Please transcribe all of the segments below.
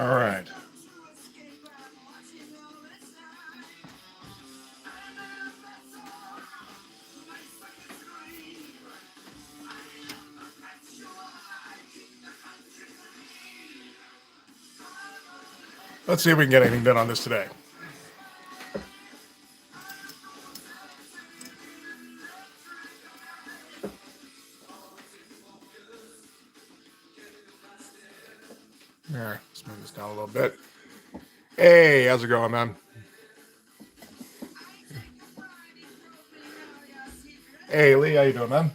All right. Let's see if we can get anything done on this today. There, let's move this down a little bit. Hey, how's it going, man? Hey, Lee, how you doing, man?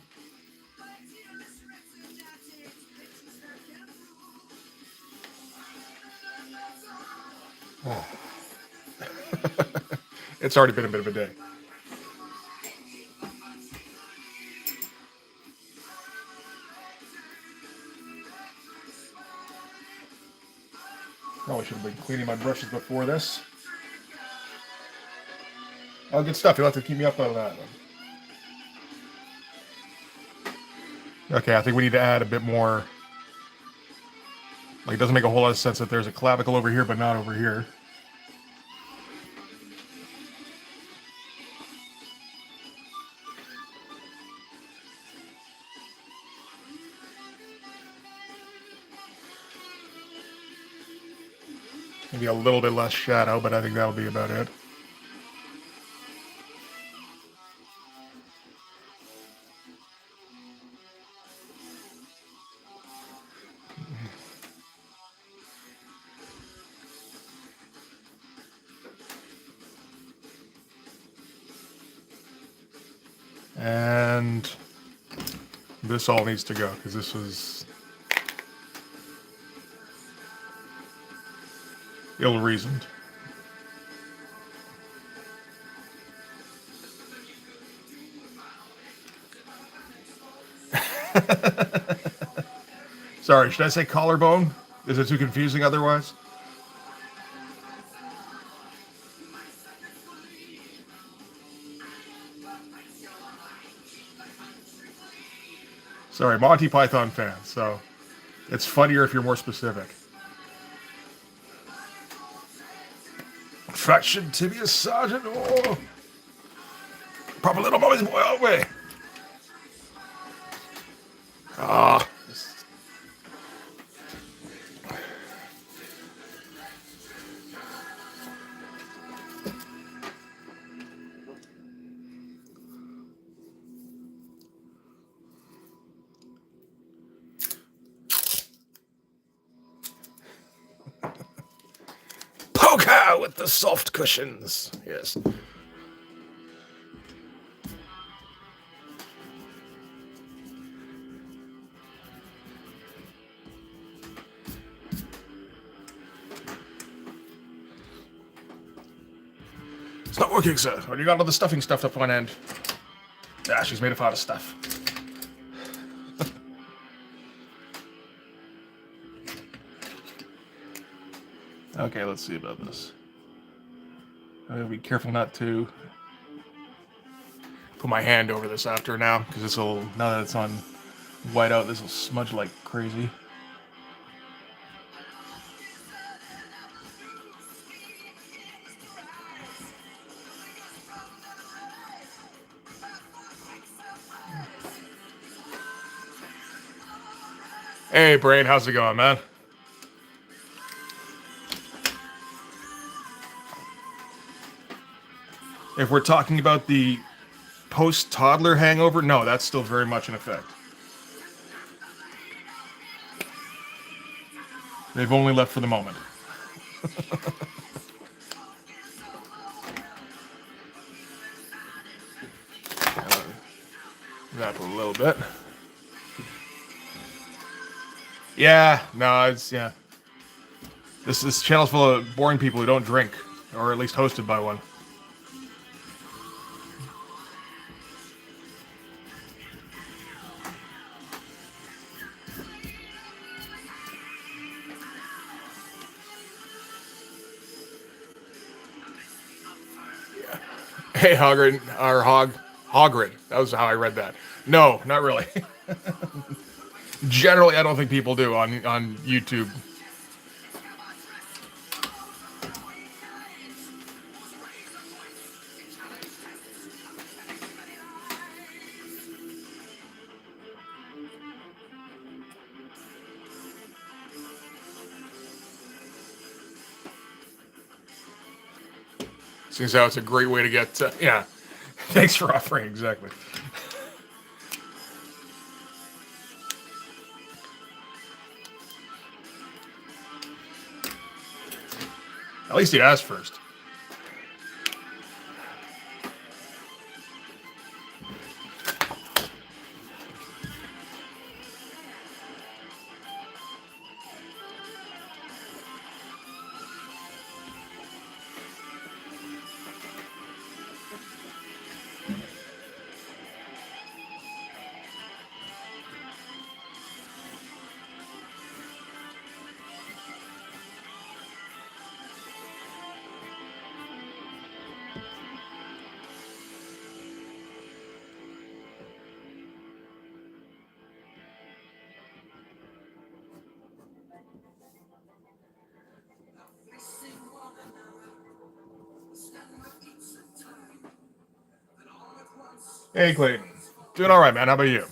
It's already been a bit of a day. Probably should have been cleaning my brushes before this. Oh, good stuff. You'll have to keep me up on that. Okay, I think we need to add a bit more. Like, it doesn't make a whole lot of sense that there's a clavicle over here, but not over here. Maybe a little bit less shadow, but I think that'll be about it. And this all needs to go because this was ill-reasoned. Sorry, should I say collarbone? Is it too confusing otherwise? Sorry, Monty Python fan, so it's funnier if you're more specific. Fraction tibia sergeant, oh! Proper little mommy's boy, aren't we? Ah. Poker with the soft cushions. Yes. It's not working, sir. Well, you got all the stuffing stuffed up one end. Yeah, she's made it out of stuff. Okay, let's see about this. I gotta be careful not to put my hand over this after now, because this will, now that it's on white out, this will smudge like crazy. Hey, Brain, how's it going, man? If we're talking about the post-toddler hangover, no, that's still very much in effect. They've only left for the moment. Wrap a little bit. Yeah, no, it's, yeah. This channel's full of boring people who don't drink, or at least hosted by one. Hey, Hogrid, or Hogrid. That was how I read that. No, not really. Generally, I don't think people do on YouTube. Seems how it's a great way to get. Yeah. Thanks for offering. Exactly. At least he asked first. Hey, Clayton. Doing all right, man. How about you?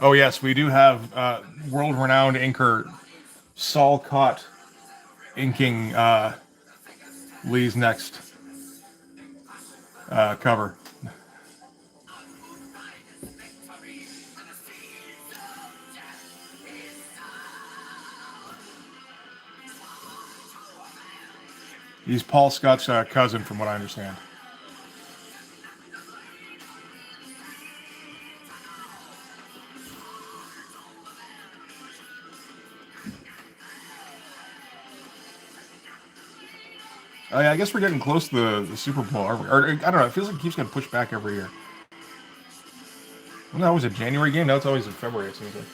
Oh, yes, we do have world-renowned inker Saul Cott inking Lee's next cover. He's Paul Scott's cousin, from what I understand. Oh, yeah, I guess we're getting close to the Super Bowl. Or I don't know. It feels like it keeps getting pushed back every year. Well, that was a January game. Now it's always in February, it seems like.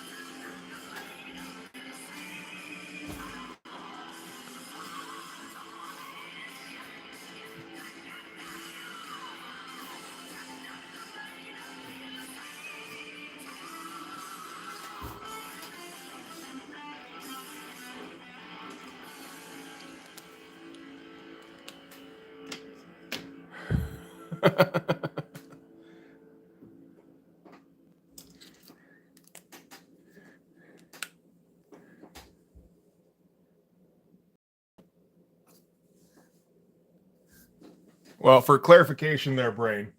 Well, for clarification there, Brain,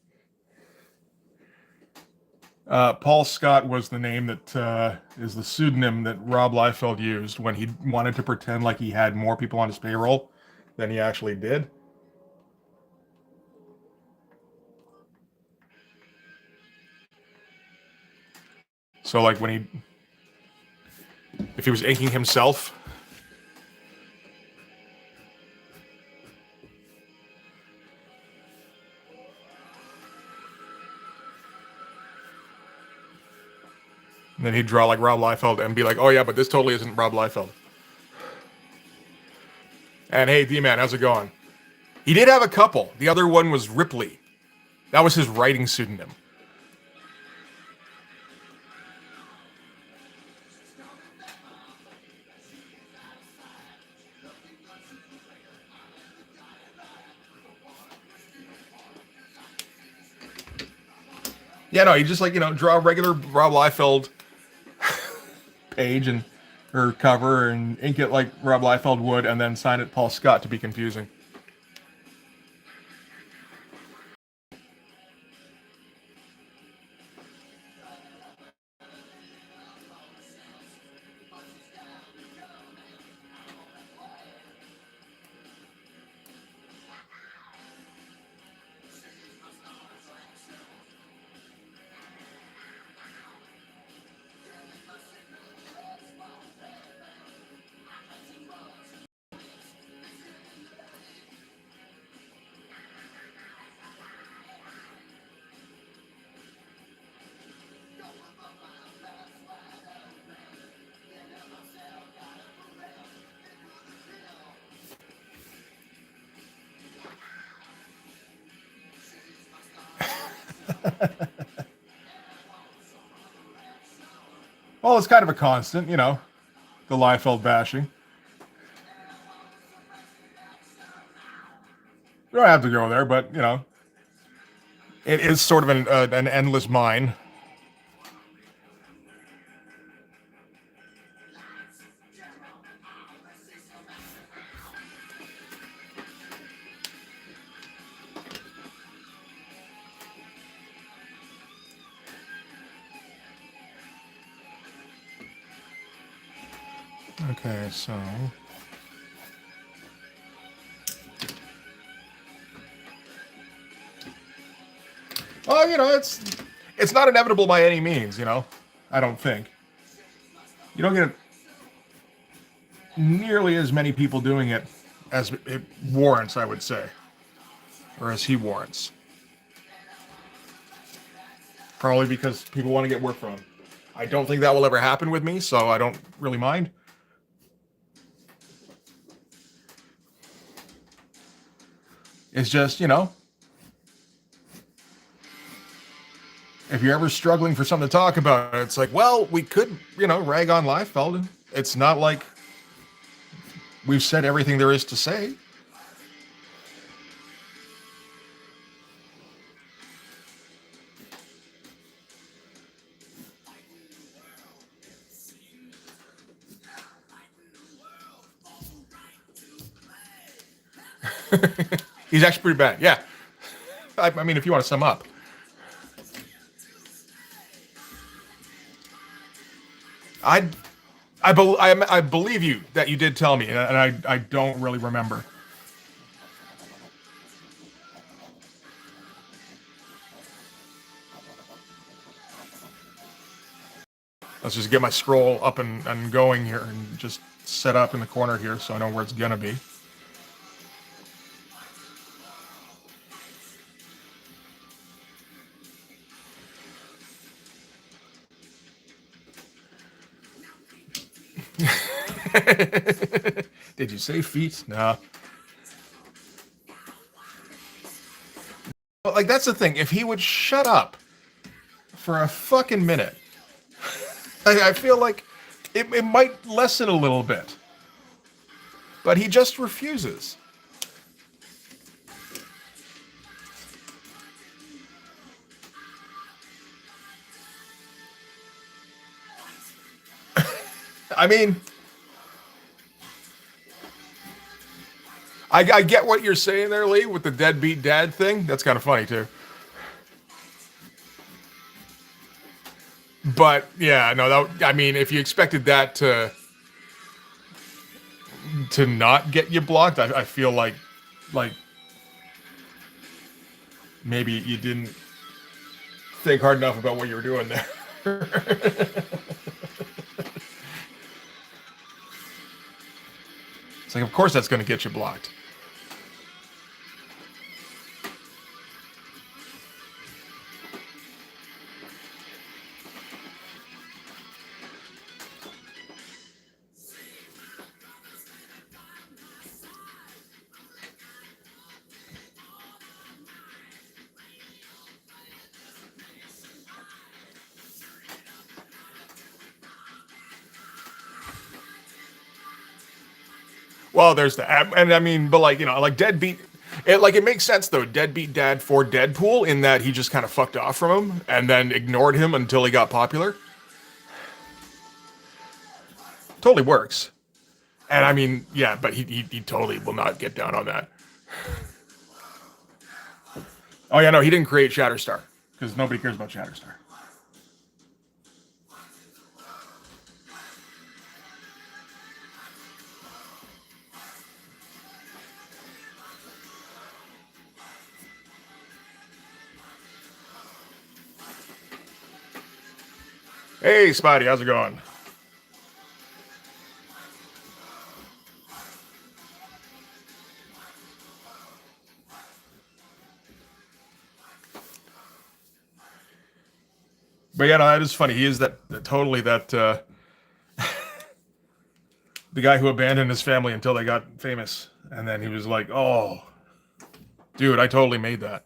Paul Scott was the name that is the pseudonym that Rob Liefeld used when he wanted to pretend like he had more people on his payroll than he actually did. So, like, if he was inking himself, then he'd draw like Rob Liefeld and be like, "Oh yeah, but this totally isn't Rob Liefeld." And hey, D-Man, how's it going? He did have a couple. The other one was Ripley. That was his writing pseudonym. Yeah, no, you just like, draw a regular Rob Liefeld page and or cover and ink it like Rob Liefeld would, and then sign it Paul Scott to be confusing. Well, it's kind of a constant, the Liefeld bashing. You don't have to go there, but you know, it is sort of an endless mine. Okay, so well, you know, it's not inevitable by any means. You know, I don't think you don't get nearly as many people doing it as it warrants, I would say, or as he warrants. Probably because people want to get work from him. I don't think that will ever happen with me, so I don't really mind. It's just, you know, if you're ever struggling for something to talk about, it's like, well, we could, you know, rag on Liefeld. It's not like we've said everything there is to say. He's actually pretty bad. Yeah. I mean, if you want to sum up. I I believe you that you did tell me, and I don't really remember. Let's just get my scroll up and going here and just set up in the corner here so I know where it's gonna be. Did you say feet? No. But like that's the thing. If he would shut up for a fucking minute, I feel like it might lessen a little bit. But he just refuses. I mean, I get what you're saying there, Lee, with the deadbeat dad thing. That's kind of funny too. But yeah, no, that I mean, if you expected that to not get you blocked, I feel like maybe you didn't think hard enough about what you were doing there. It's like, of course that's going to get you blocked. Well, there's that, and I mean, but like you know, like deadbeat. It makes sense though. Deadbeat dad for Deadpool in that he just kind of fucked off from him and then ignored him until he got popular. Totally works. And I mean, yeah, but he totally will not get down on that. Oh yeah, no, he didn't create Shatterstar because nobody cares about Shatterstar. Hey, Spotty, how's it going? But yeah, no, that is funny. He is that totally that the guy who abandoned his family until they got famous, and then he was like, "Oh, dude, I totally made that."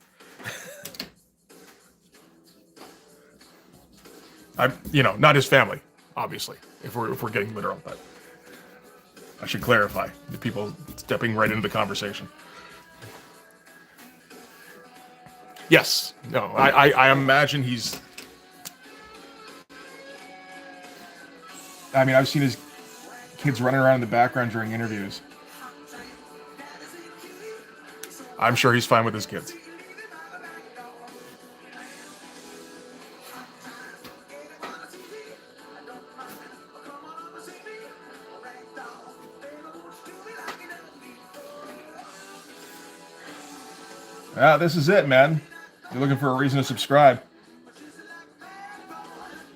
You know, not his family, obviously. If we're getting literal, but I should clarify the people stepping right into the conversation. Yes. No, I imagine he's... I mean, I've seen his kids running around in the background during interviews. I'm sure he's fine with his kids. Ah, this is it, man. You're looking for a reason to subscribe.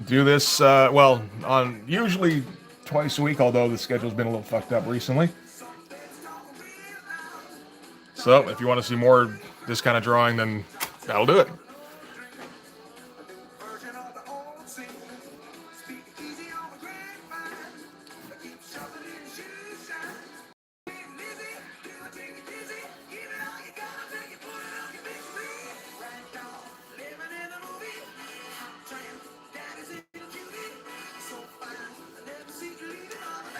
Do this, well, on usually twice a week, although the schedule's been a little fucked up recently. So, if you want to see more of this kind of drawing, then that'll do it.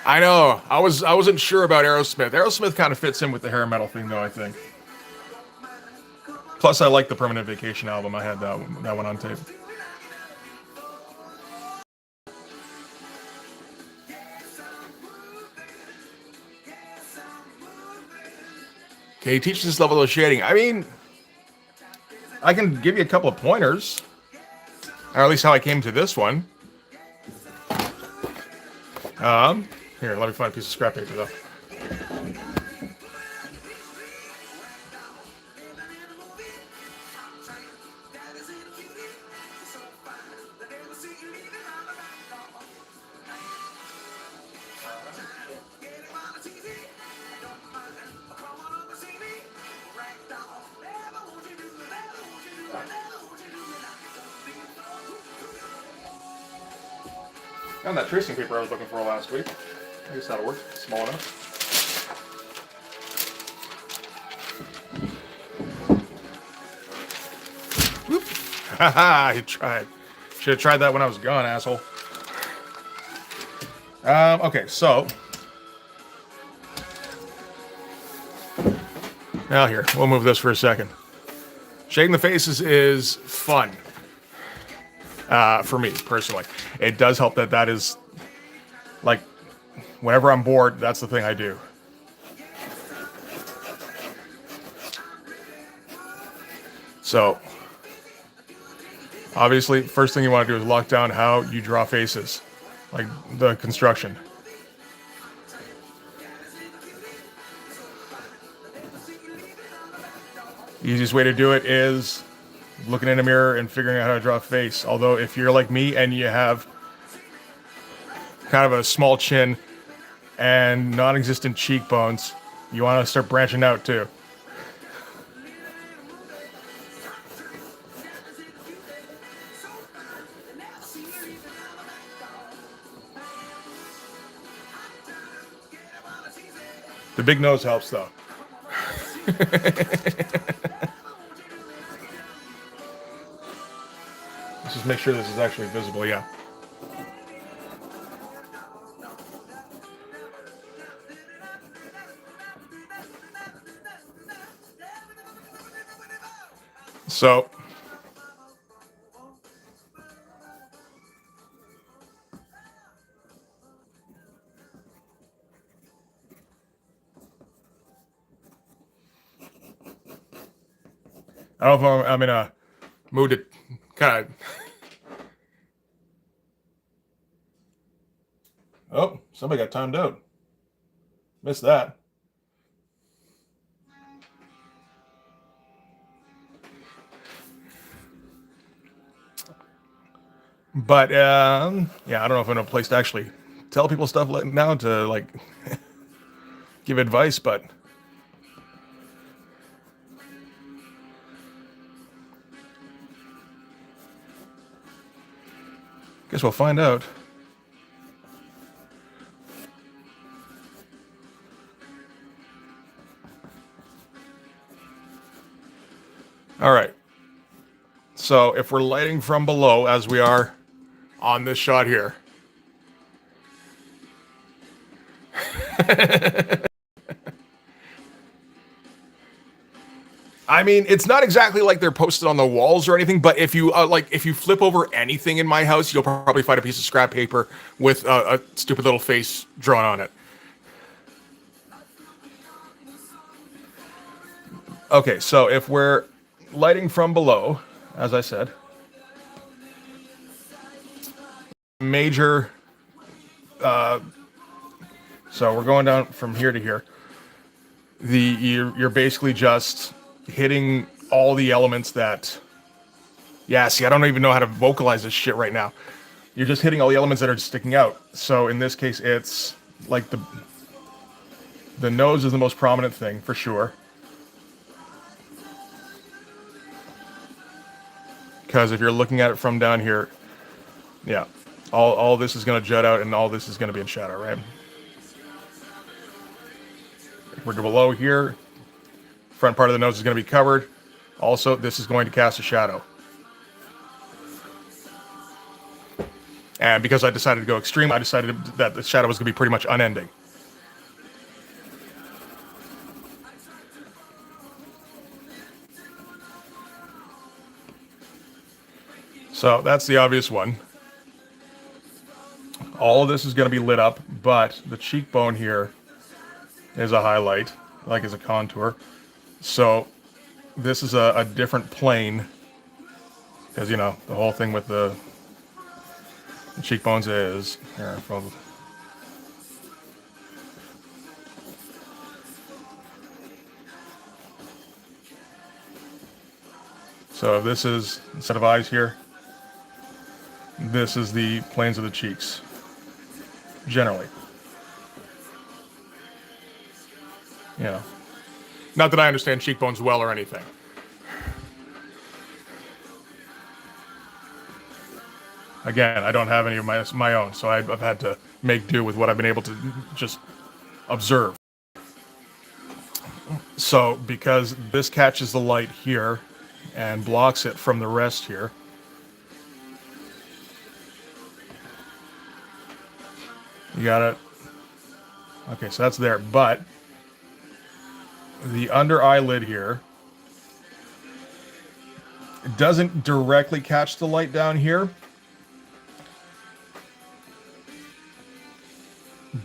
I know. I wasn't sure about Aerosmith. Aerosmith kind of fits in with the hair metal thing, though, I think. Plus, I like the Permanent Vacation album. I had that one on tape. Okay, teach this level of shading. I mean, I can give you a couple of pointers. Or at least how I came to this one. Here, let me find a piece of scrap paper, though. Found that tracing paper I was looking for last week. I guess that'll work. Small enough. Whoop. Haha, you tried. Should have tried that when I was gone, asshole. Okay, so. Now here, we'll move this for a second. Shading the faces is fun. For me, personally. It does help that is, like, whenever I'm bored, that's the thing I do. So, obviously, first thing you want to do is lock down how you draw faces, like the construction. The easiest way to do it is looking in a mirror and figuring out how to draw a face. Although, if you're like me and you have kind of a small chin and non-existent cheekbones, you want to start branching out too. The big nose helps, though. Let's just make sure this is actually visible, yeah. So, I don't know if I'm in a mood to kind of... Oh, somebody got timed out. Missed that. But, yeah, I don't know if I'm in a place to actually tell people stuff like now to, like, give advice, but... Guess we'll find out. All right. So if we're lighting from below, as we are on this shot here. I mean, it's not exactly like they're posted on the walls or anything, but if you if you flip over anything in my house, you'll probably find a piece of scrap paper with a stupid little face drawn on it. Okay, so if we're lighting from below, as I said, major. So we're going down from here to here. You're basically just hitting all the elements that. Yeah, see, I don't even know how to vocalize this shit right now. You're just hitting all the elements that are sticking out. So in this case, it's like the nose is the most prominent thing for sure. Because if you're looking at it from down here, yeah, all this is going to jut out and all this is going to be in shadow, right? If we're below here, front part of the nose is going to be covered. Also, this is going to cast a shadow. And because I decided to go extreme, I decided that the shadow was going to be pretty much unending. So that's the obvious one. All of this is going to be lit up, but the cheekbone here is a highlight, like as a contour. So this is a different plane, because, you know, the whole thing with the cheekbones is here. So this is, instead of eyes here, this is the planes of the cheeks, generally. You know, not that I understand cheekbones well or anything. Again, I don't have any of my own, so I've had to make do with what I've been able to just observe. So because this catches the light here and blocks it from the rest here, you got it. Okay, so that's there, but the under eyelid here, it doesn't directly catch the light down here,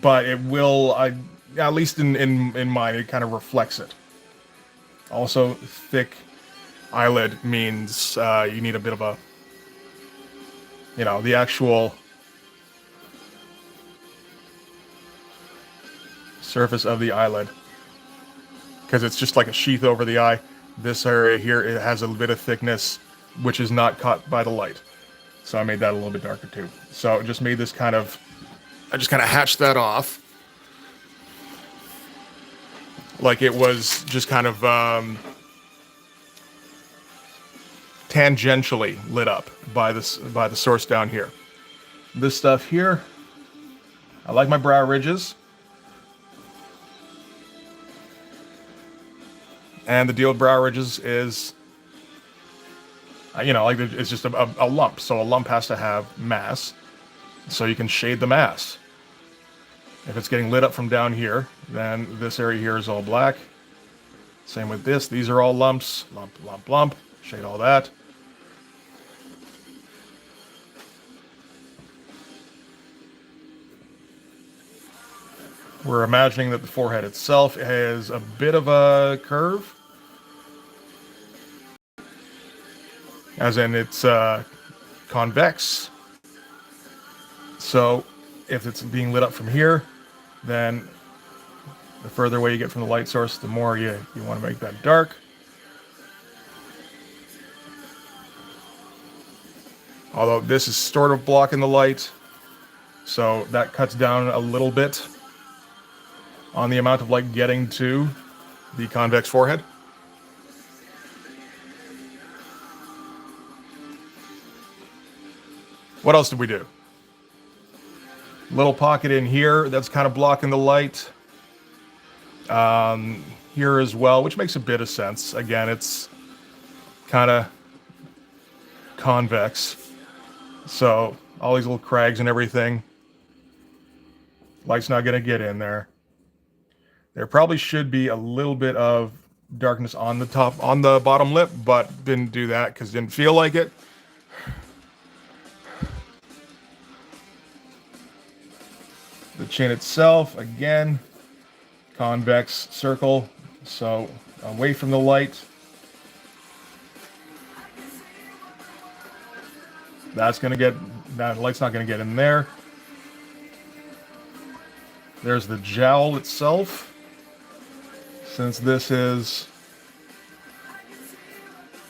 but it will, at least in mine, it kind of reflects it. Also, thick eyelid means you need a bit of a, you know, the actual surface of the eyelid, because it's just like a sheath over the eye. This area here, it has a bit of thickness, which is not caught by the light. So I made that a little bit darker too. So it just made this kind of, I just kind of hatched that off. Like it was just kind of tangentially lit up by the source down here. This stuff here, I like my brow ridges. And the deal with brow ridges is, you know, like it's just a lump. So a lump has to have mass, so you can shade the mass. If it's getting lit up from down here, then this area here is all black. Same with this. These are all lumps. Lump, lump, lump. Shade all that. We're imagining that the forehead itself has a bit of a curve. As in it's convex. So if it's being lit up from here, then the further away you get from the light source, the more you want to make that dark. Although this is sort of blocking the light, so that cuts down a little bit on the amount of light getting to the convex forehead. What else did we do? Little pocket in here that's kind of blocking the light. Here as well, which makes a bit of sense. Again, it's kind of convex. So all these little crags and everything. Light's not going to get in there. There probably should be a little bit of darkness on the top, on the bottom lip, but didn't do that because didn't feel like it. The chin itself, again, convex circle, so away from the light. That's gonna get, that light's not gonna get in there. There's the jowl itself. Since this is,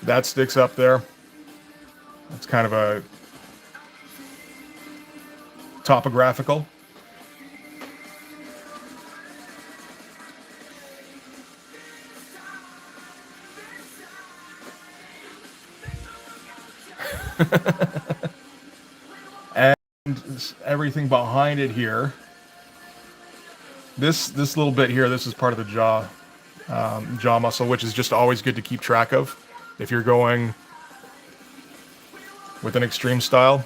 that sticks up there. It's kind of a topographical. And everything behind it here. This little bit here, this is part of the jaw muscle, which is just always good to keep track of if you're going with an extreme style.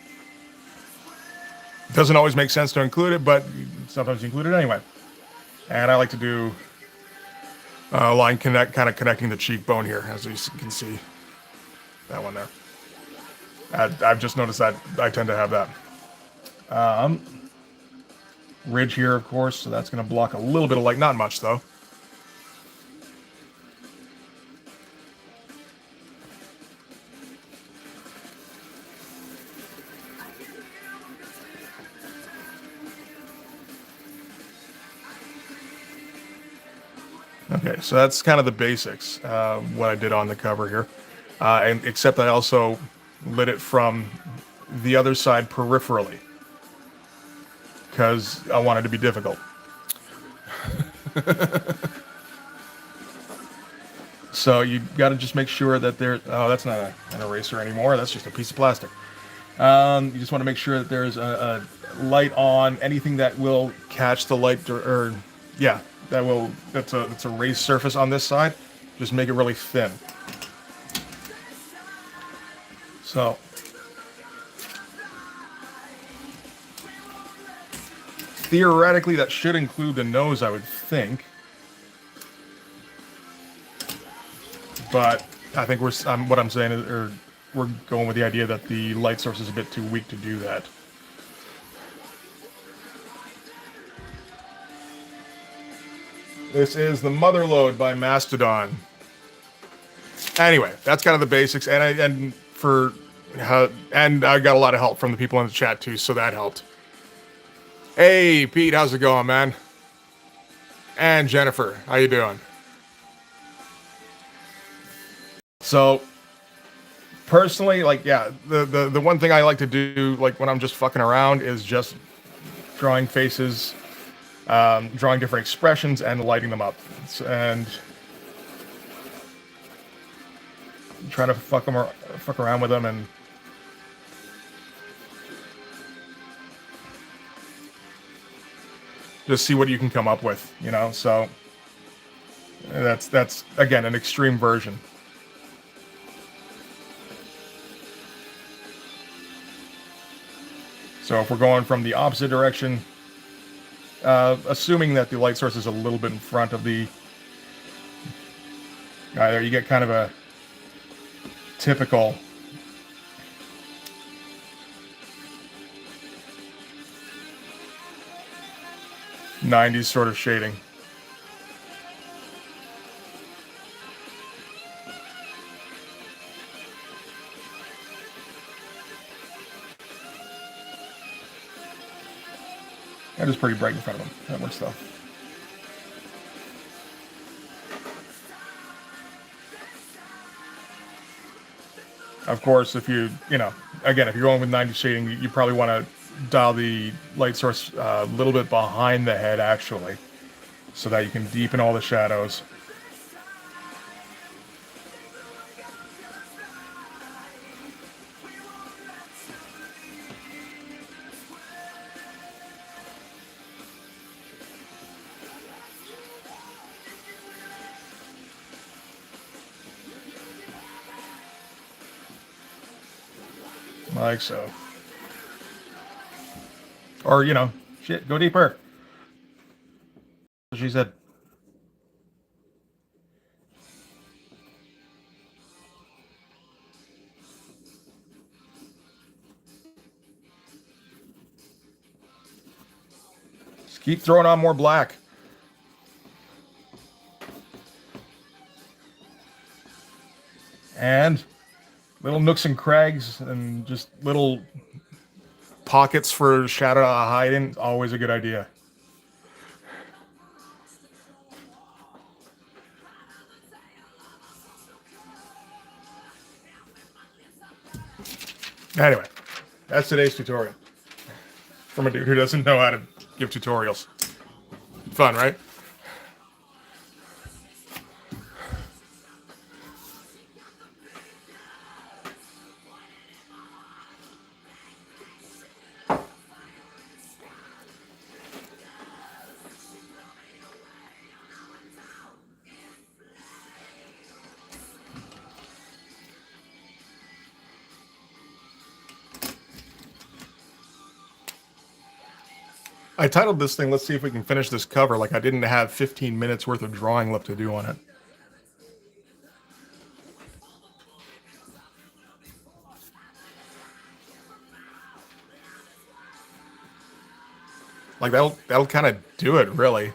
It doesn't always make sense to include it, but sometimes you include it anyway. And I like to do line connect, kind of connecting the cheekbone here, as you can see. That one there. I've just noticed that I tend to have that. Ridge here, of course, so that's going to block a little bit of light. Not much, though. Okay, so that's kind of the basics, what I did on the cover here. And except I also lit it from the other side peripherally, because I wanted to be difficult. So you got to just make sure that there, oh, that's not an eraser anymore, that's just a piece of plastic. You just want to make sure that there's a light on anything that will catch the light, or yeah, that's a raised surface on this side. Just make it really thin. So theoretically that should include the nose, I would think. But I think what I'm saying is, or we're going with the idea that the light source is a bit too weak to do that. This is the Motherlode by Mastodon. Anyway, that's kind of the basics, and I got a lot of help from the people in the chat too, so that helped. Hey, Pete, how's it going, man? And Jennifer, how you doing? So, personally, like, yeah, the one thing I like to do, like, when I'm just fucking around, is just drawing faces, drawing different expressions, and lighting them up, and trying to fuck around with them, and just see what you can come up with, you know. So that's again an extreme version. So if we're going from the opposite direction, assuming that the light source is a little bit in front of the guy there, you get kind of a typical '90s sort of shading. That is pretty bright in front of him. That works though. Of course, if you know, again, if you're going with '90s shading, you probably want to dial the light source a little bit behind the head, actually, so that you can deepen all the shadows. Like so. Or, you know, shit, go deeper. She said. keep throwing on more black. And little nooks and crags and just little pockets for shadow to hide in. Always a good idea. Anyway, that's today's tutorial. From a dude who doesn't know how to give tutorials. Fun, right? I titled this thing, let's see if we can finish this cover, like I didn't have 15 minutes worth of drawing left to do on it. Like that'll kind of do it, really.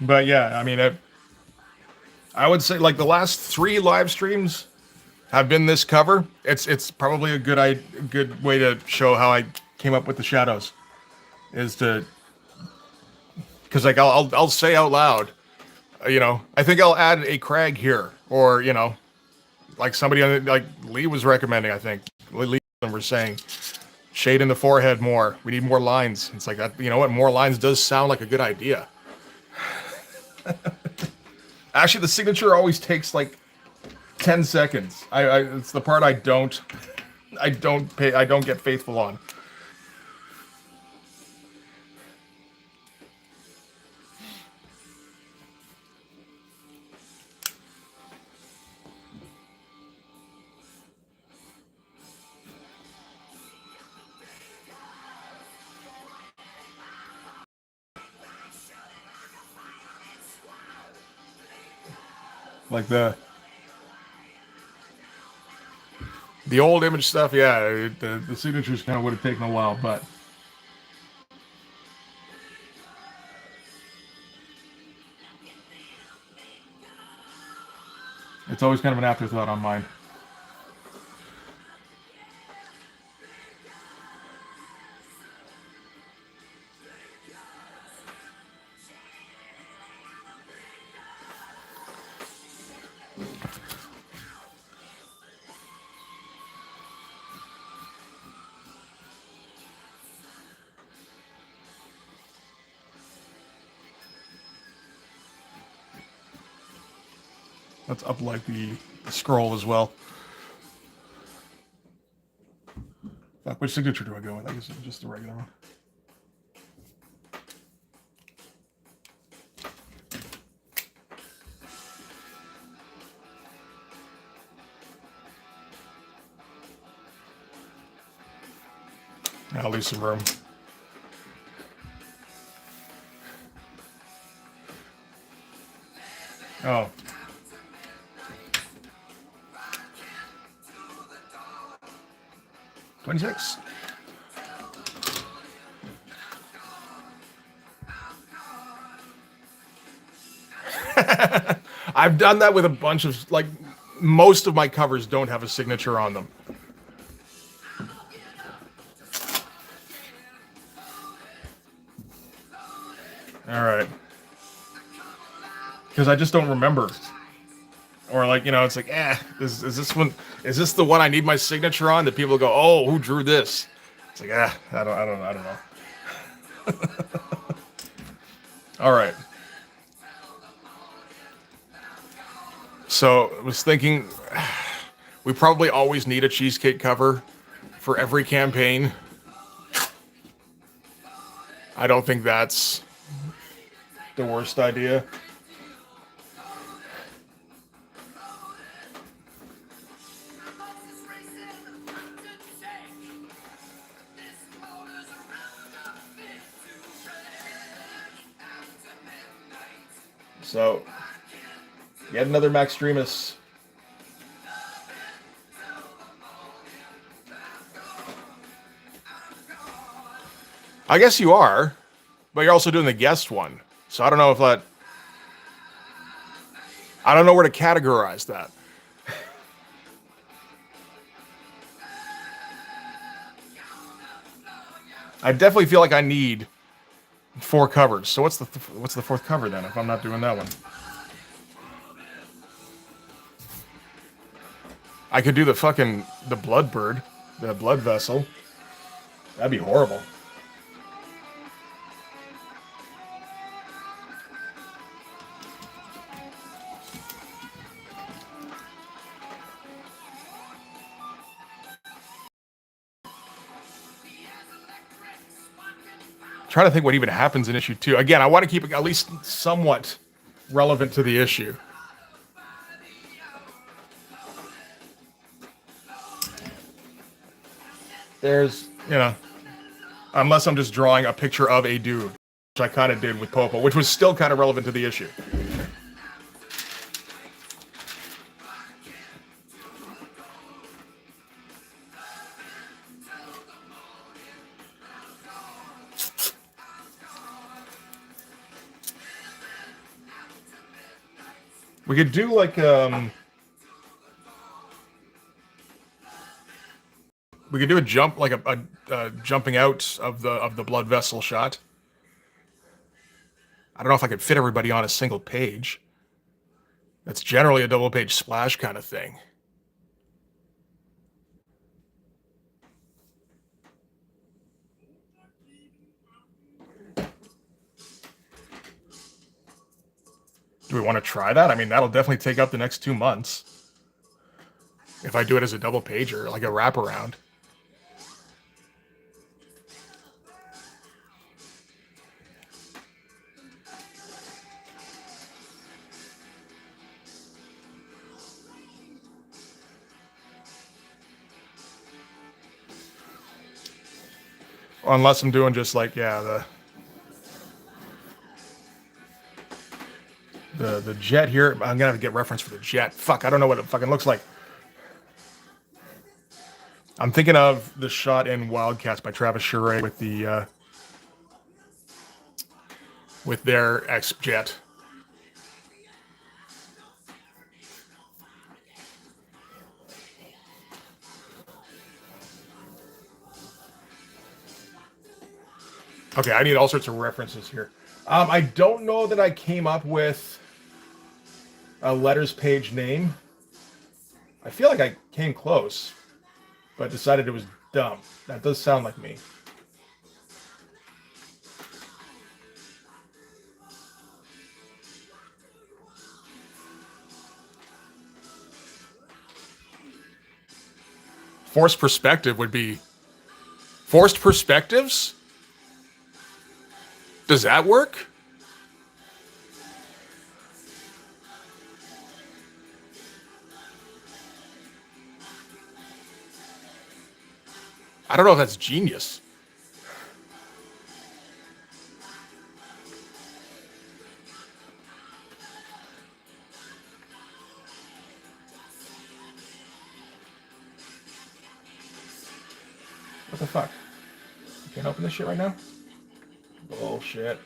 But yeah, I mean, I would say like the last 3 live streams have been this cover. It's probably a good way to show how I came up with the shadows, is to, because like I'll say out loud, I think I'll add a crag here, or like somebody like Lee was recommending. I think Lee was saying shade in the forehead more. We need more lines. It's like that. You know what? More lines does sound like a good idea. Actually, the signature always takes like 10 seconds. It's the part I don't get faithful on. Like the old image stuff, yeah, the signatures kind of would have taken a while, but it's always kind of an afterthought on mine. Let's up like the scroll as well. Fuck, which signature do I go with? I guess it's just the regular one. I'll leave some room. Oh. $26. I've done that with a bunch of, like, most of my covers don't have a signature on them. All right. Because I just don't remember. Or like, it's like, is this the one I need my signature on? That people go, oh, who drew this? It's like, I don't know. All right. So I was thinking, we probably always need a cheesecake cover for every campaign. I don't think that's the worst idea. So, yet another Maxtremus. I guess you are, but you're also doing the guest one. So I don't know if that... I don't know where to categorize that. I definitely feel like I need 4 covers. So what's the 4th cover then if I'm not doing that one? I could do the fucking blood bird, the blood vessel. That'd be horrible. Trying to think what even happens in issue 2. Again, I want to keep it at least somewhat relevant to the issue. There's, you know, unless I'm just drawing a picture of a dude, which I kind of did with Popo, which was still kind of relevant to the issue. We could do like we could do a jump, like a jumping out of the blood vessel shot. I don't know if I could fit everybody on a single page. That's generally a double page splash kind of thing. Do we want to try that? I mean, that'll definitely take up the next 2 months. If I do it as a double pager, like a wraparound. Unless I'm doing just like, yeah, the jet here. I'm gonna have to get reference for the jet. Fuck, I don't know what it fucking looks like. I'm thinking of the shot in Wildcats by Travis Charest with the with their X-Jet. Okay, I need all sorts of references here. I don't know that I came up with a letters page name. I feel like I came close, but decided it was dumb. That does sound like me. Forced perspective would be... Forced perspectives? Does that work? I don't know if that's genius. What the fuck? You can't open this shit right now? Bullshit.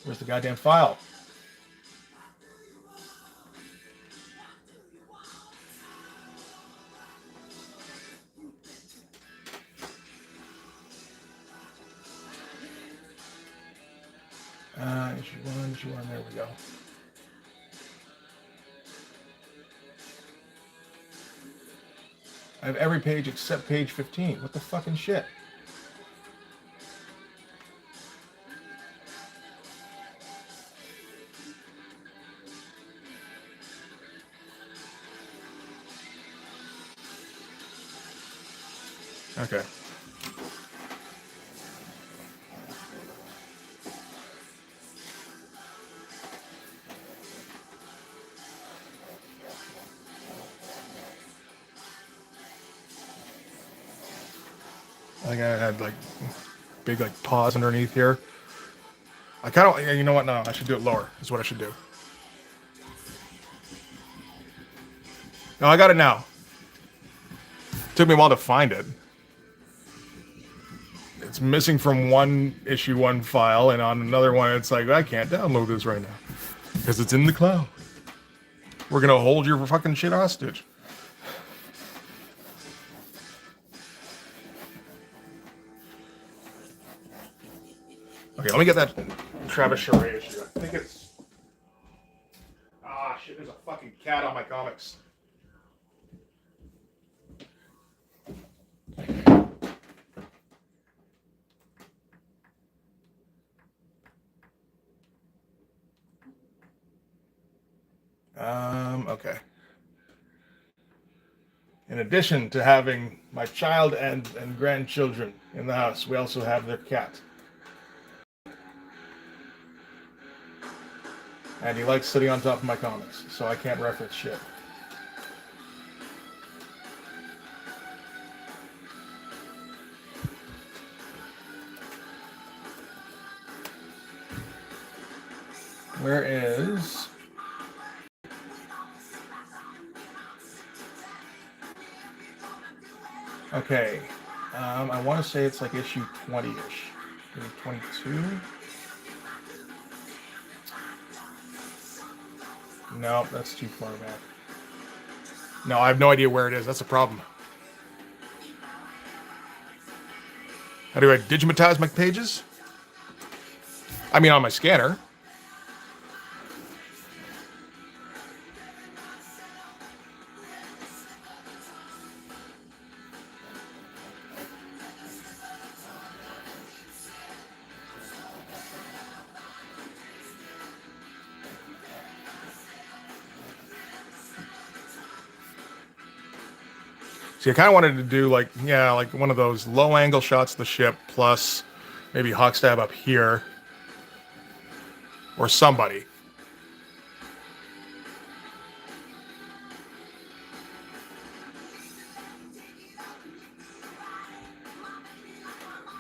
Where's the goddamn file? Issue one, there we go. I have every page except page 15. What the fucking shit? Okay. I think I had like big like paws underneath here. I kind of, you know what? No, I should do it lower. Is what I should do. No, I got it now. Took me a while to find it. It's missing from one issue, one file, and on another one, it's like, I can't download this right now because it's in the cloud. We're gonna hold your fucking shit hostage. Okay, let me get that Travis Charest issue. I think it's. Ah, shit, there's a fucking cat on my comics. Okay. In addition to having my child and grandchildren in the house, we also have their cat. And he likes sitting on top of my comics, so I can't reference shit. Where is... Okay, I want to say it's like issue 20-ish. Maybe 22? No, that's too far back. No, I have no idea where it is. That's a problem. How do I digitize my pages? I mean, on my scanner. See, I kind of wanted to do like, yeah, like one of those low angle shots of the ship plus maybe Hawkstab up here. Or somebody.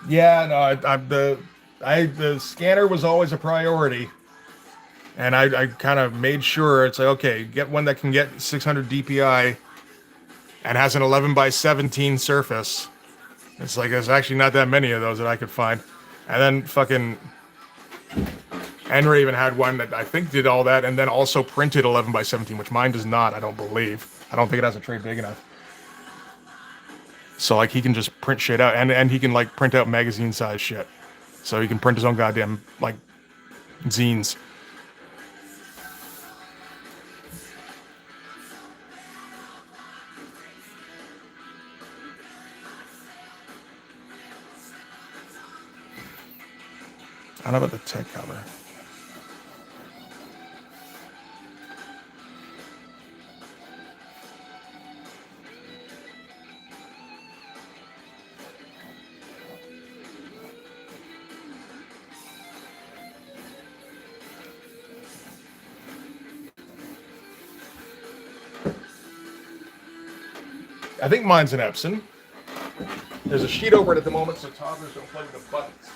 Yeah, no, the scanner was always a priority. And I kind of made sure it's like, okay, get one that can get 600 DPI and has an 11 by 17 surface. It's like there's actually not that many of those that I could find. And then fucking Enraven had one that I think did all that and then also printed 11 by 17, which mine does not, I don't believe. I don't think it has a tray big enough. So like he can just print shit out and he can like print out magazine size shit. So he can print his own goddamn like zines. I don't know about the tech cover. I think mine's an Epson. There's a sheet over it at the moment, so toddlers don't play with the buttons.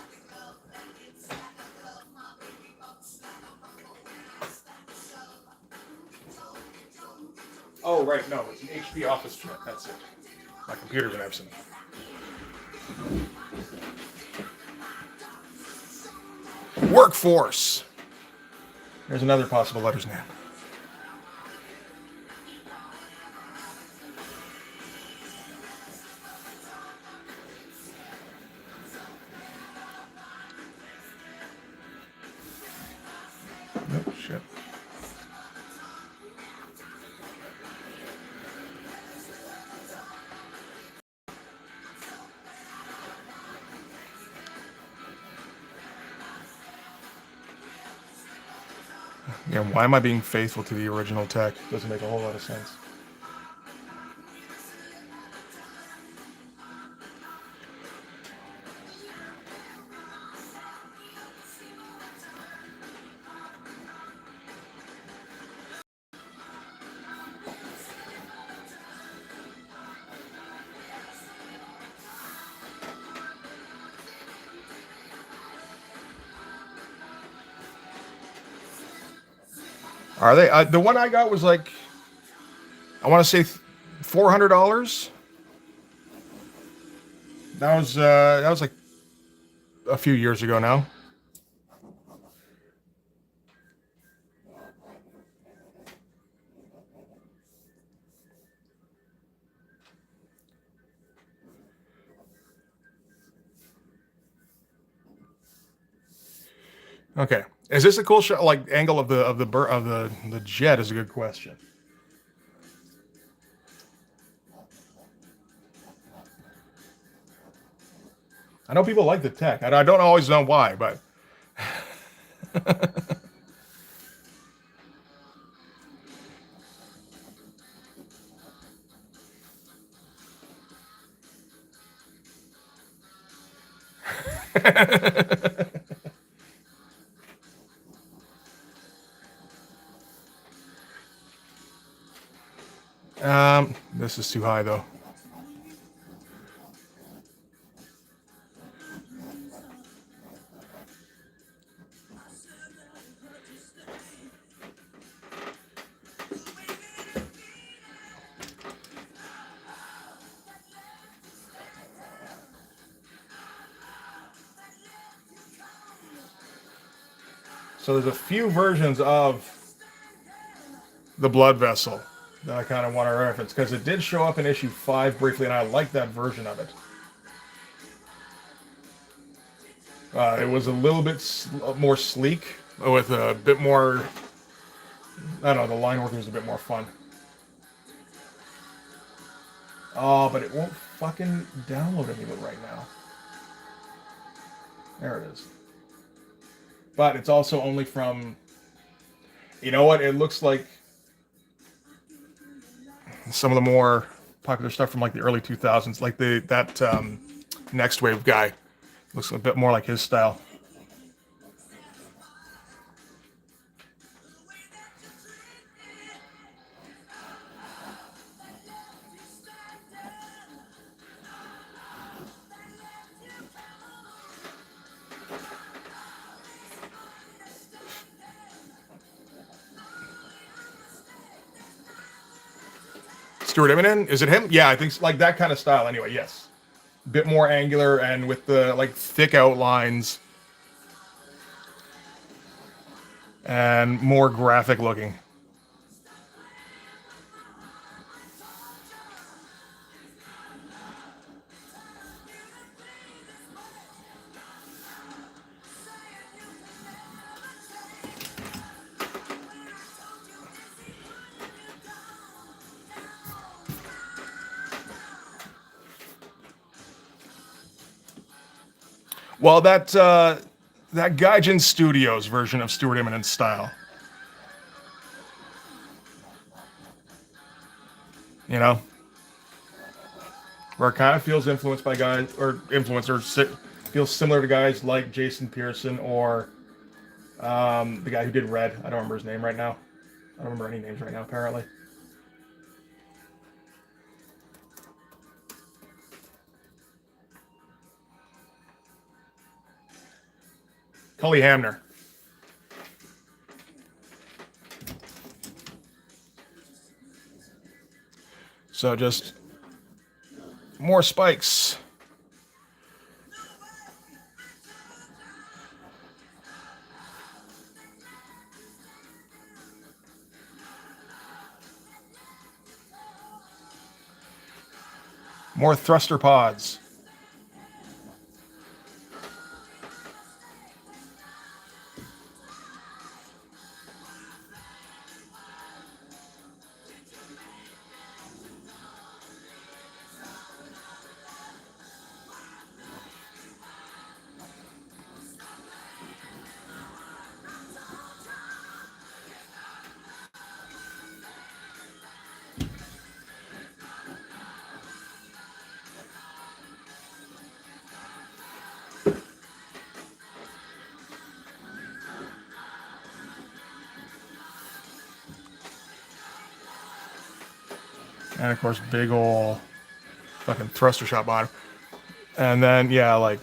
Oh, right, no, it's an HP Office chart, that's it. My computer's an Epson. Workforce. There's another possible letter's name. Oh, shit. Yeah, why am I being faithful to the original tech? Doesn't make a whole lot of sense. Are they? The one I got was like, I want to say $400. That was like a few years ago now. Okay, is this a cool shot? Like angle of the jet is a good question. I know people like the tech. I don't always know why, but this is too high though. So there's a few versions of the blood vessel that I kind of want to reference because it did show up in issue 5 briefly, and I like that version of it. It was a little bit more sleek with a bit more. I don't know. The line work was a bit more fun. Oh, but it won't fucking download anything right now. There it is. But it's also only from. You know what? It looks like some of the more popular stuff from like the early 2000s, like that Next Wave guy, looks a bit more like his style. Stuart Eminem, is it him? Yeah, I think like that kind of style. Anyway, yes, bit more angular and with the like thick outlines and more graphic looking. Well, that Gaijin Studios version of Stuart Eminem's style, you know, where it kind of feels influenced by guys or feels similar to guys like Jason Pearson or the guy who did Red. I don't remember his name right now. I don't remember any names right now. Apparently, Cully Hamner. So just more spikes. More thruster pods. And of course, big ol' fucking thruster shot bottom. And then, yeah, like.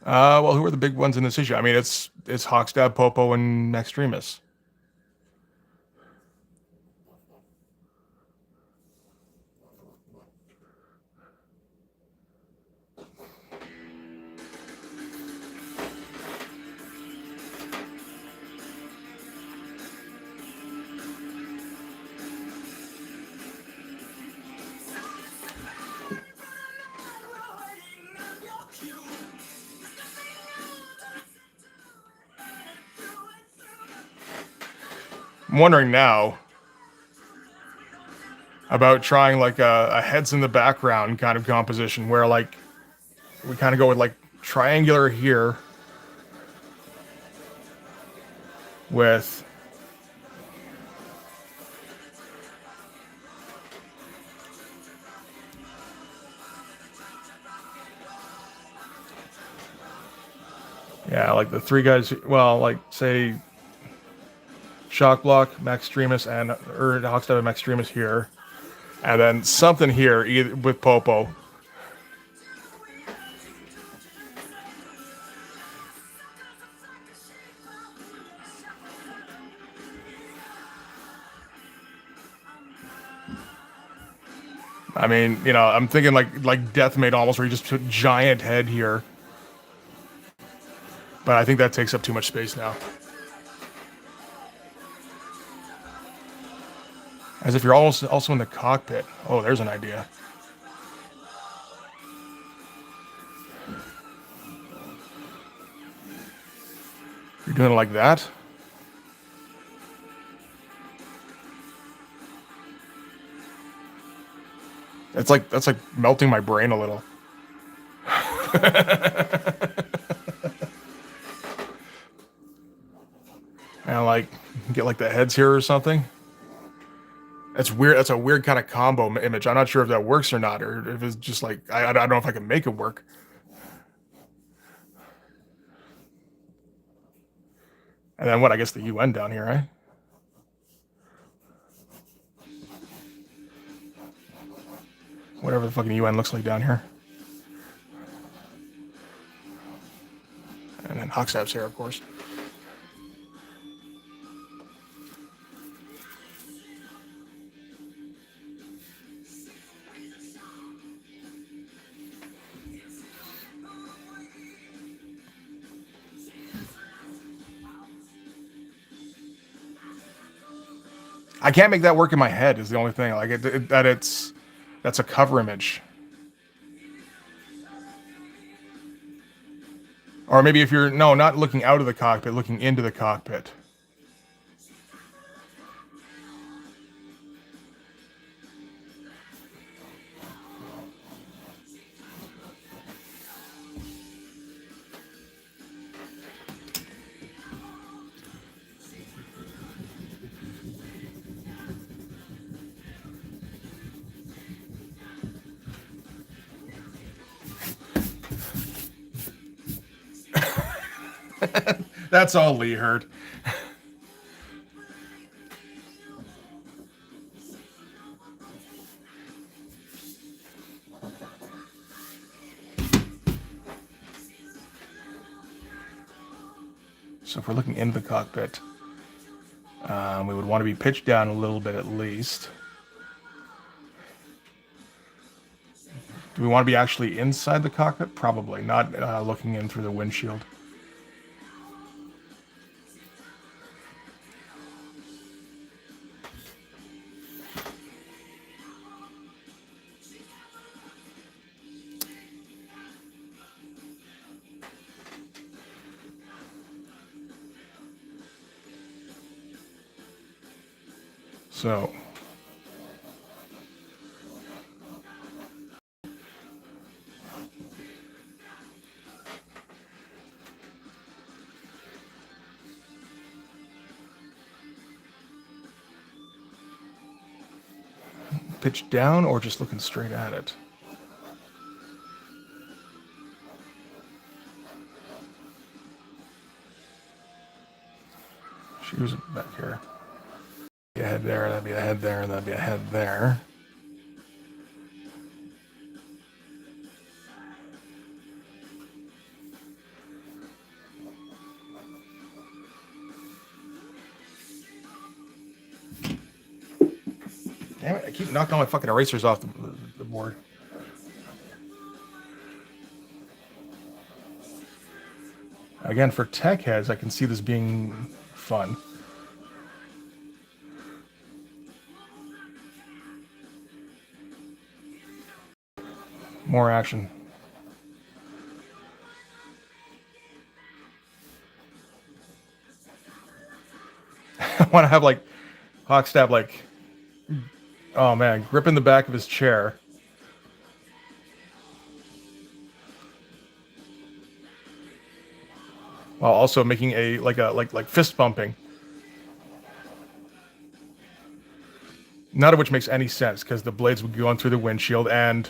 Well, who are the big ones in this issue? I mean, it's Hawkstad, Popo, and Maxtremus. I'm wondering now about trying like a heads in the background kind of composition where like we kind of go with like triangular here with yeah, like the three guys, well, like say Shock Block, Maxtremus, and or Hawkstad and Maxtremus here. And then something here either with Popo. I mean, you know, I'm thinking like Deathmate almost, where you just put giant head here. But I think that takes up too much space now. As if you're also in the cockpit. Oh, there's an idea. You're doing it like that? That's like melting my brain a little. And like get like the heads here or something. That's weird. That's a weird kind of combo image. I'm not sure if that works or not, or if it's just like I don't know if I can make it work. And then what? I guess the UN down here, right? Whatever the fucking UN looks like down here. And then Hawkstad's here, of course. I can't make that work in my head. Is the only thing. Like that's a cover image. Or maybe if you're no, not looking out of the cockpit, looking into the cockpit. That's all Lee heard. So if we're looking into the cockpit, we would want to be pitched down a little bit at least. Do we want to be actually inside the cockpit? Probably not, looking in through the windshield. So pitch down or just looking straight at it? Shoes back here. Be a head there, that'd be a head there, and that'd be a head there. Damn it, I keep knocking all my fucking erasers off the board. Again, for tech heads, I can see this being fun. More action. I want to have like Hawkstab like, oh man, gripping the back of his chair. While also making a like fist bumping. None of which makes any sense because the blades would go on through the windshield and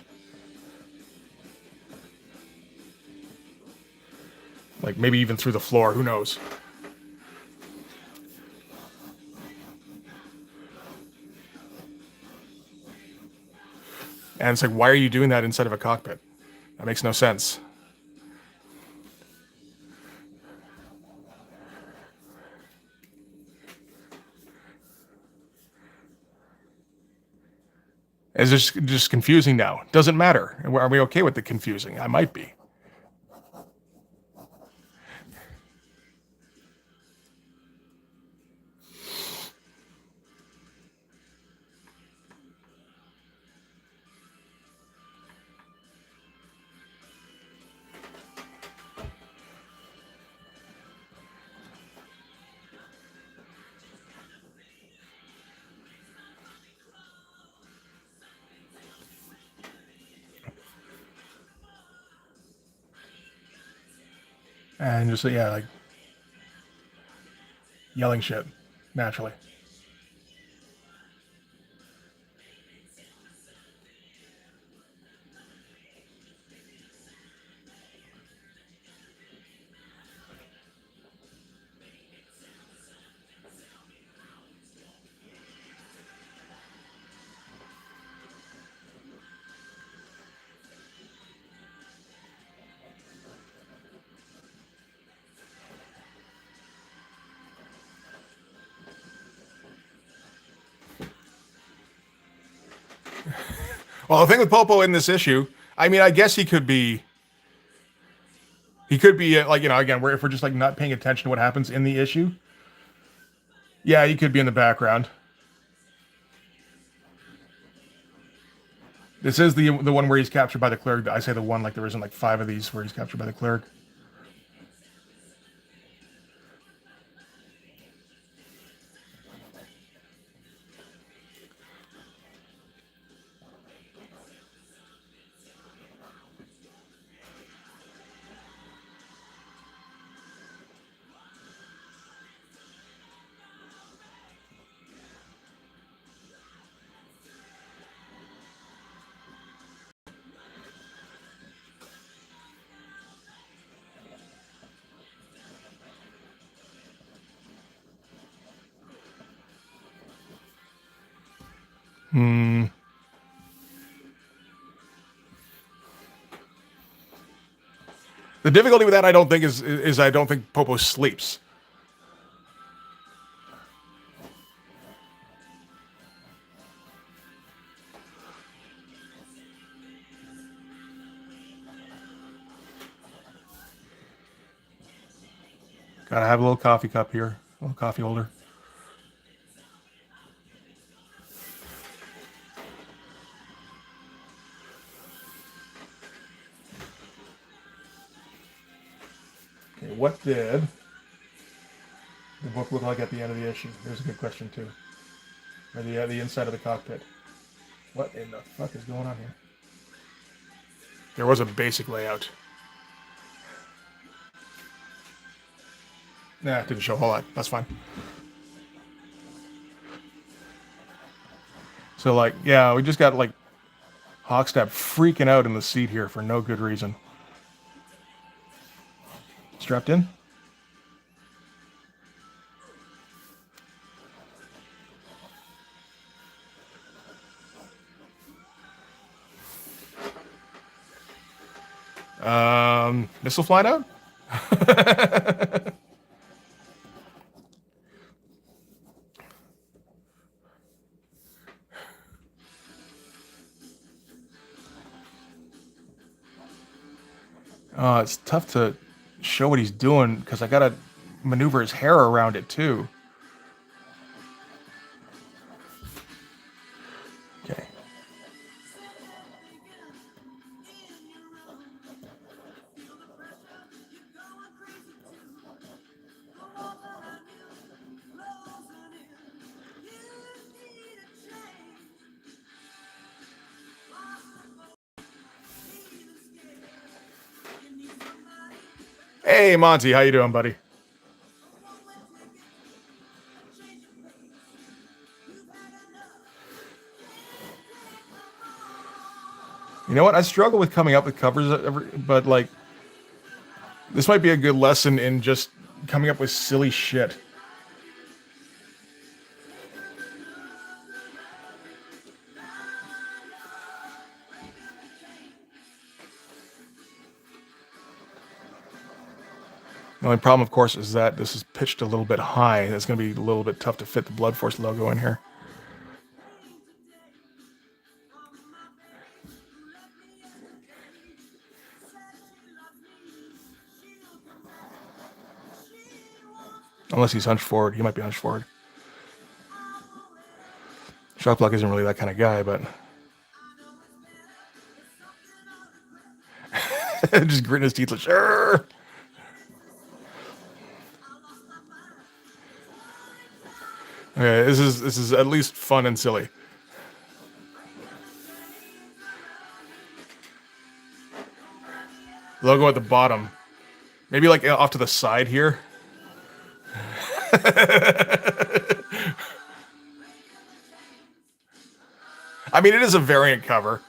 like maybe even through the floor, who knows. And it's like, why are you doing that inside of a cockpit? That makes no sense. It's just confusing now. Doesn't matter. Are we okay with the confusing? I might be. And just, yeah, like yelling shit, naturally. Well, the thing with Popo in this issue, I mean, I guess he could be like, you know, again, if we're just like not paying attention to what happens in the issue. Yeah, he could be in the background. This is the one where he's captured by the clerk. I say the one like there isn't like 5 of these where he's captured by the clerk. The difficulty with that, I don't think, is I don't think Popo sleeps. Gotta have a little coffee cup here, a little coffee holder. Okay, what did the book look like at the end of the issue? There's a good question too. Or the inside of the cockpit. What in the fuck is going on here? There was a basic layout. Nah, it didn't show a whole lot. That's fine. So, like, yeah, we just got, like, Hawkstab freaking out in the seat here for no good reason. Strapped in? Missile flying out? It's tough to show what he's doing because I gotta maneuver his hair around it too. Okay. Hey, Monty, how you doing, buddy? You know what? I struggle with coming up with covers, but like, this might be a good lesson in just coming up with silly shit. The only problem, of course, is that this is pitched a little bit high. That's going to be a little bit tough to fit the Blood Force logo in here. Unless he's hunched forward. He might be hunched forward. Shockblock isn't really that kind of guy, but... just gritting his teeth like, sure. Okay, this is at least fun and silly. Logo at the bottom. Maybe like off to the side here. I mean, it is a variant cover.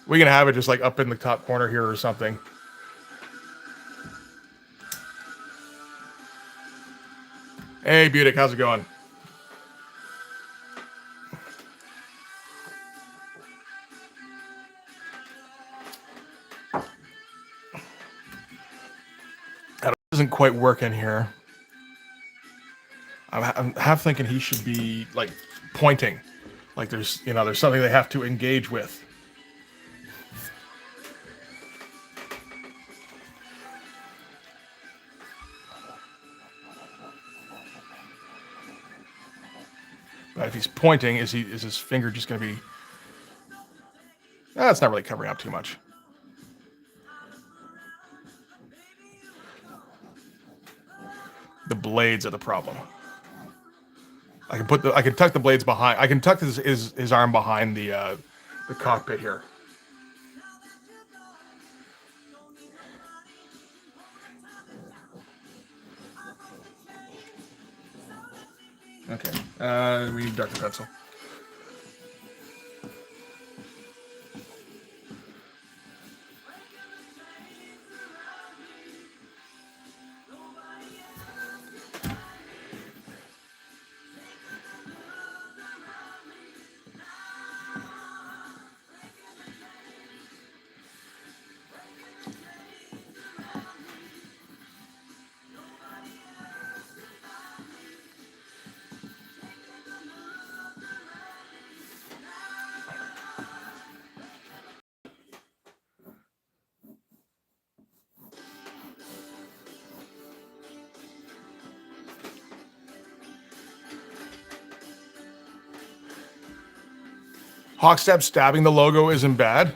We can have it just like up in the top corner here or something. Hey, Budick, how's it going? That doesn't quite work in here. I'm half thinking he should be like pointing, like there's something they have to engage with. But if he's pointing, is his finger just going to be? That's not really covering up too much. The blades are the problem. I can tuck the blades behind. I can tuck his arm behind the cockpit here. Okay. We need darker pencil. Hawkstep stabbing the logo isn't bad.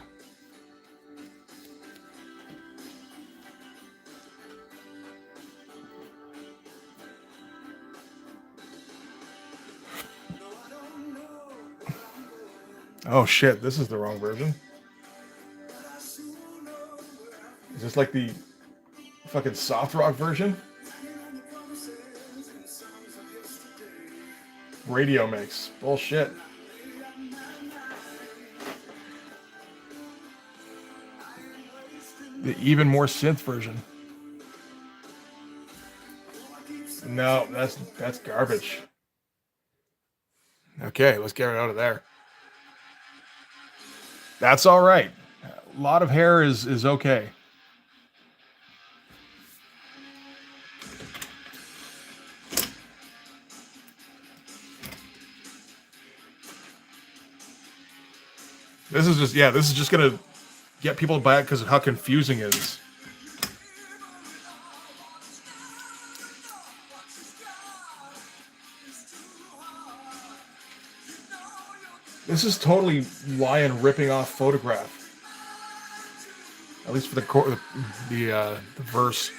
Oh shit, this is the wrong version. Is this like the fucking soft rock version? Radio mix. Bullshit. The even more synth version. No, that's garbage. Okay, let's get it out of there. That's all right. A lot of hair is okay. This is just gonna get people to buy it because of how confusing it is. This is totally Lion ripping off Photograph. At least for the verse.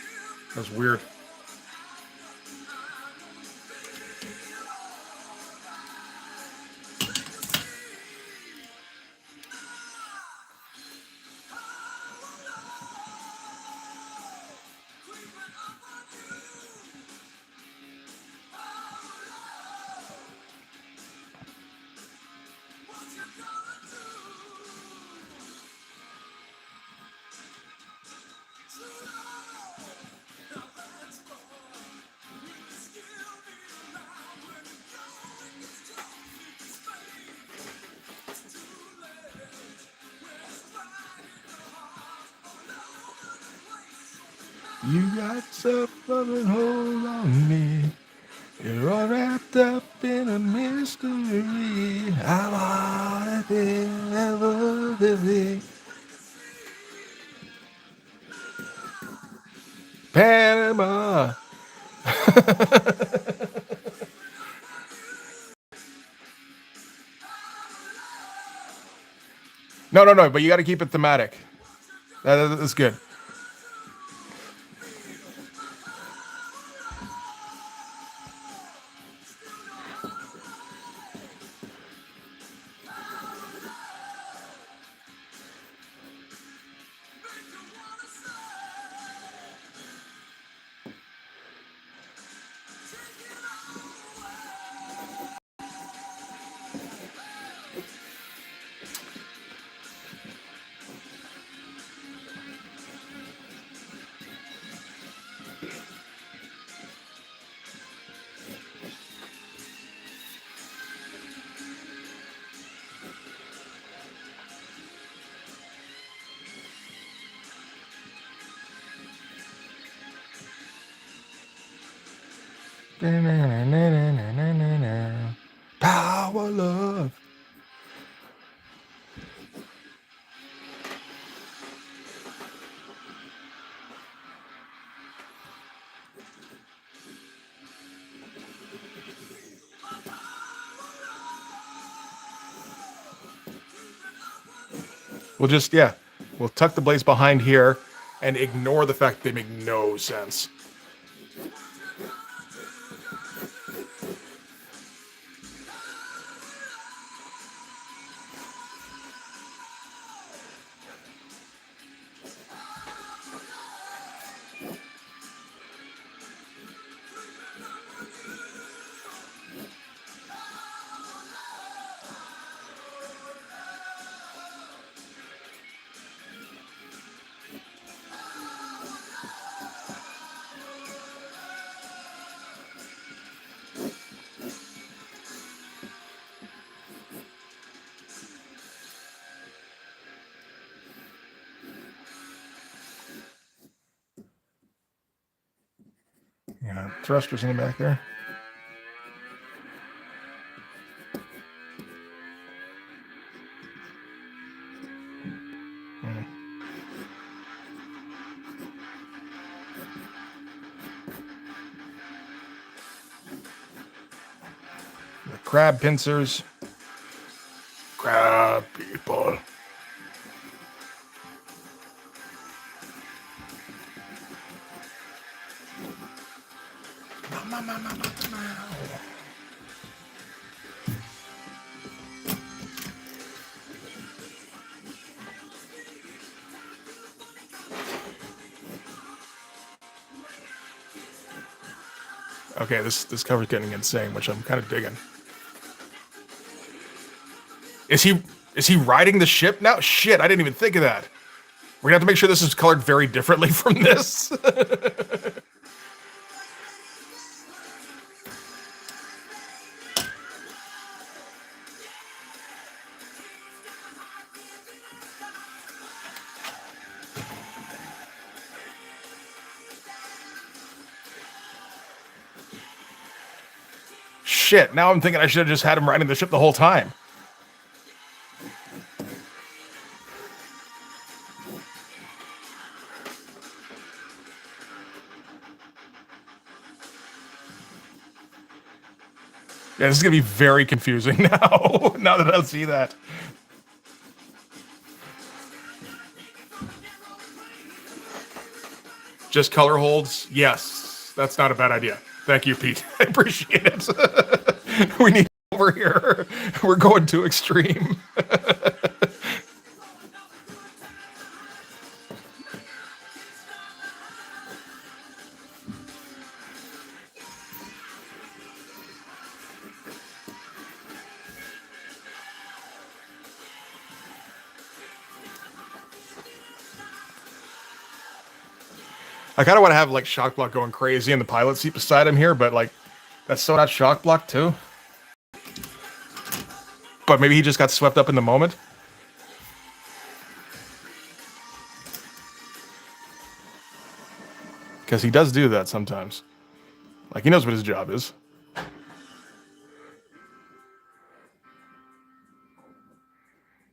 That's weird. You got something hold on me. You're all wrapped up in a mystery. I wanna be ever living. Panama. No, no, no. But you got to keep it thematic. That's good. Power love. We'll just, yeah, we'll tuck the blades behind here and ignore the fact that they make no sense. Yeah, thrusters in the back there. The crab pincers. Crab people. Okay, this cover's getting insane, which I'm kind of digging. Is he riding the ship now? Shit, I didn't even think of that. We're gonna have to make sure this is colored very differently from this. Shit, now I'm thinking I should have just had him riding the ship the whole time. Yeah, this is gonna be very confusing now. Now that I see that. Just color holds? Yes. That's not a bad idea. Thank you, Pete. I appreciate it. We need over here. We're going too extreme. I kind of want to have like Shock Block going crazy in the pilot seat beside him here, but like that's so not Shock Block too. But maybe he just got swept up in the moment. Because he does do that sometimes. Like he knows what his job is.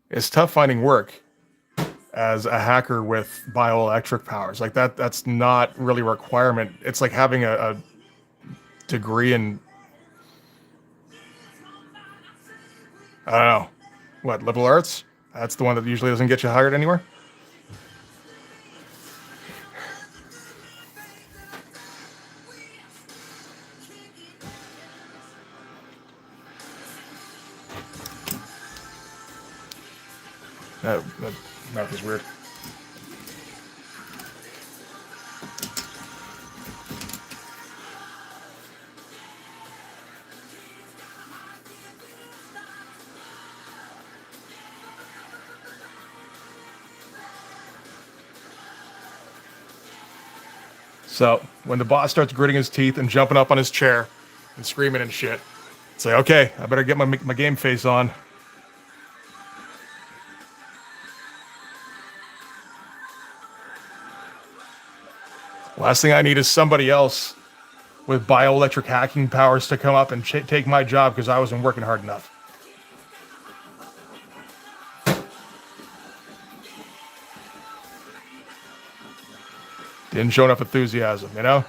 It's tough finding work as a hacker with bioelectric powers. Like that's not really a requirement. It's like having a degree in, I don't know, what, liberal arts? That's the one that usually doesn't get you hired anywhere. That mouth is weird. So when the boss starts gritting his teeth and jumping up on his chair and screaming and shit, it's like, okay, I better get my game face on. Last thing I need is somebody else with bioelectric hacking powers to come up and take my job because I wasn't working hard enough. Didn't show enough enthusiasm, you know?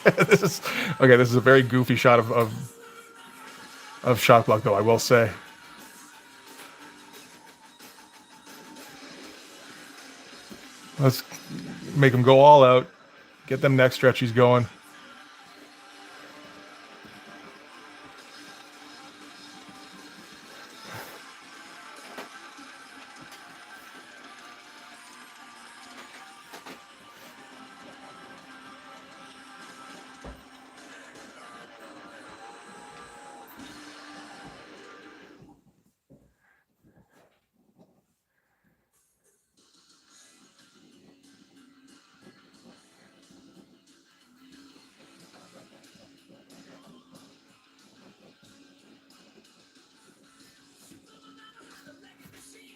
This is okay. This is a very goofy shot of Shock Block, though, I will say. Let's make him go all out. Get them neck stretchies going.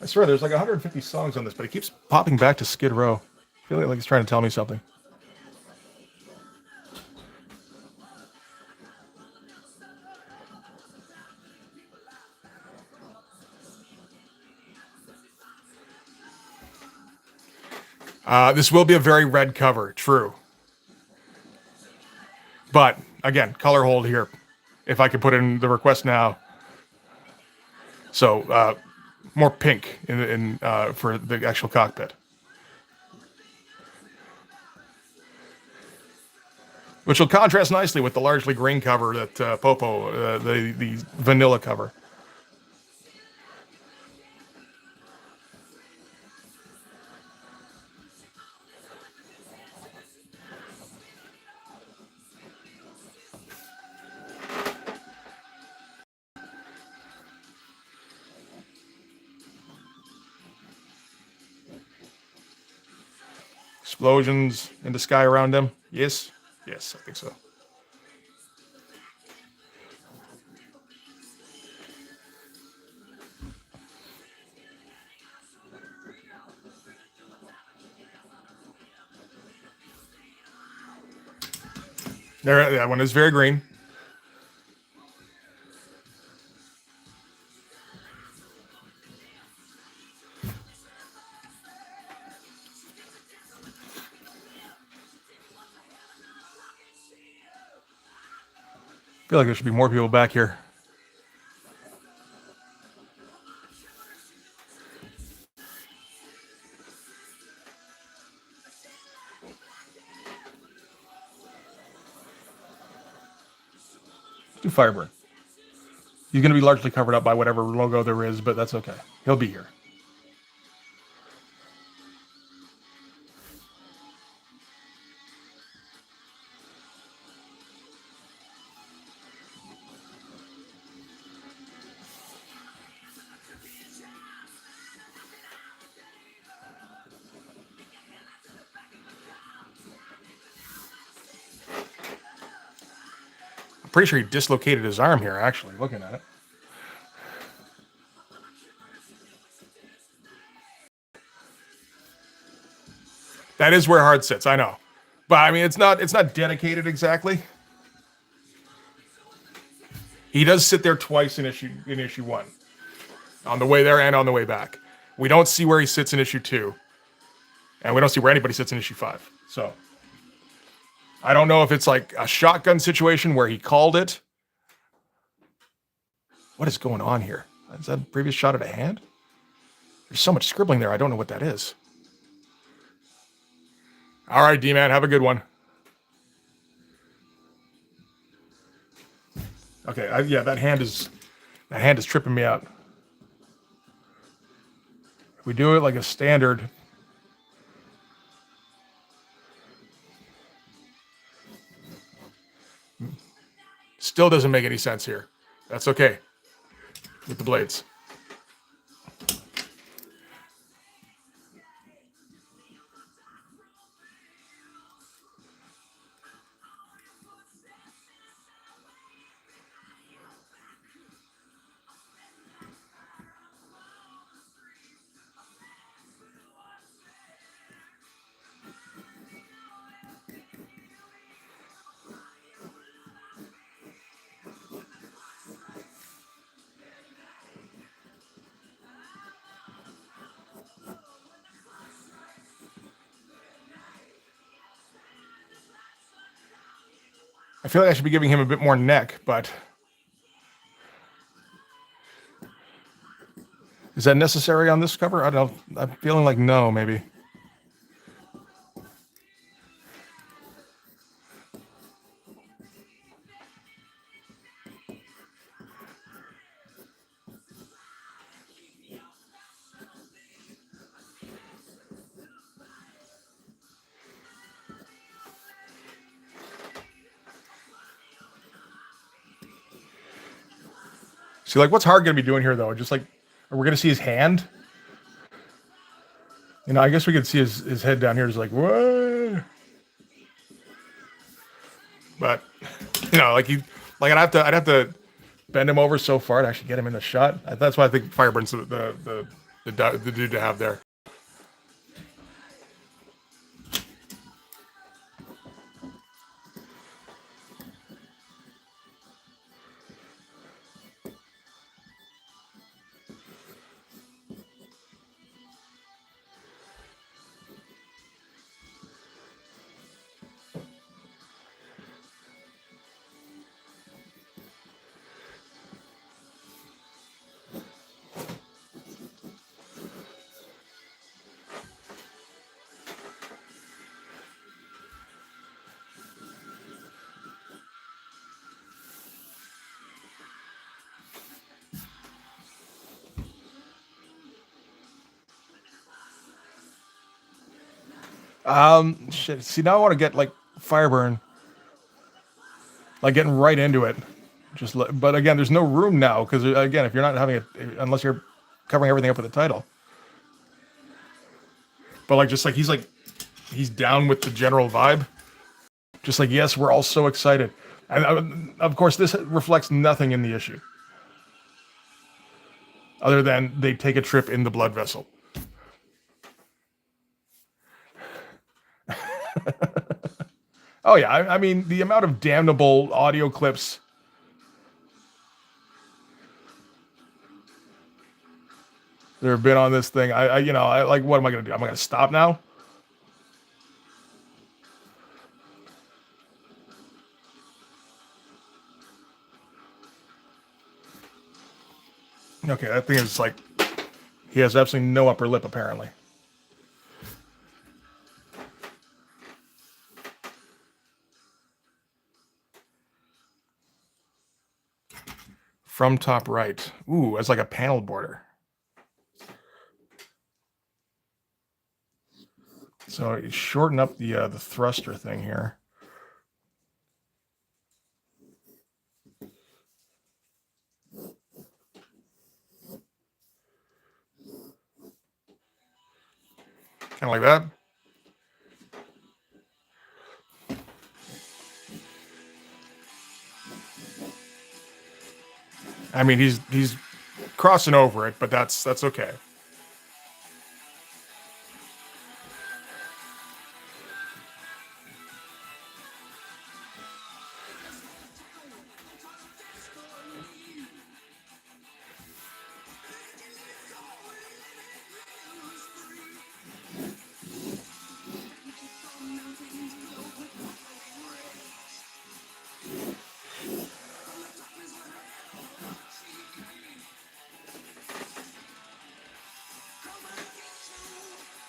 I swear, there's like 150 songs on this, but it keeps popping back to Skid Row. I feel like it's trying to tell me something. This will be a very red cover, true. But again, color hold here. If I could put in the request now. So more pink in for the actual cockpit, which will contrast nicely with the largely green cover that Popo, the vanilla cover. Explosions in the sky around him. Yes, yes, I think so. There, that one is very green. feel like there should be more people back here. Do Fireburn. He's going to be largely covered up by whatever logo there is, but that's okay. He'll be here. I'm pretty sure he dislocated his arm here, actually, looking at it. That is where Hard sits, I know. But I mean, it's not dedicated exactly. He does sit there twice in issue 1. On the way there and on the way back. We don't see where he sits in issue 2. And we don't see where anybody sits in issue 5. So I don't know if it's like a shotgun situation where he called it. What is going on here? Is that a previous shot at a hand? There's so much scribbling there, I don't know what that is. All right, D-Man, have a good one. Okay, yeah, that hand is tripping me out. If we do it like a standard, still doesn't make any sense here. That's okay with the blades. I feel like I should be giving him a bit more neck, but is that necessary on this cover? I don't know. I'm feeling like no, maybe. See, like, what's Hard going to be doing here, though? Just like, are we going to see his hand? You know, I guess we could see his head down here. Just like, what? But, you know, like I'd have to bend him over so far to actually get him in the shot. That's why I think Fireburn's the dude to have there. Shit. See, now I want to get like Fireburn, like getting right into it. But again, there's no room now because again, if you're not having it, unless you're covering everything up with the title. But like, just like he's down with the general vibe. Just like, yes, we're all so excited, and of course, this reflects nothing in the issue, other than they take a trip in the blood vessel. Oh yeah, I mean the amount of damnable audio clips that have been on this thing. I like, what am I gonna do? Am I gonna stop now? Okay, that thing is like, he has absolutely no upper lip, apparently. From top right. Ooh, it's like a panel border. So shorten up the thruster thing here. Kind of like that. I mean, he's crossing over it, but that's okay.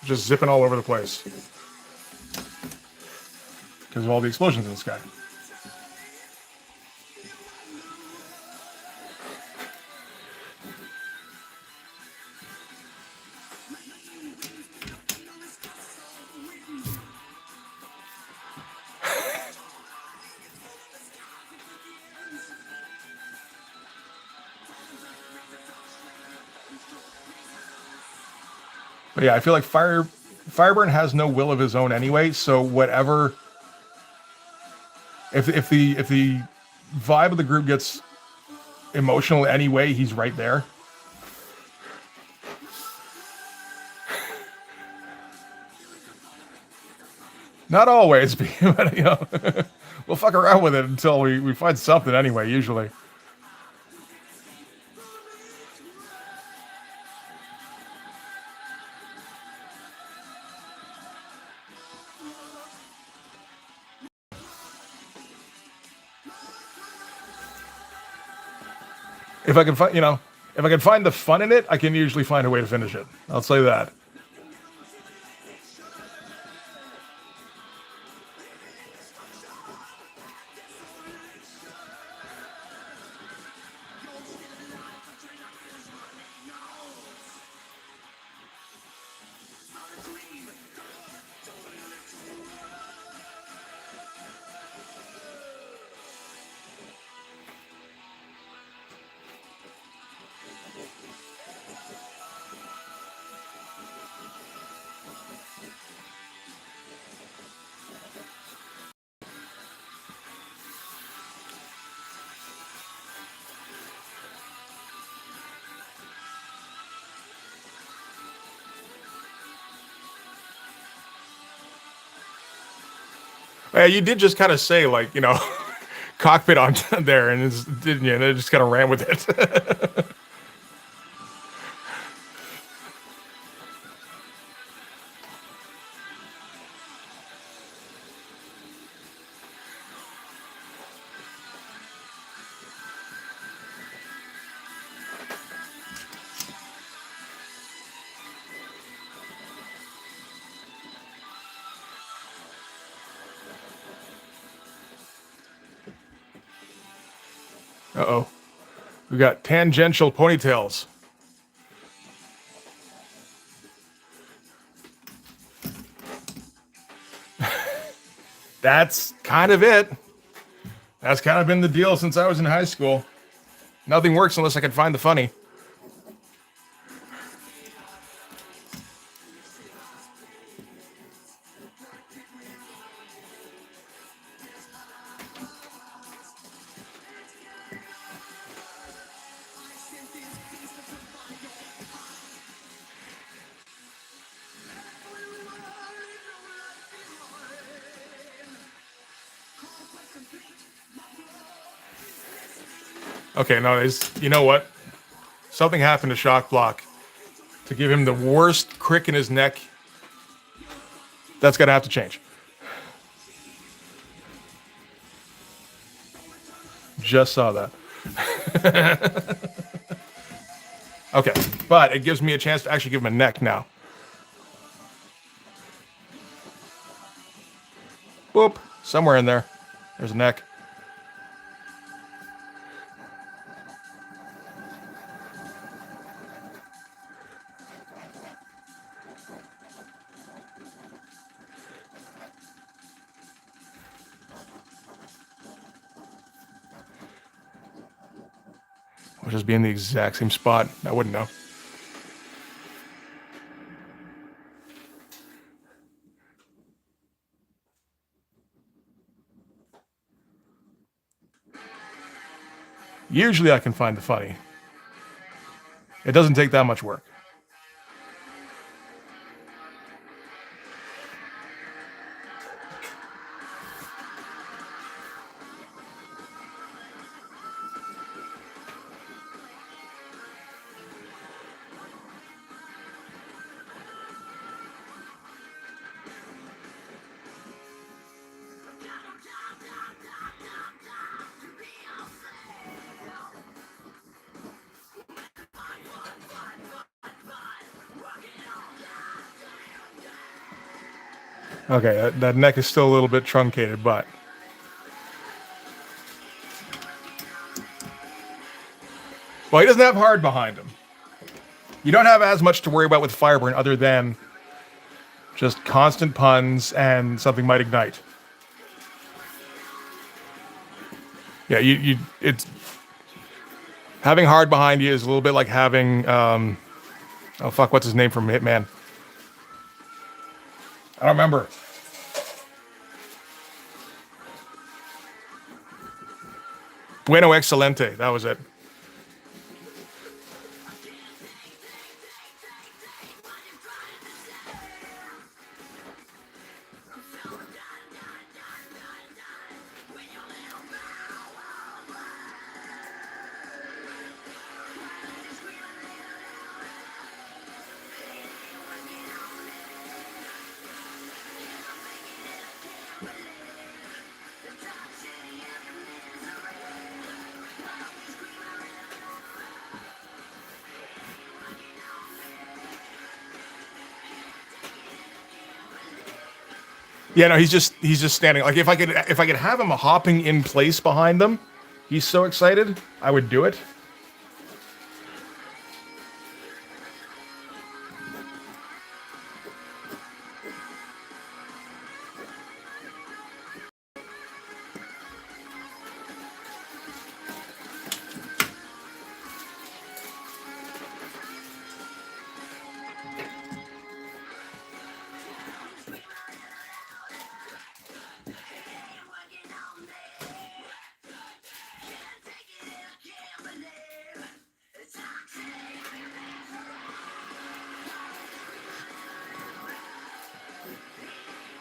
Just zipping all over the place because of all the explosions in the sky. But yeah, I feel like Fireburn has no will of his own anyway. So whatever, if the vibe of the group gets emotional anyway, he's right there. Not always, but you know, we'll fuck around with it until we find something anyway. Usually. If I can find, if I can find the fun in it, I can usually find a way to finish it. I'll say that. You did just kind of say like cockpit on there, and didn't you? And it just kind of ran with it. Uh-oh. We got tangential ponytails. That's kind of it. That's kind of been the deal since I was in high school. Nothing works unless I can find the funny. Okay, no, you know what? Something happened to Shock Block to give him the worst crick in his neck. That's gonna have to change. Just saw that. Okay, but it gives me a chance to actually give him a neck now. Boop. Somewhere in there. There's a neck. I'll just be in the exact same spot. I wouldn't know. Usually I can find the funny. It doesn't take that much work. Okay, that neck is still a little bit truncated, but... Well, he doesn't have hard behind him. You don't have as much to worry about with Fireburn other than just constant puns and something might ignite. Yeah, it's... Having hard behind you is a little bit like having... oh, fuck, what's his name from Hitman? I don't remember. Bueno Excelente, that was it. Yeah, no, he's just standing. Like if I could have him hopping in place behind them, he's so excited, I would do it.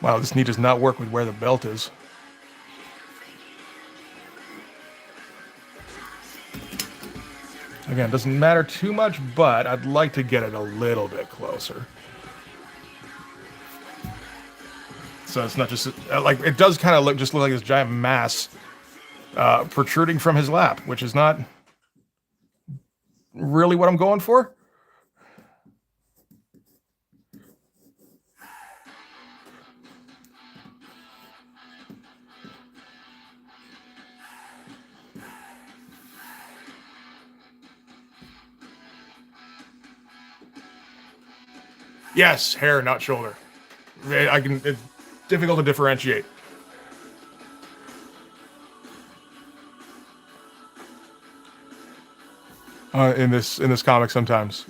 Wow, this knee does not work with where the belt is. Again, doesn't matter too much, but I'd like to get it a little bit closer. So it's not just like it does kind of look like this giant mass protruding from his lap, which is not really what I'm going for. Yes, hair, not shoulder. It's difficult to differentiate. In this comic sometimes.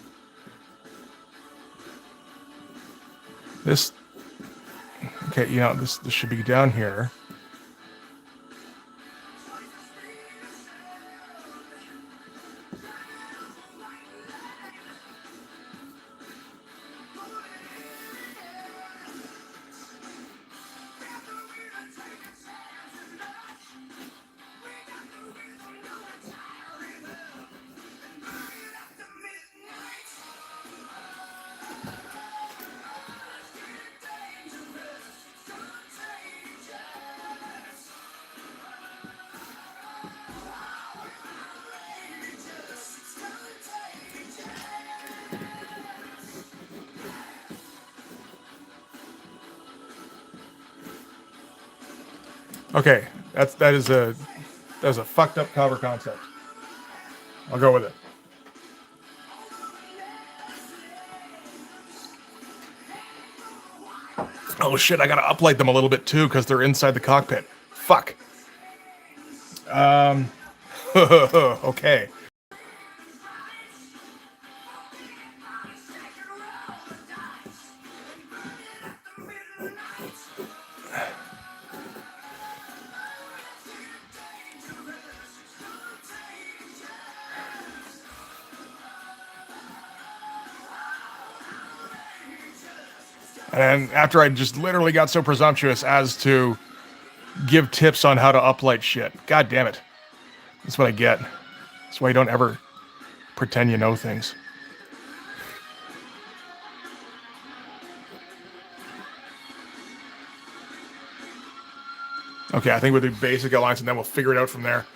This, okay, you know, this should be down here. Okay, that is a fucked up cover concept. I'll go with it. Oh shit! I gotta uplight them a little bit too because they're inside the cockpit. Fuck. Okay. And after I just literally got so presumptuous as to give tips on how to uplight shit. God damn it. That's what I get. That's why you don't ever pretend you know things. Okay, I think we'll do basic outlines and then we'll figure it out from there.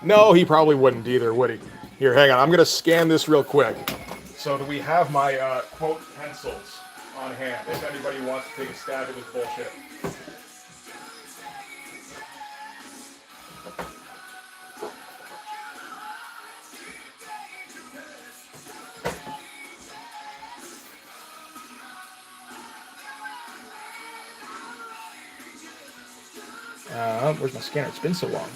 No, he probably wouldn't either, would he? Here, hang on. I'm going to scan this real quick. So do we have my quote pencils on hand if anybody wants to take a stab at this bullshit? Where's my scanner? It's been so long.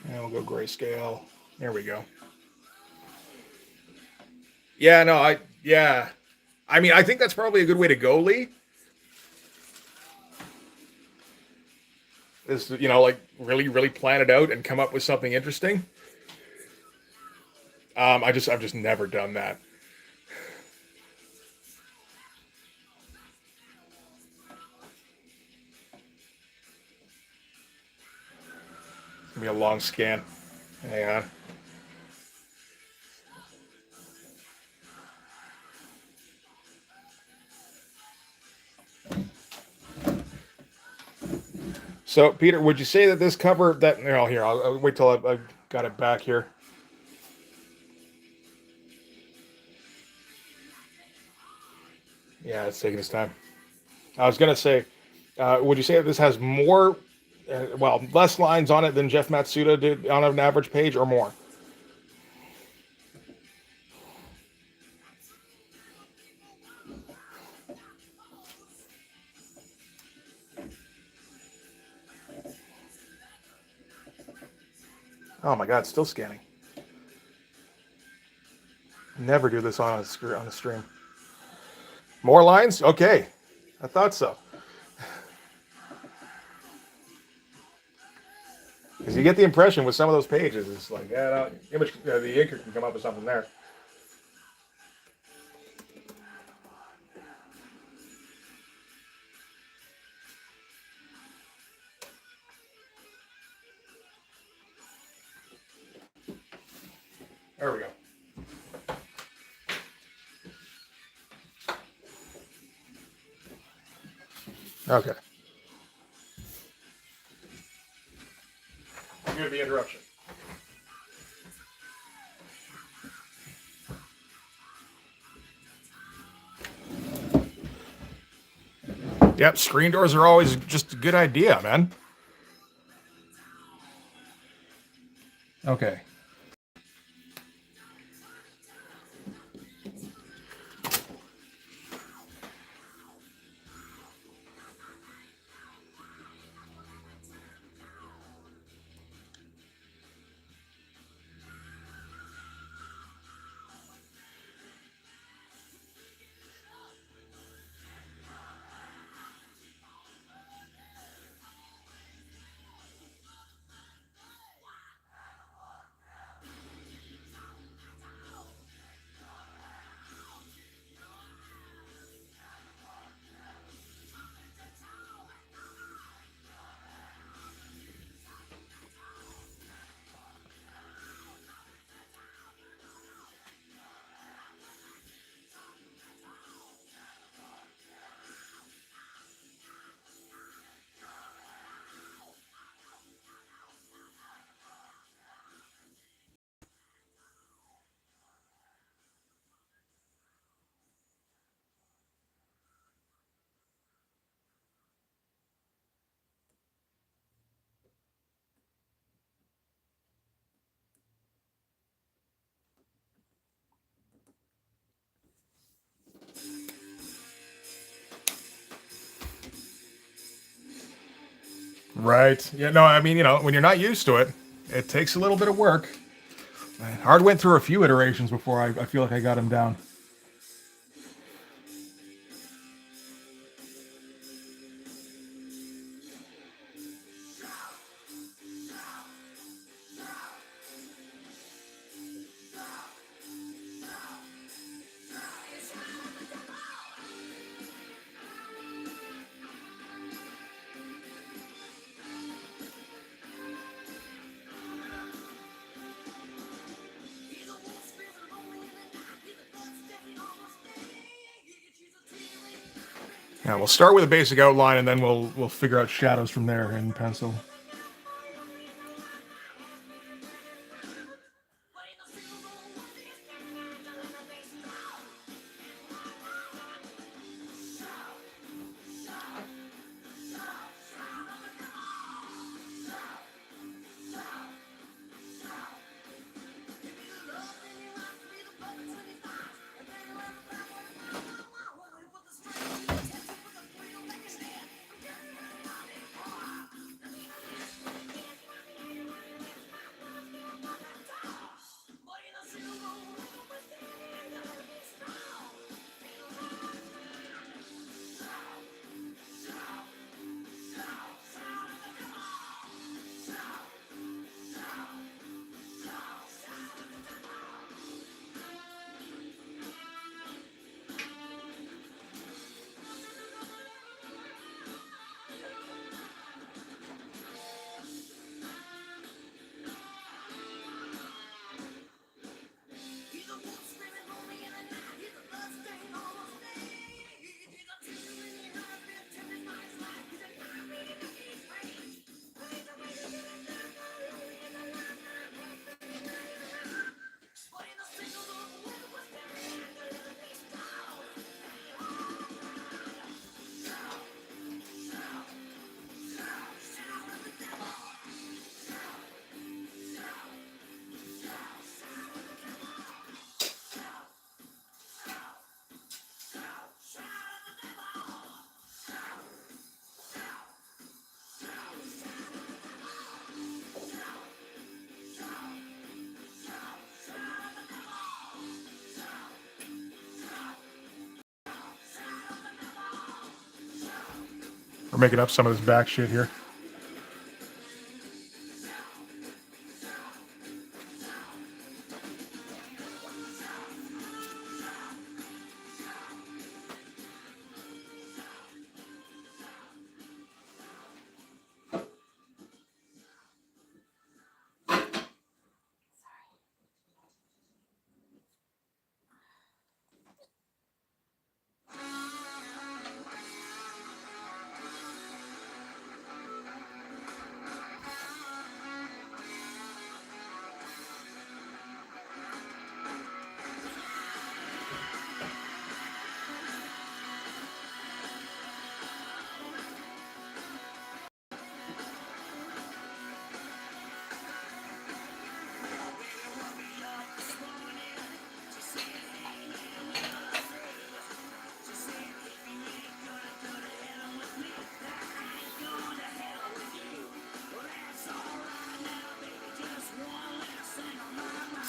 And we'll go grayscale. There we go. Yeah, no, yeah. I mean, I think that's probably a good way to go, Lee. Is, like really, really plan it out and come up with something interesting. I've just never done that. It's gonna be a long scan. Hang on. So, Peter, would you say that this cover that no, here, I'll wait till I've got it back here. Yeah, it's taking its time. I was gonna say, would you say that this has more, less lines on it than Jeff Matsuda did on an average page, or more? Oh my God, it's still scanning. Never do this on a stream. More lines? Okay, I thought so. Because you get the impression with some of those pages, it's like, yeah, no, image, the inker can come up with something there. There we go. Okay. Here's the interruption. Yep, screen doors are always just a good idea, man. Okay. Right. Yeah, no, I mean, when you're not used to it, it takes a little bit of work. Hard went through a few iterations before I feel like I got him down. Yeah, we'll start with a basic outline and then we'll figure out shadows from there in pencil. We're making up some of this back shit here.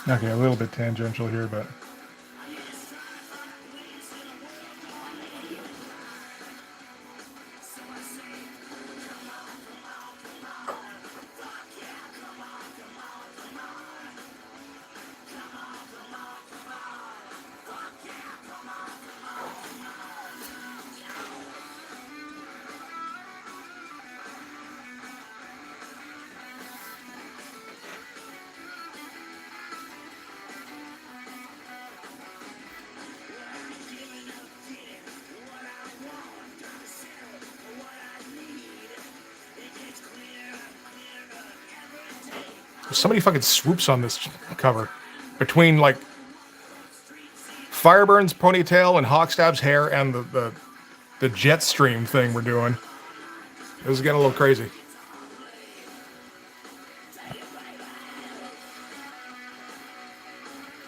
Okay, a little bit tangential here, but somebody fucking swoops on this cover between like Fireburn's ponytail and Hawkstab's hair and the jet stream thing we're doing. This is getting a little crazy.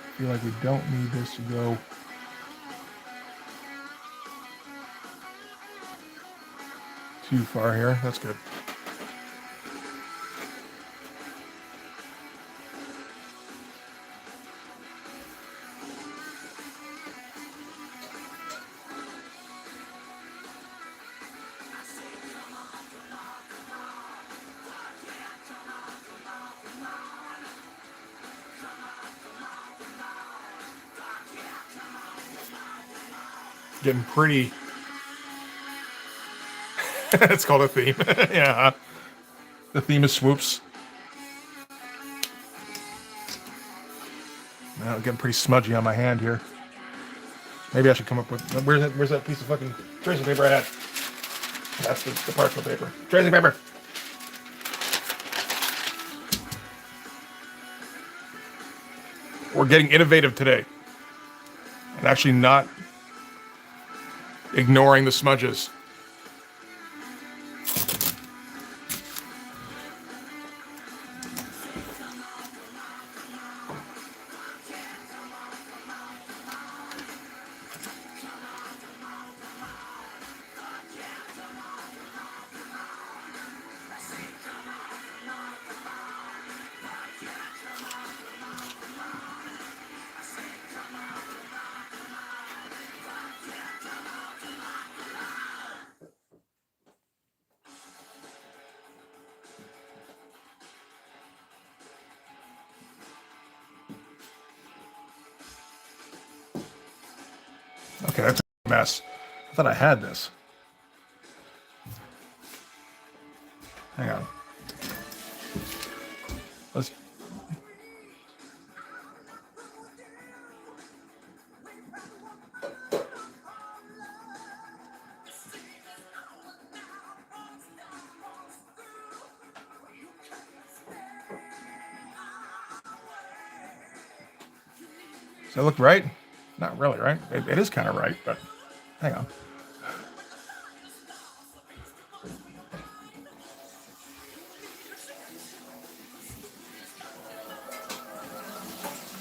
I feel like we don't need this to go too far here. That's good. getting pretty. It's called a theme. Yeah. The theme is swoops. Now getting pretty smudgy on my hand here. Maybe I should come up with where's that piece of fucking tracing paper I had? That's the parchment paper. Tracing paper. We're getting innovative today. And actually not ignoring the smudges. Okay, that's a mess. I thought I had this. Hang on. Let's. Does that look right? Not really, right? It is kind of right, but hang on.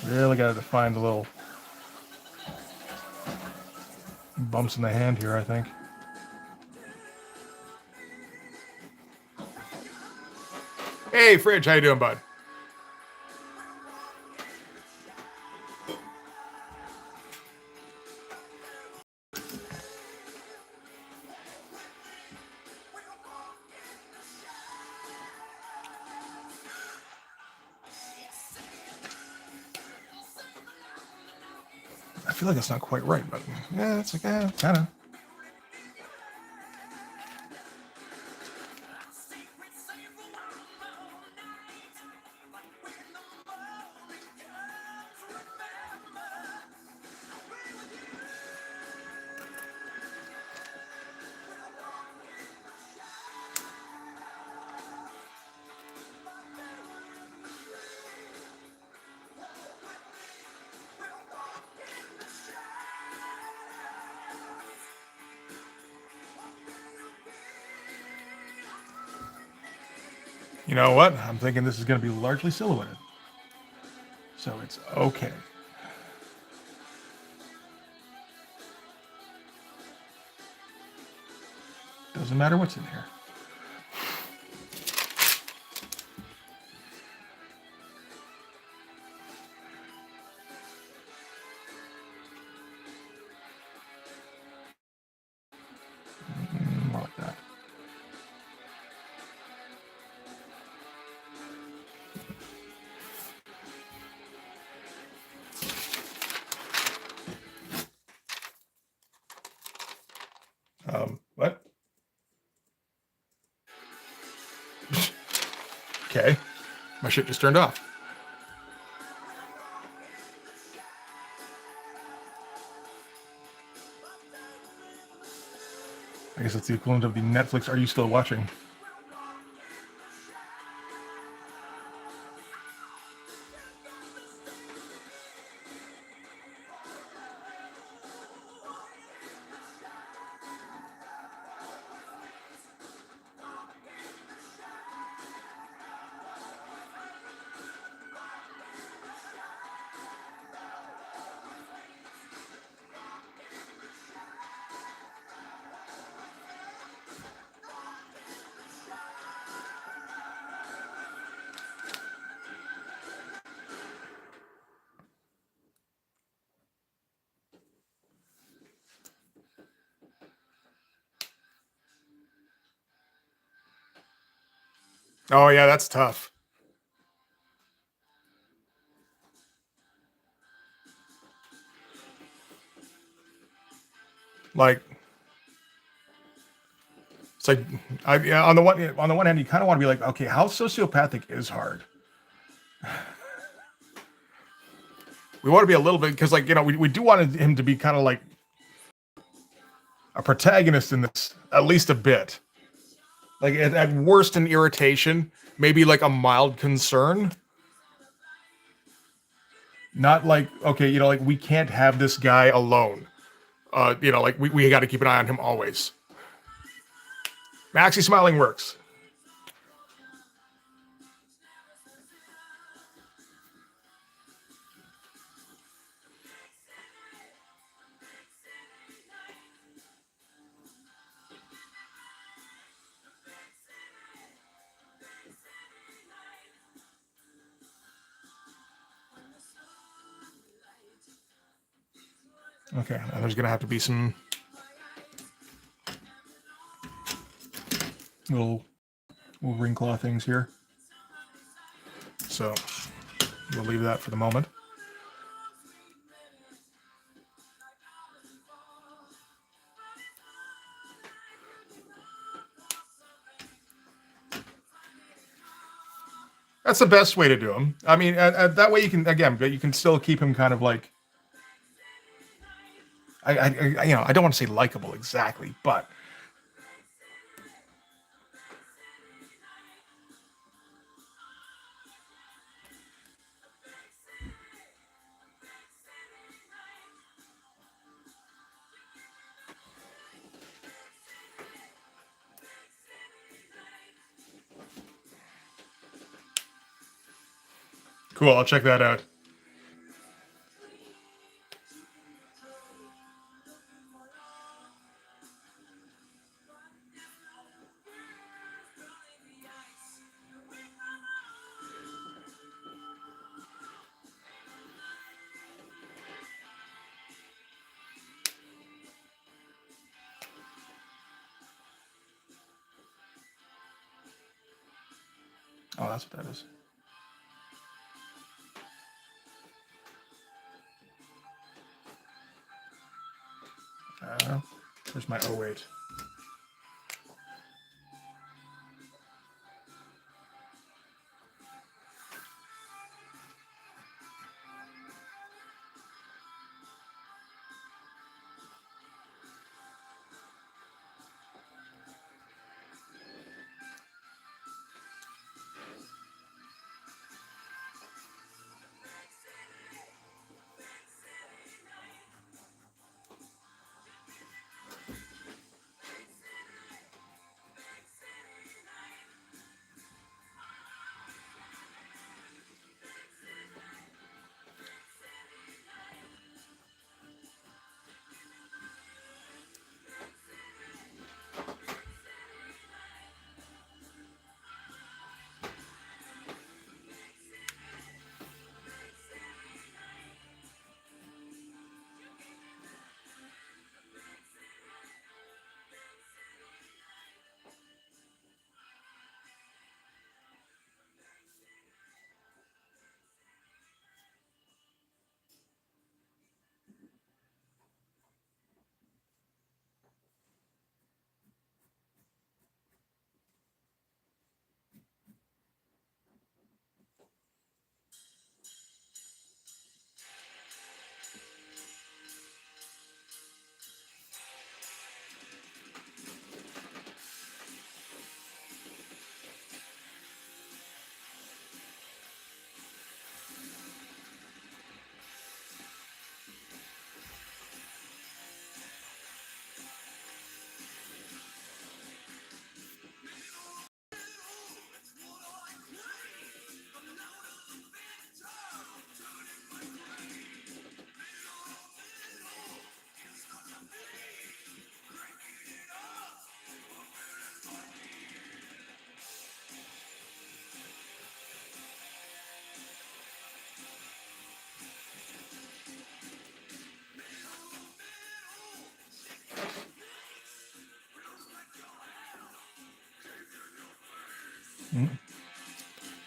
Really got to define the little bumps in the hand here, I think. Hey, Fridge, how you doing, bud? I feel like it's not quite right, but yeah, it's like, kind of. You know what? I'm thinking this is going to be largely silhouetted. So it's okay. Doesn't matter what's in here. More like that. What? Okay. My shit just turned off. I guess it's the equivalent of the Netflix Are You Still Watching? Oh, yeah, that's tough. Like, it's like, on the one hand, you kind of want to be like, okay, how sociopathic is Hard? We want to be a little bit, because, like, we do want him to be kind of like a protagonist in this, at least a bit. Like, at worst, an irritation, maybe like a mild concern. Not like, okay, like, we can't have this guy alone. Like, we got to keep an eye on him always. Maxie smiling works. Okay, and there's gonna have to be some little ring claw things here. So we'll leave that for the moment. That's the best way to do him. I mean, that way you can still keep him kind of like, I don't want to say likable exactly, but cool. I'll check that out. Oh, that's what that is. Where's my 08?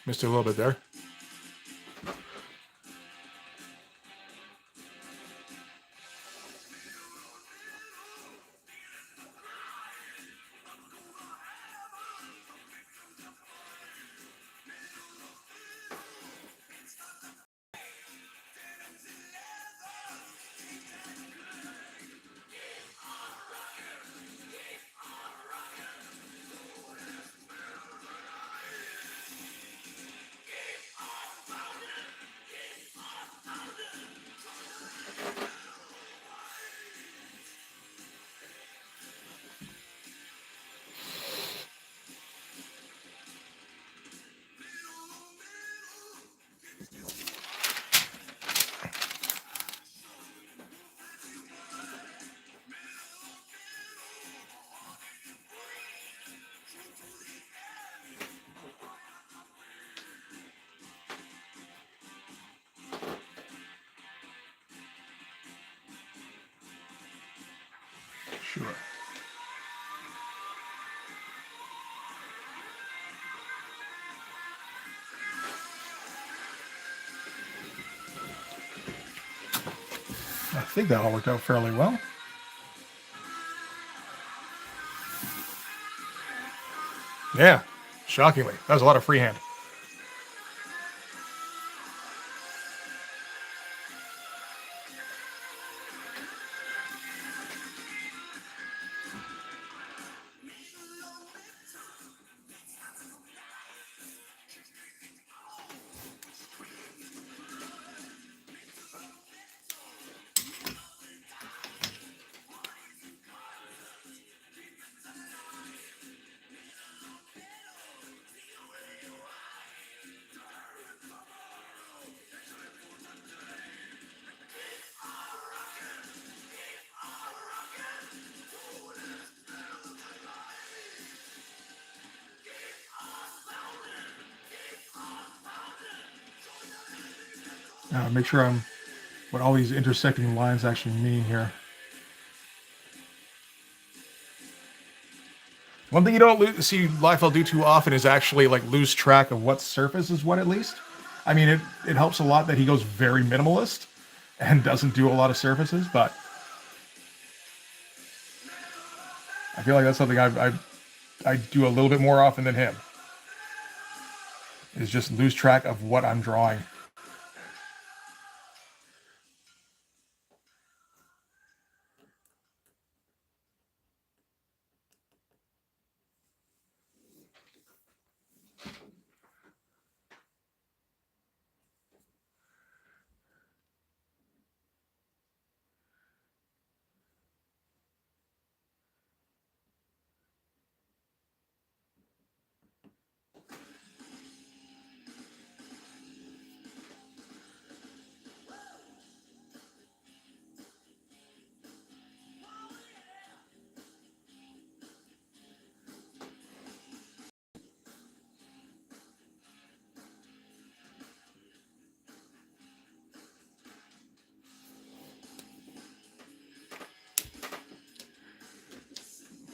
Missed it a little bit there. I think that all worked out fairly well. Yeah, shockingly. That was a lot of freehand. Make sure I'm what all these intersecting lines actually mean here. One thing you don't see Liefeld do too often is actually like lose track of what surface is what. At least, I mean, it helps a lot that he goes very minimalist and doesn't do a lot of surfaces. But I feel like that's something I do a little bit more often than him. Is just lose track of what I'm drawing.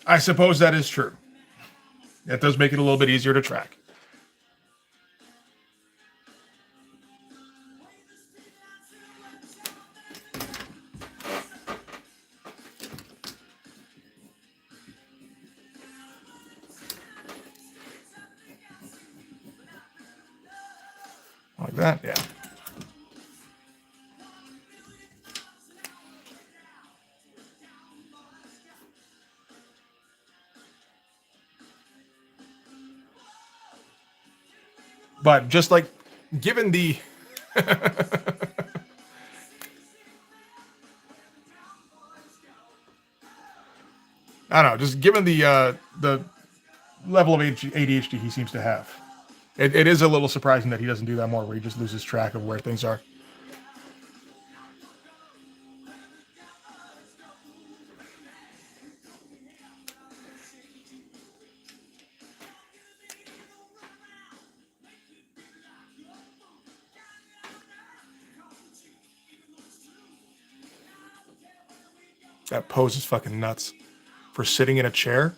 I suppose that is true. That does make it a little bit easier to track. Like that, yeah. But just like, given the I don't know, just given the level of ADHD he seems to have, it is a little surprising that he doesn't do that more, where he just loses track of where things are. That pose is fucking nuts. For sitting in a chair.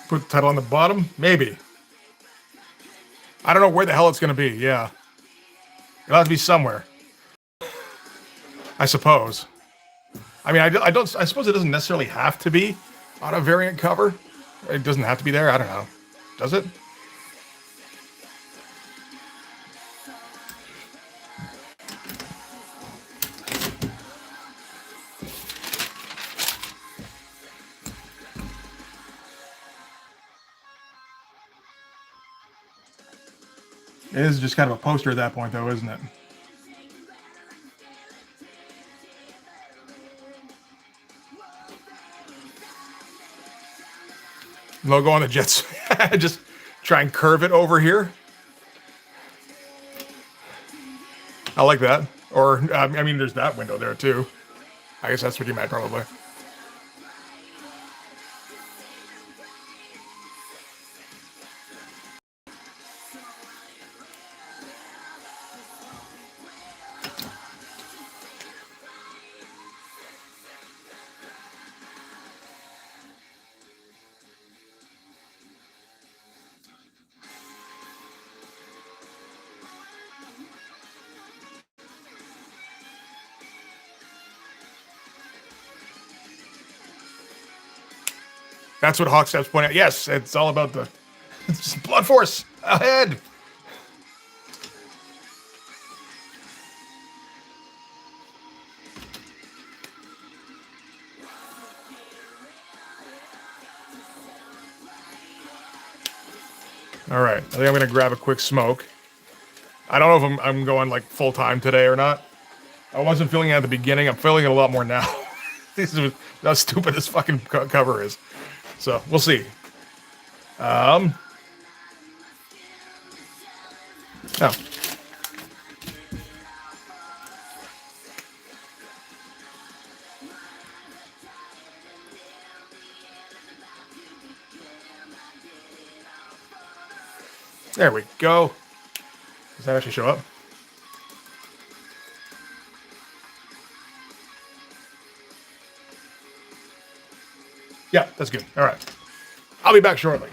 Put the title on the bottom? Maybe. I don't know where the hell it's going to be. Yeah. It'll have to be somewhere. I suppose. I mean, I don't. I suppose it doesn't necessarily have to be on a variant cover. It doesn't have to be there. I don't know. Does it? It is just kind of a poster at that point, though, isn't it? Logo on the Jets. Just try and curve it over here. I like that. Or, I mean, there's that window there, too. I guess that's what you meant, probably. That's what Hawkstep's pointing out. Yes, it's all about the blood force ahead. All right, I think I'm gonna grab a quick smoke. I don't know if I'm going like full time today or not. I wasn't feeling it at the beginning. I'm feeling it a lot more now. This is how stupid this fucking cover is. So we'll see. Oh. There we go. Does that actually show up? Yeah, that's good. All right. I'll be back shortly.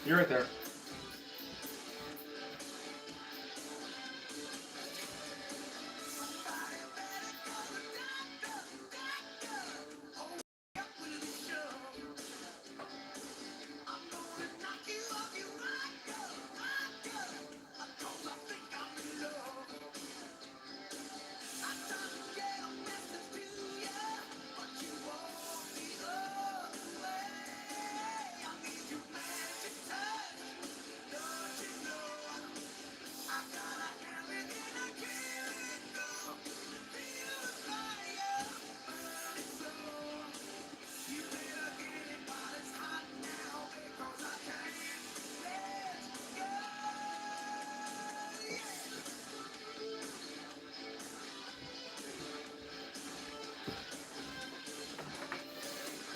You're right there.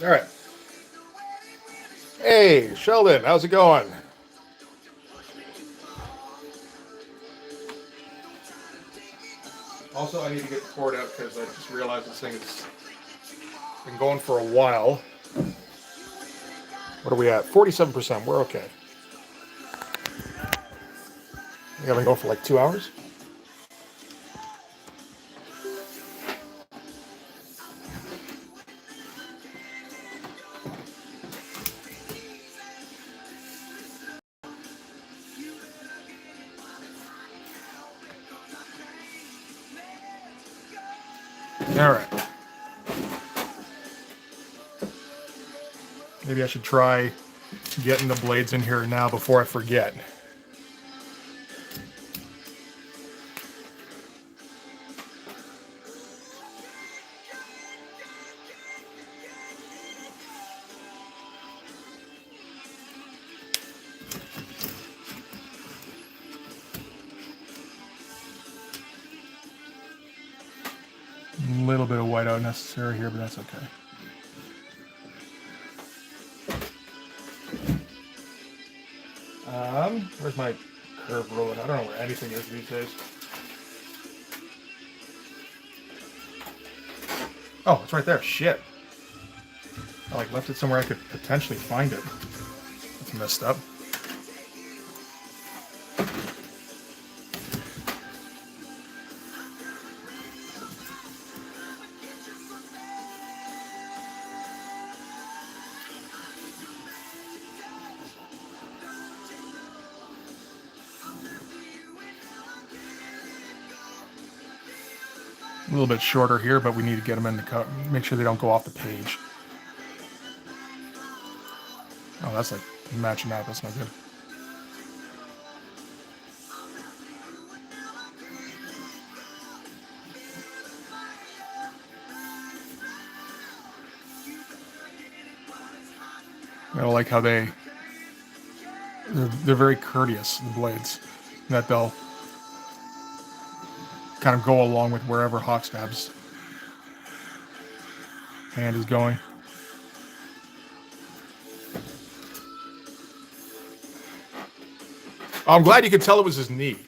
All right. Hey, Sheldon, how's it going? Also, I need to get the cord out because I just realized this thing has been going for a while. What are we at? 47%. We're okay. We haven't been going for like 2 hours. All right. Maybe I should try getting the blades in here now before I forget. A little bit of whiteout necessary here, but that's okay. Where's my curve ruler? I don't know where anything is these days. Oh, it's right there. Shit. I like left it somewhere I could potentially find it. It's messed up. A little bit shorter here, but we need to get them in the cut. Make sure they don't go off the page. Oh, that's like matching out. That's not good. I like how they're very courteous, the blades, that they'll kind of go along with wherever Hawkstab's hand is going. Oh, I'm glad you could tell it was his knee.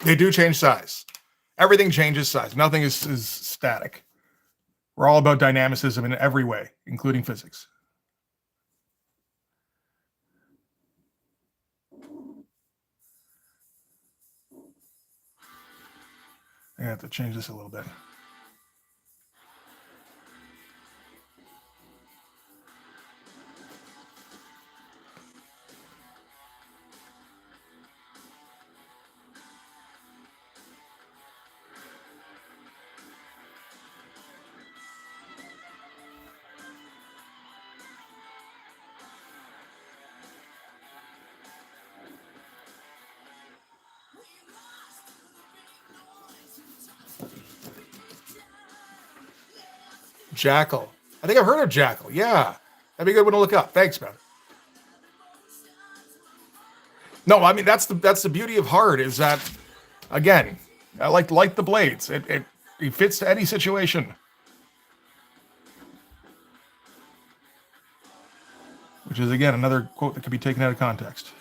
They do change size. Everything changes size. Nothing is static. We're all about dynamicism in every way, including physics. I have to change this a little bit. Jackal. I think I've heard of Jackal. Yeah. That'd be a good one to look up. Thanks, man. No, I mean that's the beauty of hard is that, again, I like light the blades. It fits to any situation. Which is again another quote that could be taken out of context.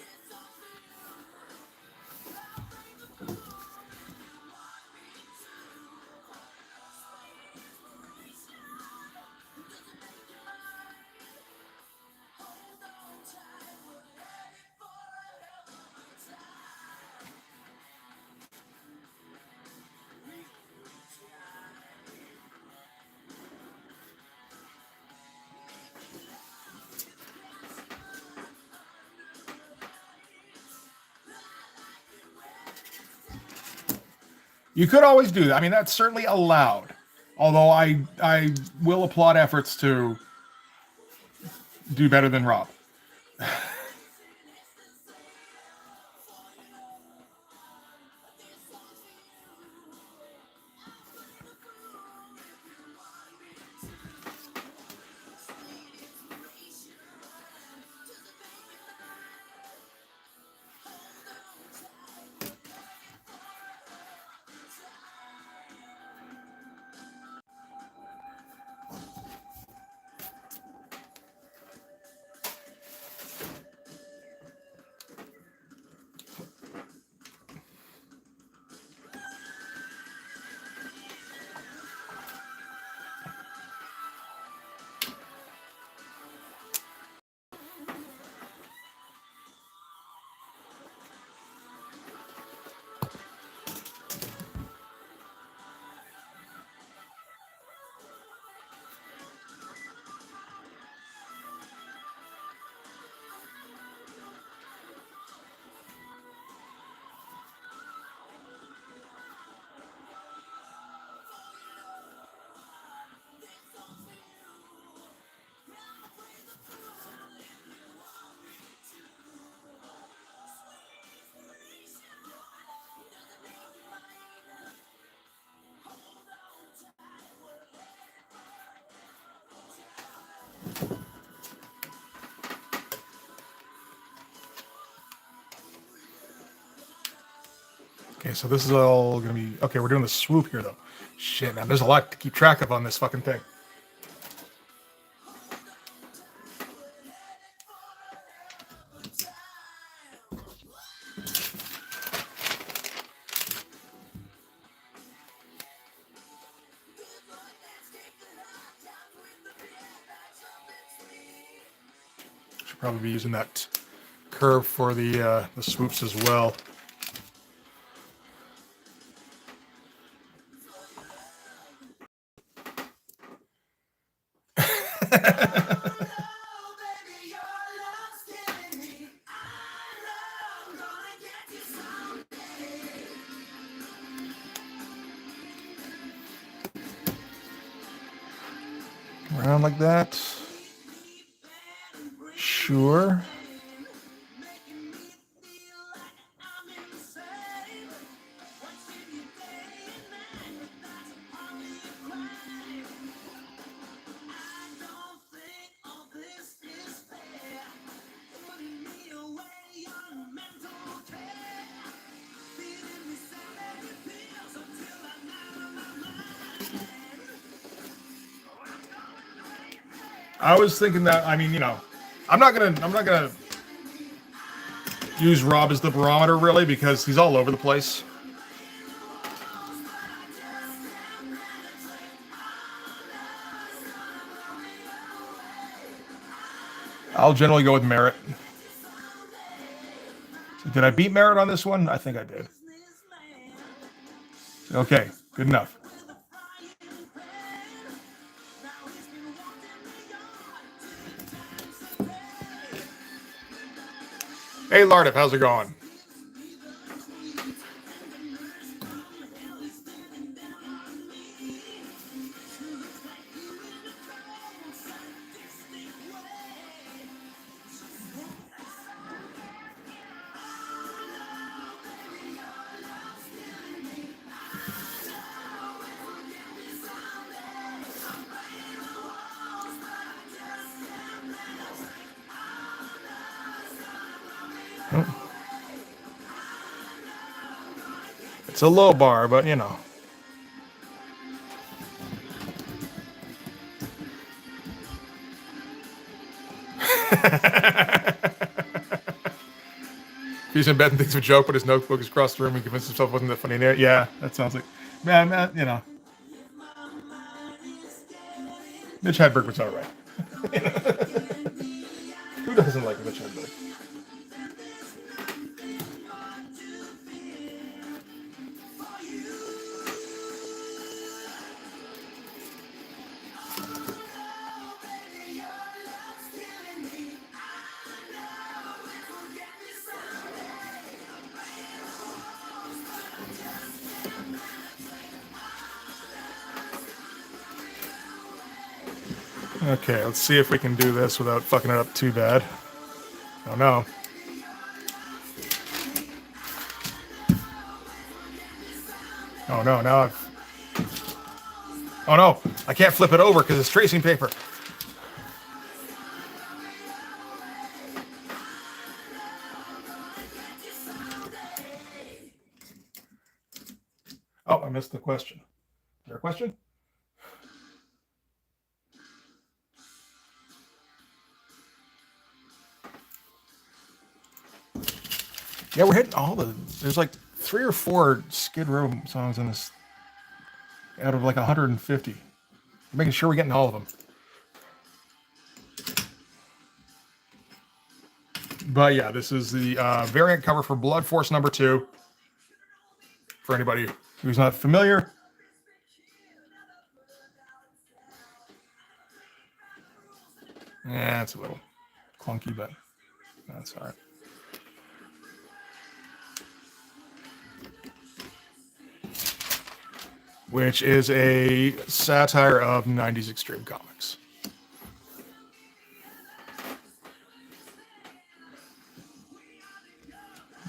You could always do that. I mean, that's certainly allowed. Although I will applaud efforts to do better than Rob. Okay, so this is all gonna be okay. We're doing the swoop here though. Shit, man, there's a lot to keep track of on this fucking thing. Should probably be using that curve for the swoops as well. Around like that. Sure. I was thinking that. I mean, you know, I'm not gonna use Rob as the barometer really because he's all over the place. I'll generally go with Merritt. So did I beat Merritt on this one? I think I did. Okay, good enough. Hey, Lardif, how's it going? It's a low bar, but you know. He's in bed and thinks of a joke, but his notebook is across the room. He convinced himself it wasn't that funny. Yeah, that sounds like, man, you know. Mitch Hedberg was all right. Who doesn't like Mitch Hedberg? Okay, let's see if we can do this without fucking it up too bad. Oh no. Oh no, now I've... Oh no, I can't flip it over because it's tracing paper. Oh, I missed the question. Is there a question? Yeah, we're hitting all the... There's like 3 or 4 Skid Row songs in this out of like 150. We're making sure we're getting all of them. But yeah, this is the variant cover for Blood Force number 2. For anybody who's not familiar. Yeah, it's a little clunky, but that's all right. Which is a satire of 90s extreme comics.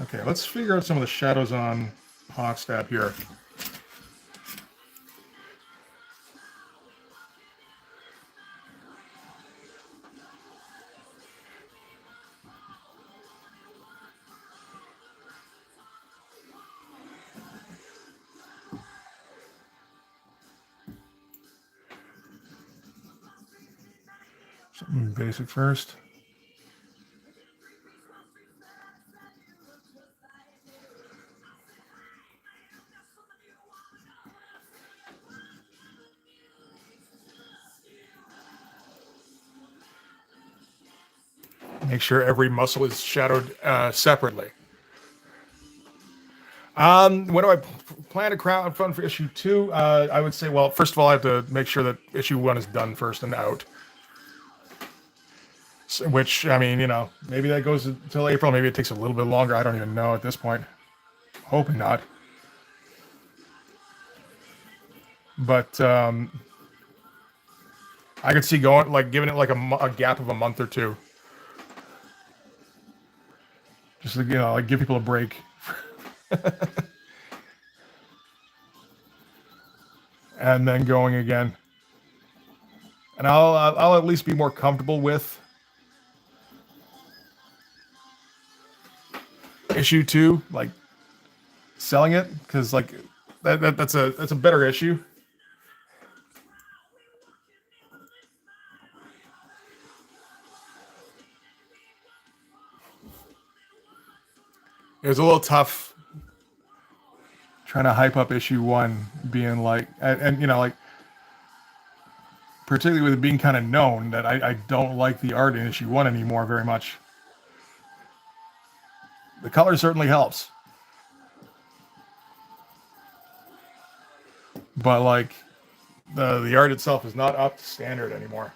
Okay, let's figure out some of the shadows on Hawkstab here. Something basic first. Make sure every muscle is shadowed separately. When do I plan to crowdfund for issue 2? I would say, well, first of all, I have to make sure that issue 1 is done first and out. So, which, I mean, you know, maybe that goes until April. Maybe it takes a little bit longer. I don't even know at this point. Hoping not. But I could see going, like, giving it like a gap of a month or 2. Just, you know, like give people a break. And then going again. And I'll at least be more comfortable with issue 2, like selling it, because like that's a better issue. It was a little tough trying to hype up issue 1, being like, and you know, like, particularly with it being kind of known that I don't like the art in issue 1 anymore very much. The color certainly helps. But like the art itself is not up to standard anymore.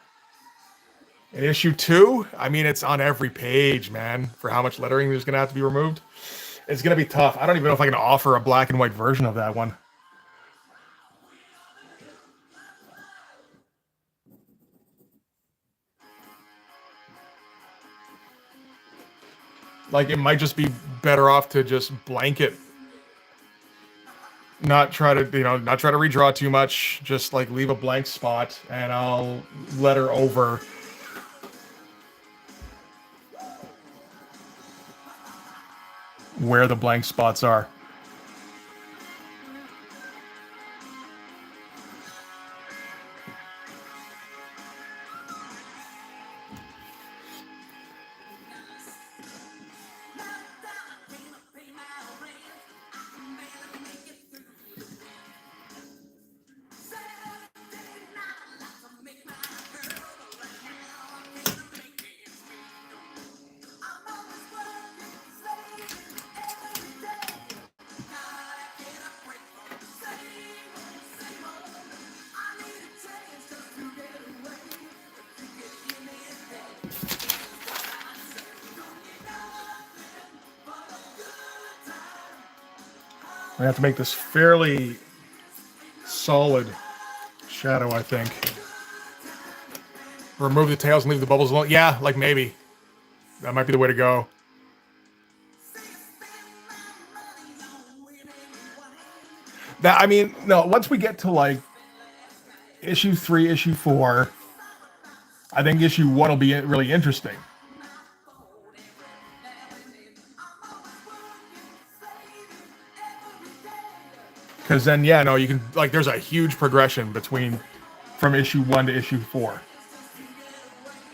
In issue 2, I mean, it's on every page, man, for how much lettering there's going to have to be removed. It's going to be tough. I don't even know if I can offer a black and white version of that one. Like, it might just be better off to just blanket. Not try to redraw too much. Just, like, leave a blank spot, and I'll letter over where the blank spots are. We have to make this fairly solid shadow, I think. Remove the tails and leave the bubbles alone. Yeah, like maybe. That might be the way to go. That, I mean, no, once we get to like issue 3, issue 4, I think issue 1 will be really interesting. Because then, yeah, no, you can, like, there's a huge progression from issue 1 to issue 4.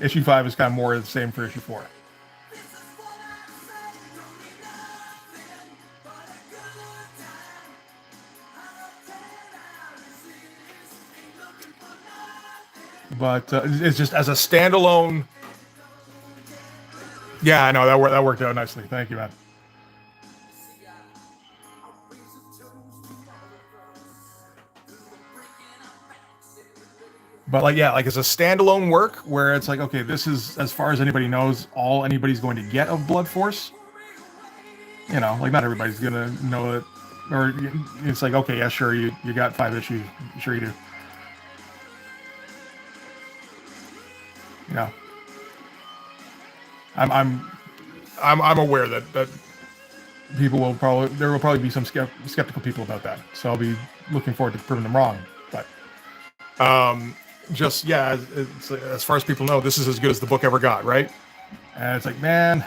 Issue 5 is kind of more of the same for issue 4. But it's just as a standalone. Yeah, I know that worked out nicely. Thank you, man. But like, yeah, like it's a standalone work where it's like, okay, this is, as far as anybody knows, all anybody's going to get of Blood Force. You know, like not everybody's gonna know it, or it's like, okay, yeah, sure, you got 5 issues, sure you do. You know, I'm aware that people will there will probably be some skeptical people about that. So I'll be looking forward to proving them wrong. But just yeah, it's, as far as people know, this is as good as the book ever got, right? And it's like, man.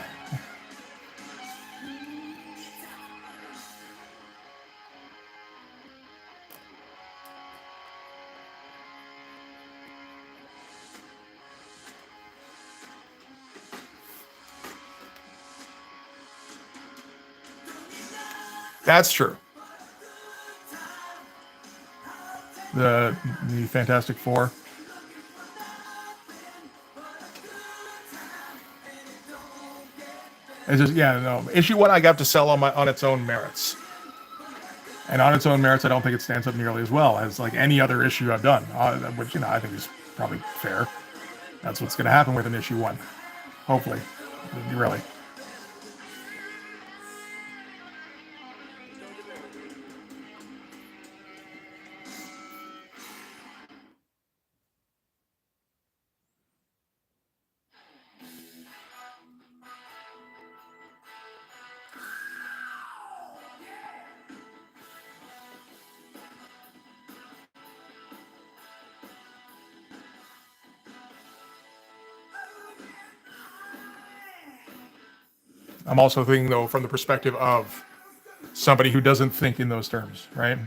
That's true. The Fantastic Four. It's just, yeah, no. Issue 1 I got to sell on its own merits. And on its own merits, I don't think it stands up nearly as well as like any other issue I've done, which, you know, I think is probably fair. That's what's going to happen with an issue 1. Hopefully. Really. I'm also thinking, though, from the perspective of somebody who doesn't think in those terms, right?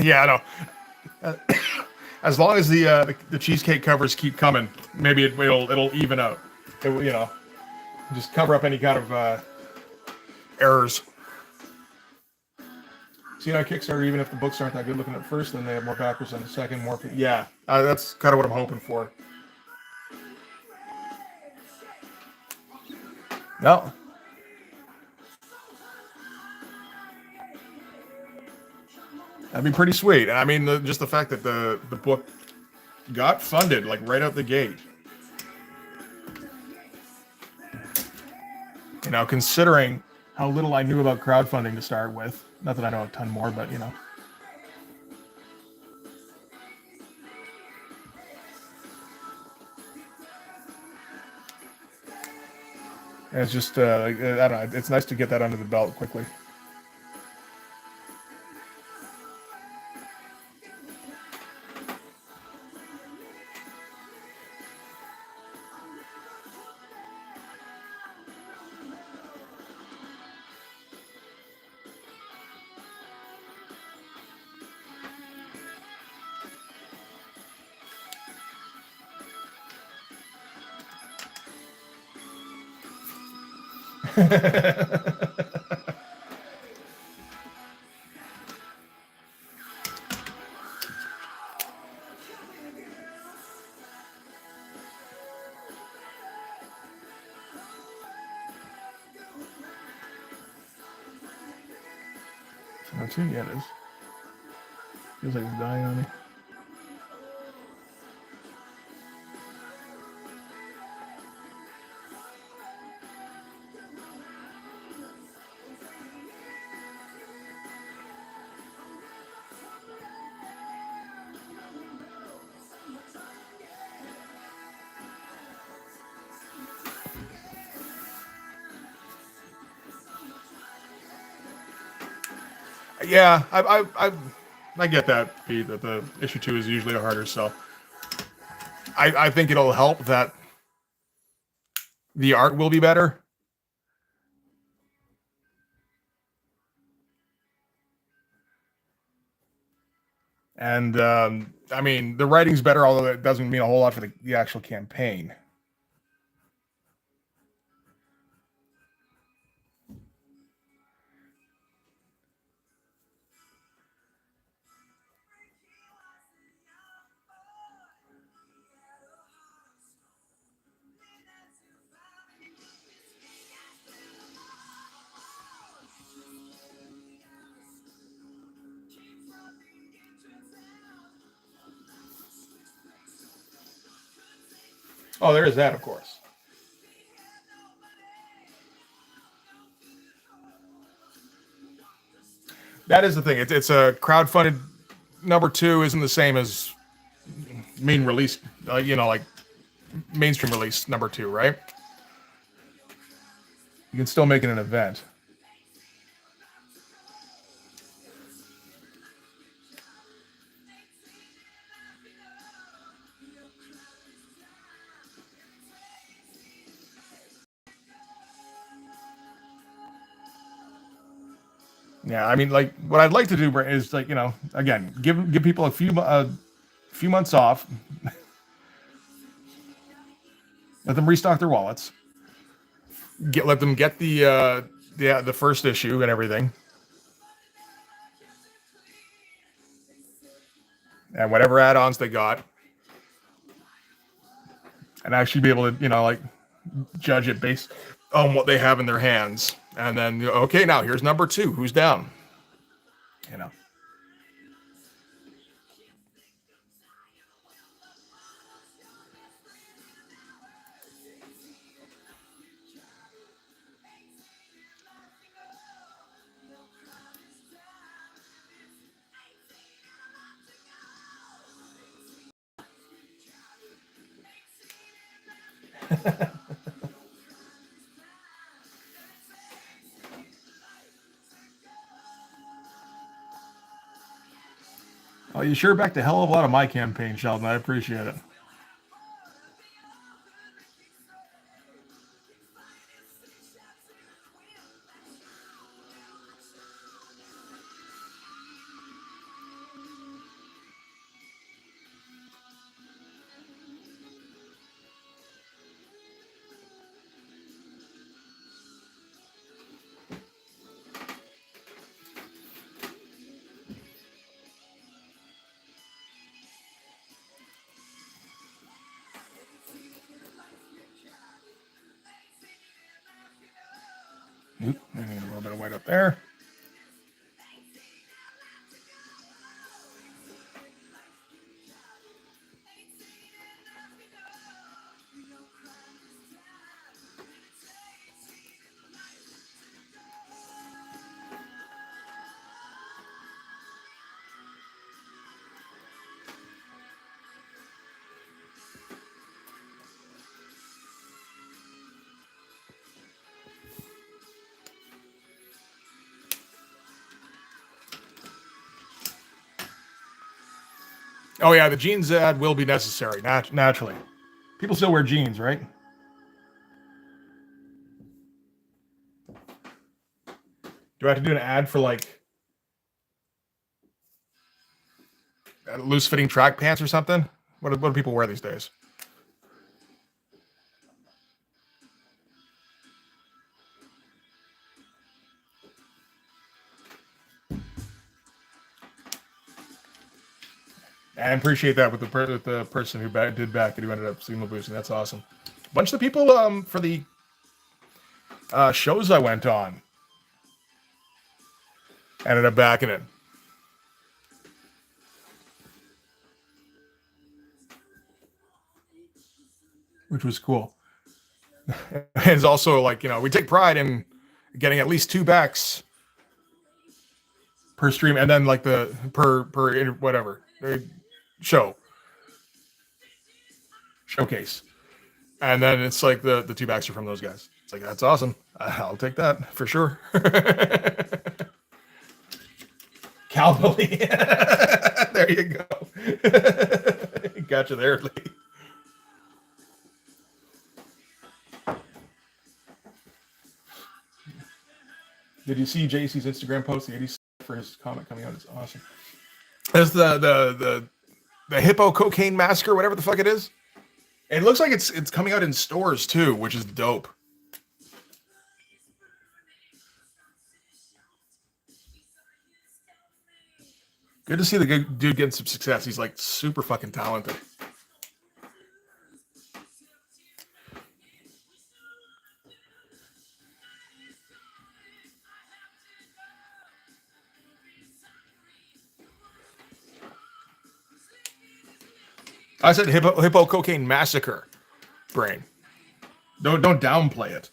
Yeah, I know. As long as the cheesecake covers keep coming, maybe it'll even out. You know, just cover up any kind of errors. See, on Kickstarter, even if the books aren't that good looking at first, then they have more backers on the second. More, yeah, that's kind of what I'm hoping for. No. That'd be pretty sweet. I mean, just the fact that the book got funded like right out the gate. You know, considering how little I knew about crowdfunding to start with. Not that I know a ton more, but you know. And it's just, I don't know. It's nice to get that under the belt quickly. That's it, yeah, it is. Feels like it's dying on me. Yeah, I get that, Pete, that the issue 2 is usually a harder sell. I think it'll help that the art will be better. And I mean, the writing's better, although it doesn't mean a whole lot for the actual campaign. Oh, there is that, of course. That is the thing. It's a crowdfunded number 2 isn't the same as main release, like mainstream release number 2, right? You can still make it an event. Yeah, I mean, like what I'd like to do is like again give people a few months off, let them restock their wallets, let them get the first issue and everything, and whatever add-ons they got, and actually be able to like judge it based on what they have in their hands, and then okay, now here's number 2, who's down, you know. Oh, you sure backed a hell of a lot of my campaign, Sheldon. I appreciate it. Oop, I need a little bit of white up there. Oh yeah, the jeans ad will be necessary naturally. People still wear jeans, right? Do I have to do an ad for like loose fitting track pants or something? What do people wear these days? I appreciate that with the person who did back it, who ended up signal boosting. That's awesome. A bunch of the people for the shows I went on ended up backing it. Which was cool. It's also like, we take pride in getting at least 2 backs per stream, and then like the per whatever showcase, and then it's like the 2 backs are from those guys. It's like, that's awesome. I'll take that for sure. Calvary. There you go. Gotcha there, Lee. Did you see JC's Instagram post? The 80 for his comment coming out is awesome. There's the hippo cocaine massacre, whatever the fuck it is. It looks like it's coming out in stores too, which is dope. Good to see the good dude getting some success. He's like super fucking talented. I said hippo cocaine massacre, brain. Don't downplay it.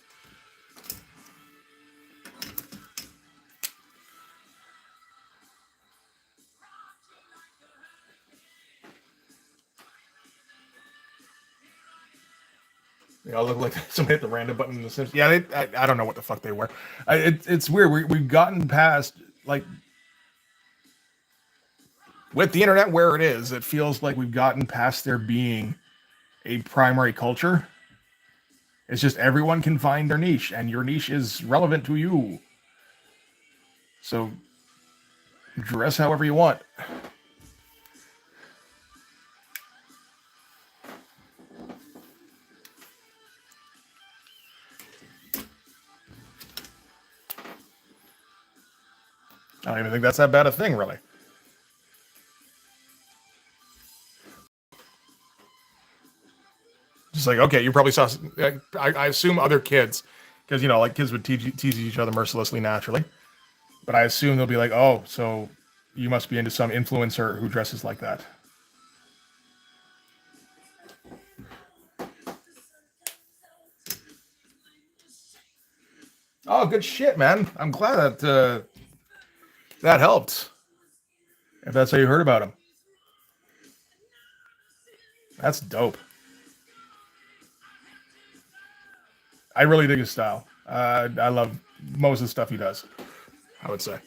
They all look like somebody hit the random button in the Sims. Yeah, I don't know what the fuck they were. It's weird. We've gotten past, like, with the internet where it is, it feels like we've gotten past there being a primary culture. It's just everyone can find their niche, and your niche is relevant to you. So dress however you want. I don't even think that's that bad a thing, really. Just like, okay, you probably saw, I assume other kids, because, like kids would tease each other mercilessly naturally. But I assume they'll be like, oh, so you must be into some influencer who dresses like that. Oh, good shit, man. I'm glad that that helped. If that's how you heard about him. That's dope. I really dig his style. I love most of the stuff he does, I would say.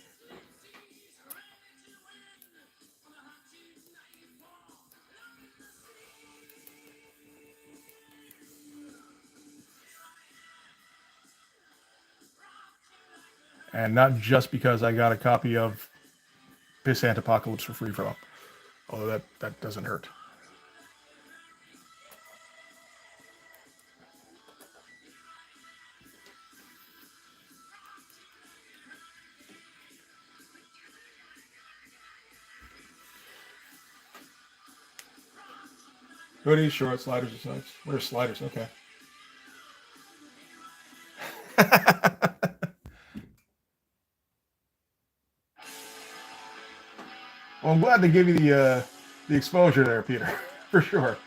And not just because I got a copy of Pissant Apocalypse for free from him. Although that doesn't hurt. Hoodies, shorts, sliders, or sides. What are sliders? Okay. Well, I'm glad they gave you the exposure there, Peter, for sure.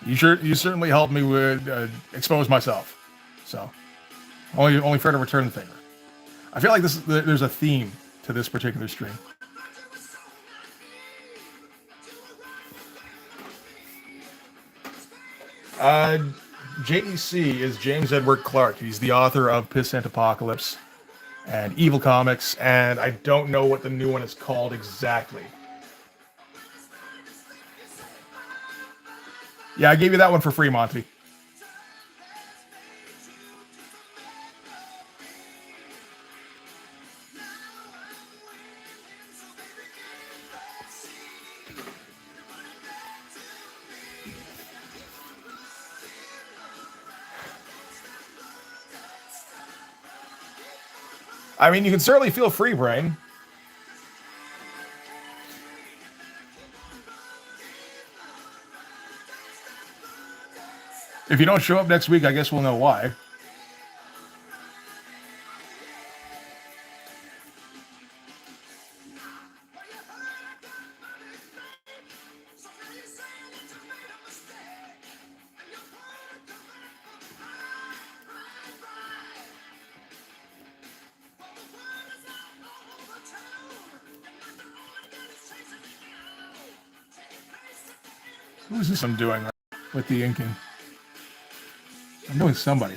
You certainly helped me with expose myself. So only fair to return the favor. I feel like there's a theme to this particular stream. JEC is James Edward Clark. He's the author of Pissant Apocalypse and Evil Comics, and I don't know what the new one is called exactly. Yeah, I gave you that one for free, Monty. I mean, you can certainly feel free, Brain. If you don't show up next week, I guess we'll know why. Who is this I'm doing with the inking? I'm doing somebody.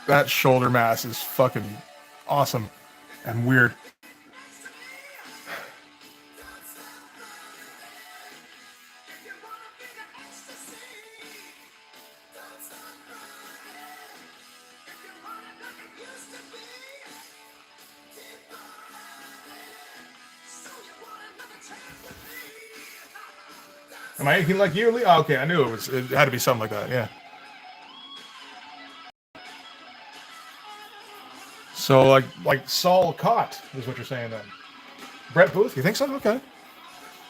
That shoulder mass is fucking awesome and weird. Am I inking like you, Lee? Oh, okay, I knew it was. It had to be something like that. Yeah. So like Saul Cott is what you're saying then. Brett Booth, you think so? Okay.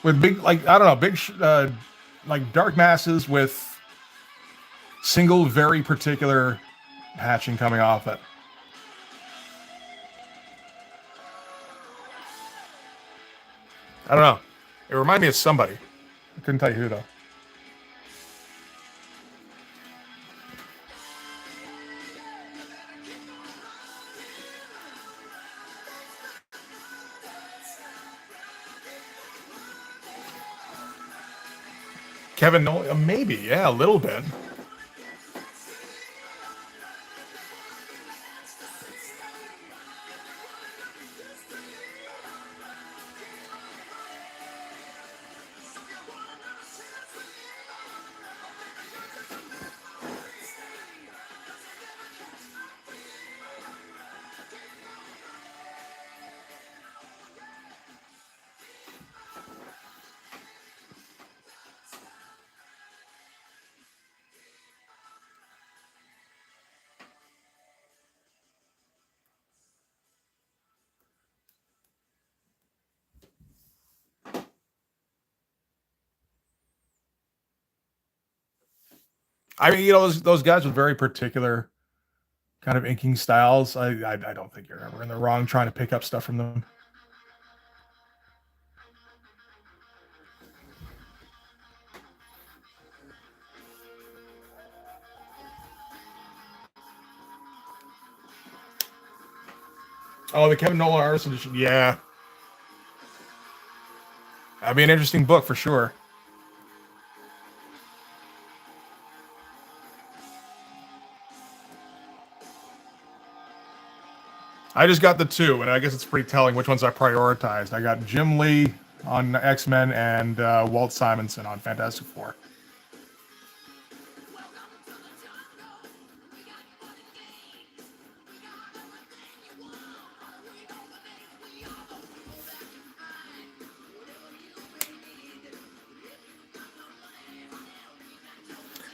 With big I don't know, big like dark masses with single very particular hatching coming off it. I don't know. It reminded me of somebody. I couldn't tell you who though. Kevin Nolan, maybe, yeah, a little bit. I mean, you know, those guys with very particular kind of inking styles. I don't think you're ever in the wrong trying to pick up stuff from them. Oh, the Kevin Nolan Artist Edition. Yeah. That'd be an interesting book for sure. I just got the two, and I guess it's pretty telling which ones I prioritized. I got Jim Lee on X-Men and Walt Simonson on Fantastic Four.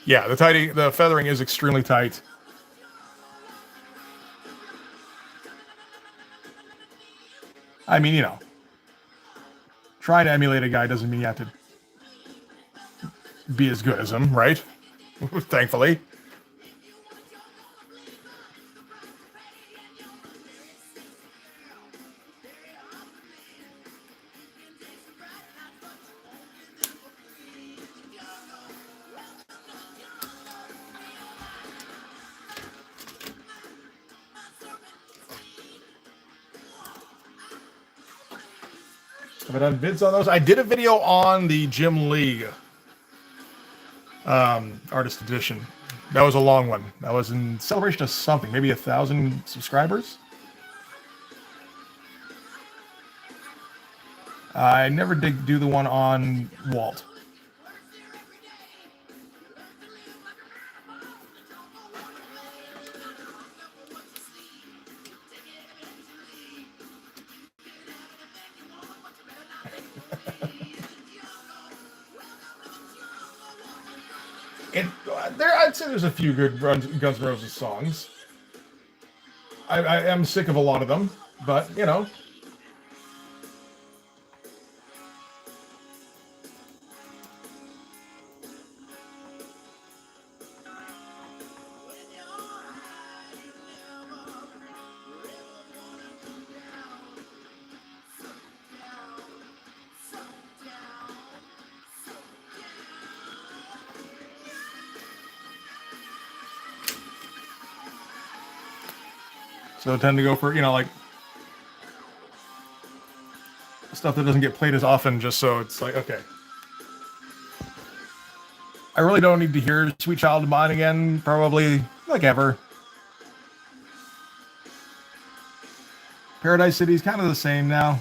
Yeah, the feathering is extremely tight. I mean, you know, trying to emulate a guy doesn't mean you have to be as good as him, right? Thankfully. Have I done vids on those? I did a video on the Jim Lee Artist Edition That was a long one. That was in celebration of something, maybe 1,000 subscribers. I never did do the one on Walt. I'd say there's a few good Guns N' Roses songs. I am sick of a lot of them, but you know. So I tend to go for, like stuff that doesn't get played as often, just so it's like, okay. I really don't need to hear Sweet Child of Mine again, probably, like ever. Paradise City is kind of the same now.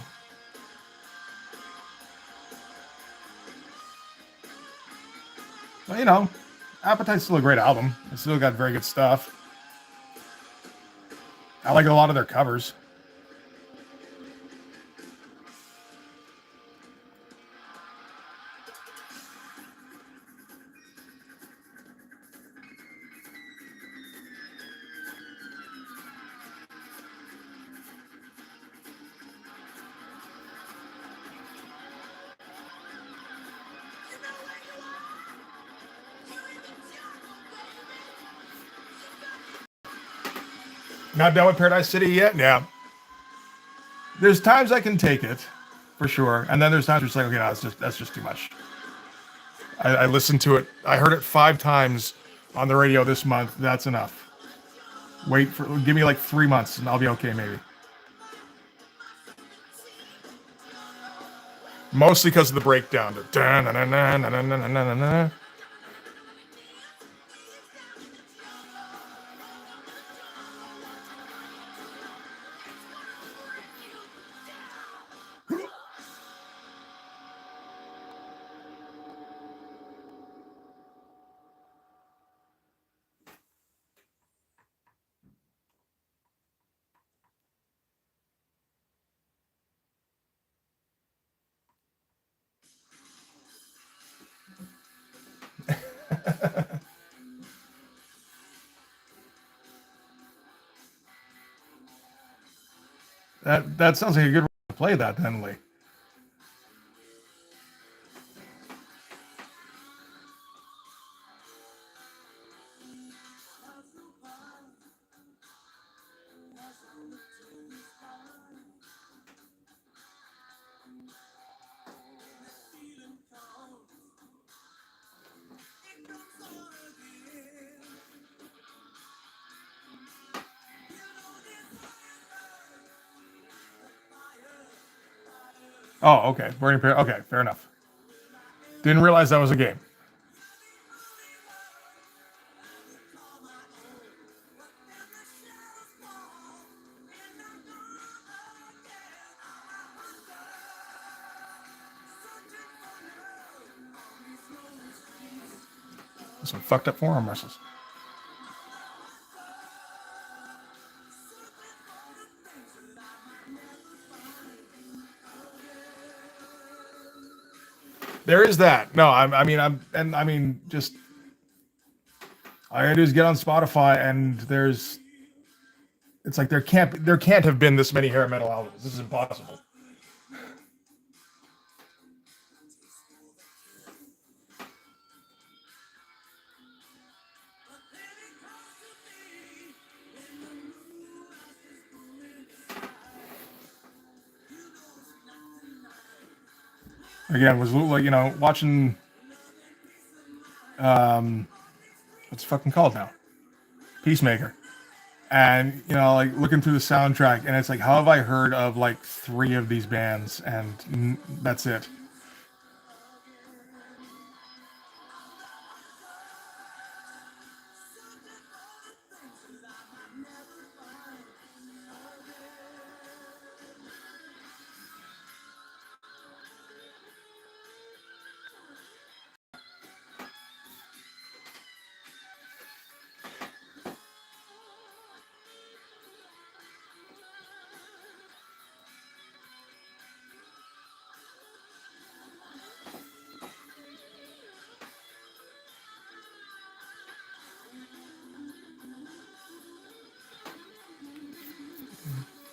But, Appetite's still a great album. It's still got very good stuff. I like a lot of their covers. Not done with Paradise City yet? Yeah. There's times I can take it, for sure, and then there's times where it's like, okay, no, that's just too much. I listened to it. I heard it 5 times on the radio this month. That's enough. Give me like 3 months, and I'll be okay, maybe. Mostly because of the breakdown. That sounds like a good way to play that, then, Lee. Oh, okay. Burning Paradise. Okay, fair enough. Didn't realize that was a game. Some fucked up forearm wrestles. There is that. No, I mean, just all I gotta do is get on Spotify, and it's like there can't have been this many hair metal albums. This is impossible. Again, was like watching what's it fucking called now? Peacemaker. And like looking through the soundtrack, and it's like, how have I heard of like 3 of these bands, and that's it.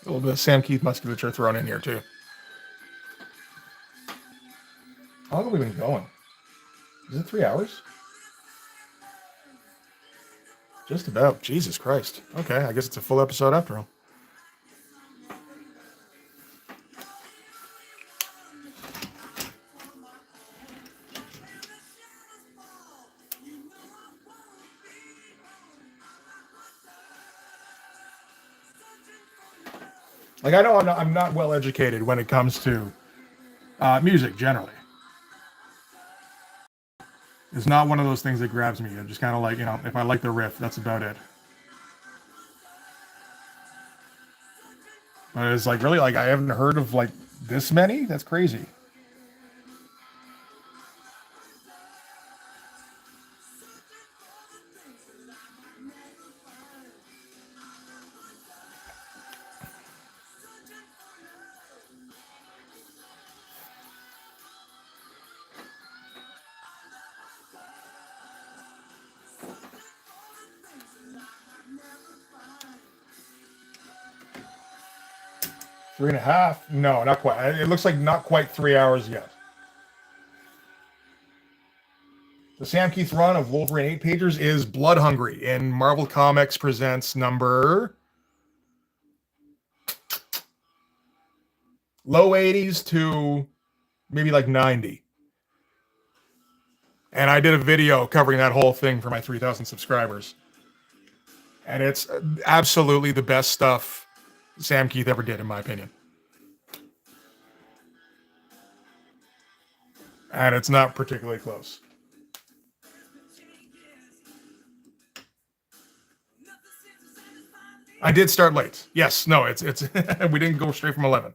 A little bit of Sam Keith musculature thrown in here too. How long have we been going? Is it 3 hours? Just about. Jesus Christ. Okay, I guess it's a full episode after all. Like, I know I'm not well educated when it comes to music generally. It's not one of those things that grabs me. I'm just kind of like, you know, if I like the riff, that's about it. But it's like, really, like, I haven't heard of like this many. That's crazy. Three and a half? No, not quite. It looks like not quite 3 hours yet. The Sam Keith run of Wolverine 8-pagers is Blood Hungry in Marvel Comics Presents number low 80s to maybe like 90. And I did a video covering that whole thing for my 3,000 subscribers. And it's absolutely the best stuff Sam Keith ever did, in my opinion. And it's not particularly close. I did start late. Yes, no, it's we didn't go straight from 11.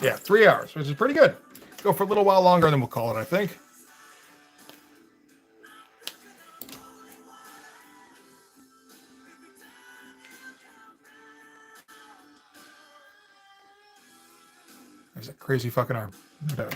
Yeah, 3 hours, which is pretty good. Go for a little while longer, and then we'll call it, I think. There's a crazy fucking arm. No doubt.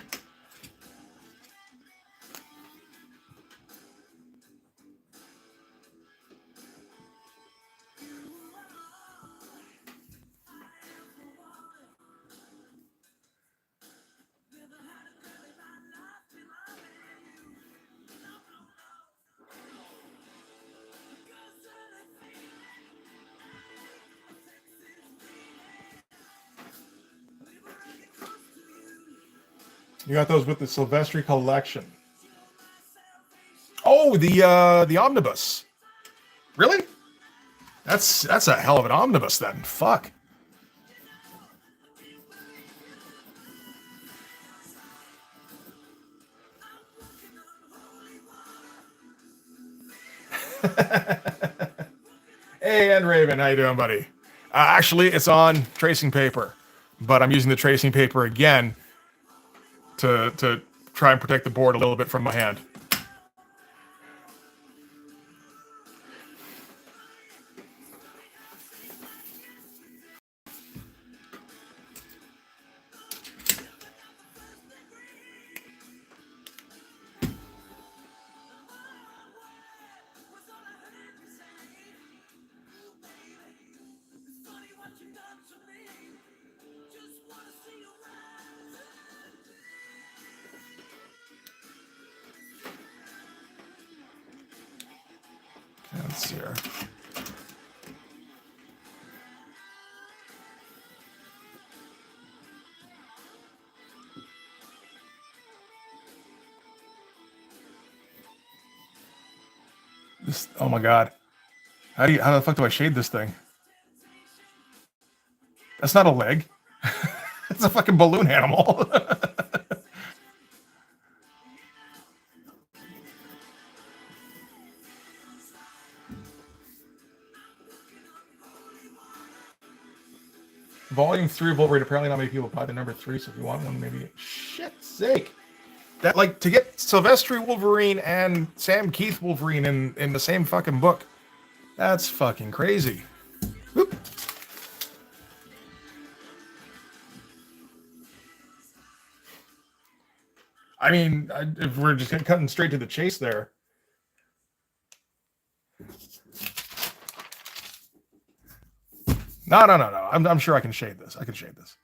You got those with the Silvestri collection. Oh, the omnibus. Really? That's a hell of an omnibus then. Fuck. Hey, and Raven, how you doing, buddy? Actually, it's on tracing paper, but I'm using the tracing paper again to try and protect the board a little bit from my hand. Let's see here. This, oh my god. How the fuck do I shade this thing? That's not a leg. It's a fucking balloon animal. Volume 3 of Wolverine. Apparently not many people buy the number 3, so if you want one, maybe... Shit's sake. That, like, to get Silvestri Wolverine and Sam Keith Wolverine in the same fucking book, that's fucking crazy. Whoop. I mean, if we're just cutting straight to the chase there. No. I'm sure I can shade this. I can shade this.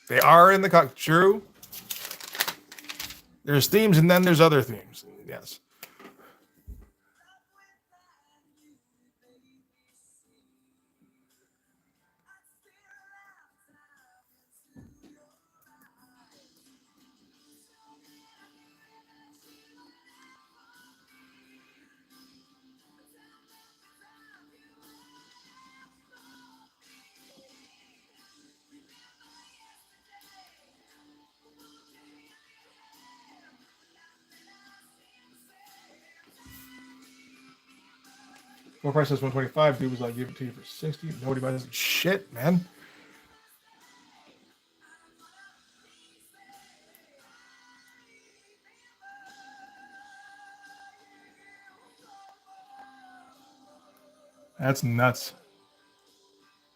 They are in the true. There's themes and then there's other themes. Yes. Full price is $125. Dude was like, give it to you for $60. Nobody buys it. Shit, man. That's nuts.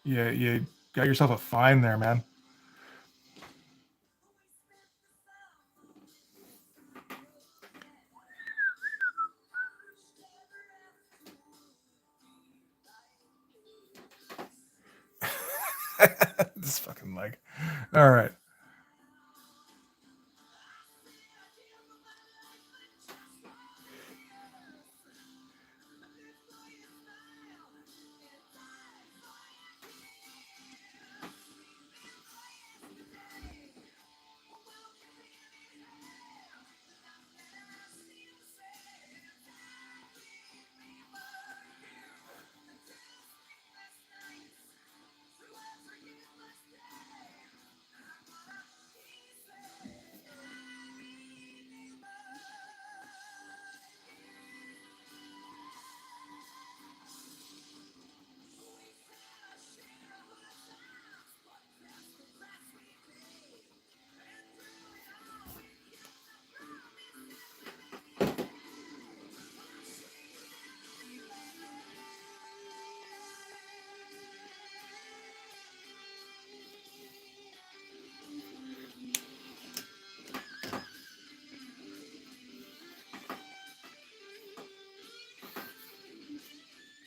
Yeah, you got yourself a fine there, man. This fucking leg. All right.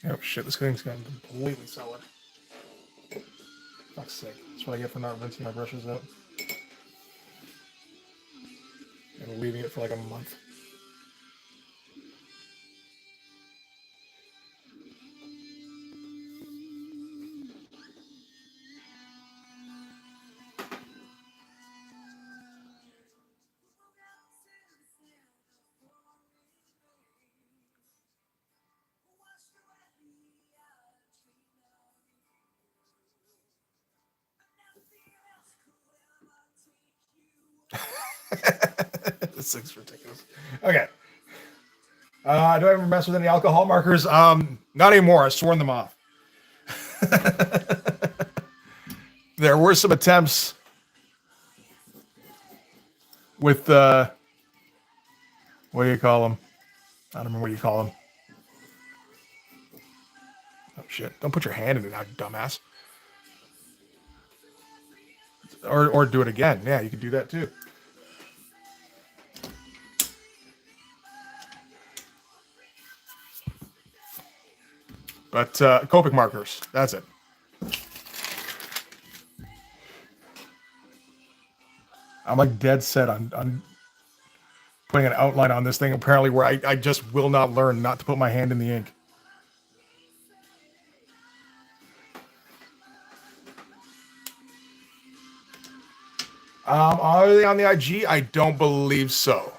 Oh shit, this thing's gotten completely solid. Fuck's sake. That's what I get for not rinsing my brushes out. And leaving it for like a month. This thing's ridiculous. Okay. Do I ever mess with any alcohol markers? Not anymore. I've sworn them off. There were some attempts with what do you call them? I don't remember what you call them. Oh shit! Don't put your hand in it, now, dumbass. Or do it again. Yeah, you can do that too. But Copic markers, that's it. I'm like dead set on putting an outline on this thing, apparently, where I just will not learn not to put my hand in the ink. Are they on the IG? I don't believe so.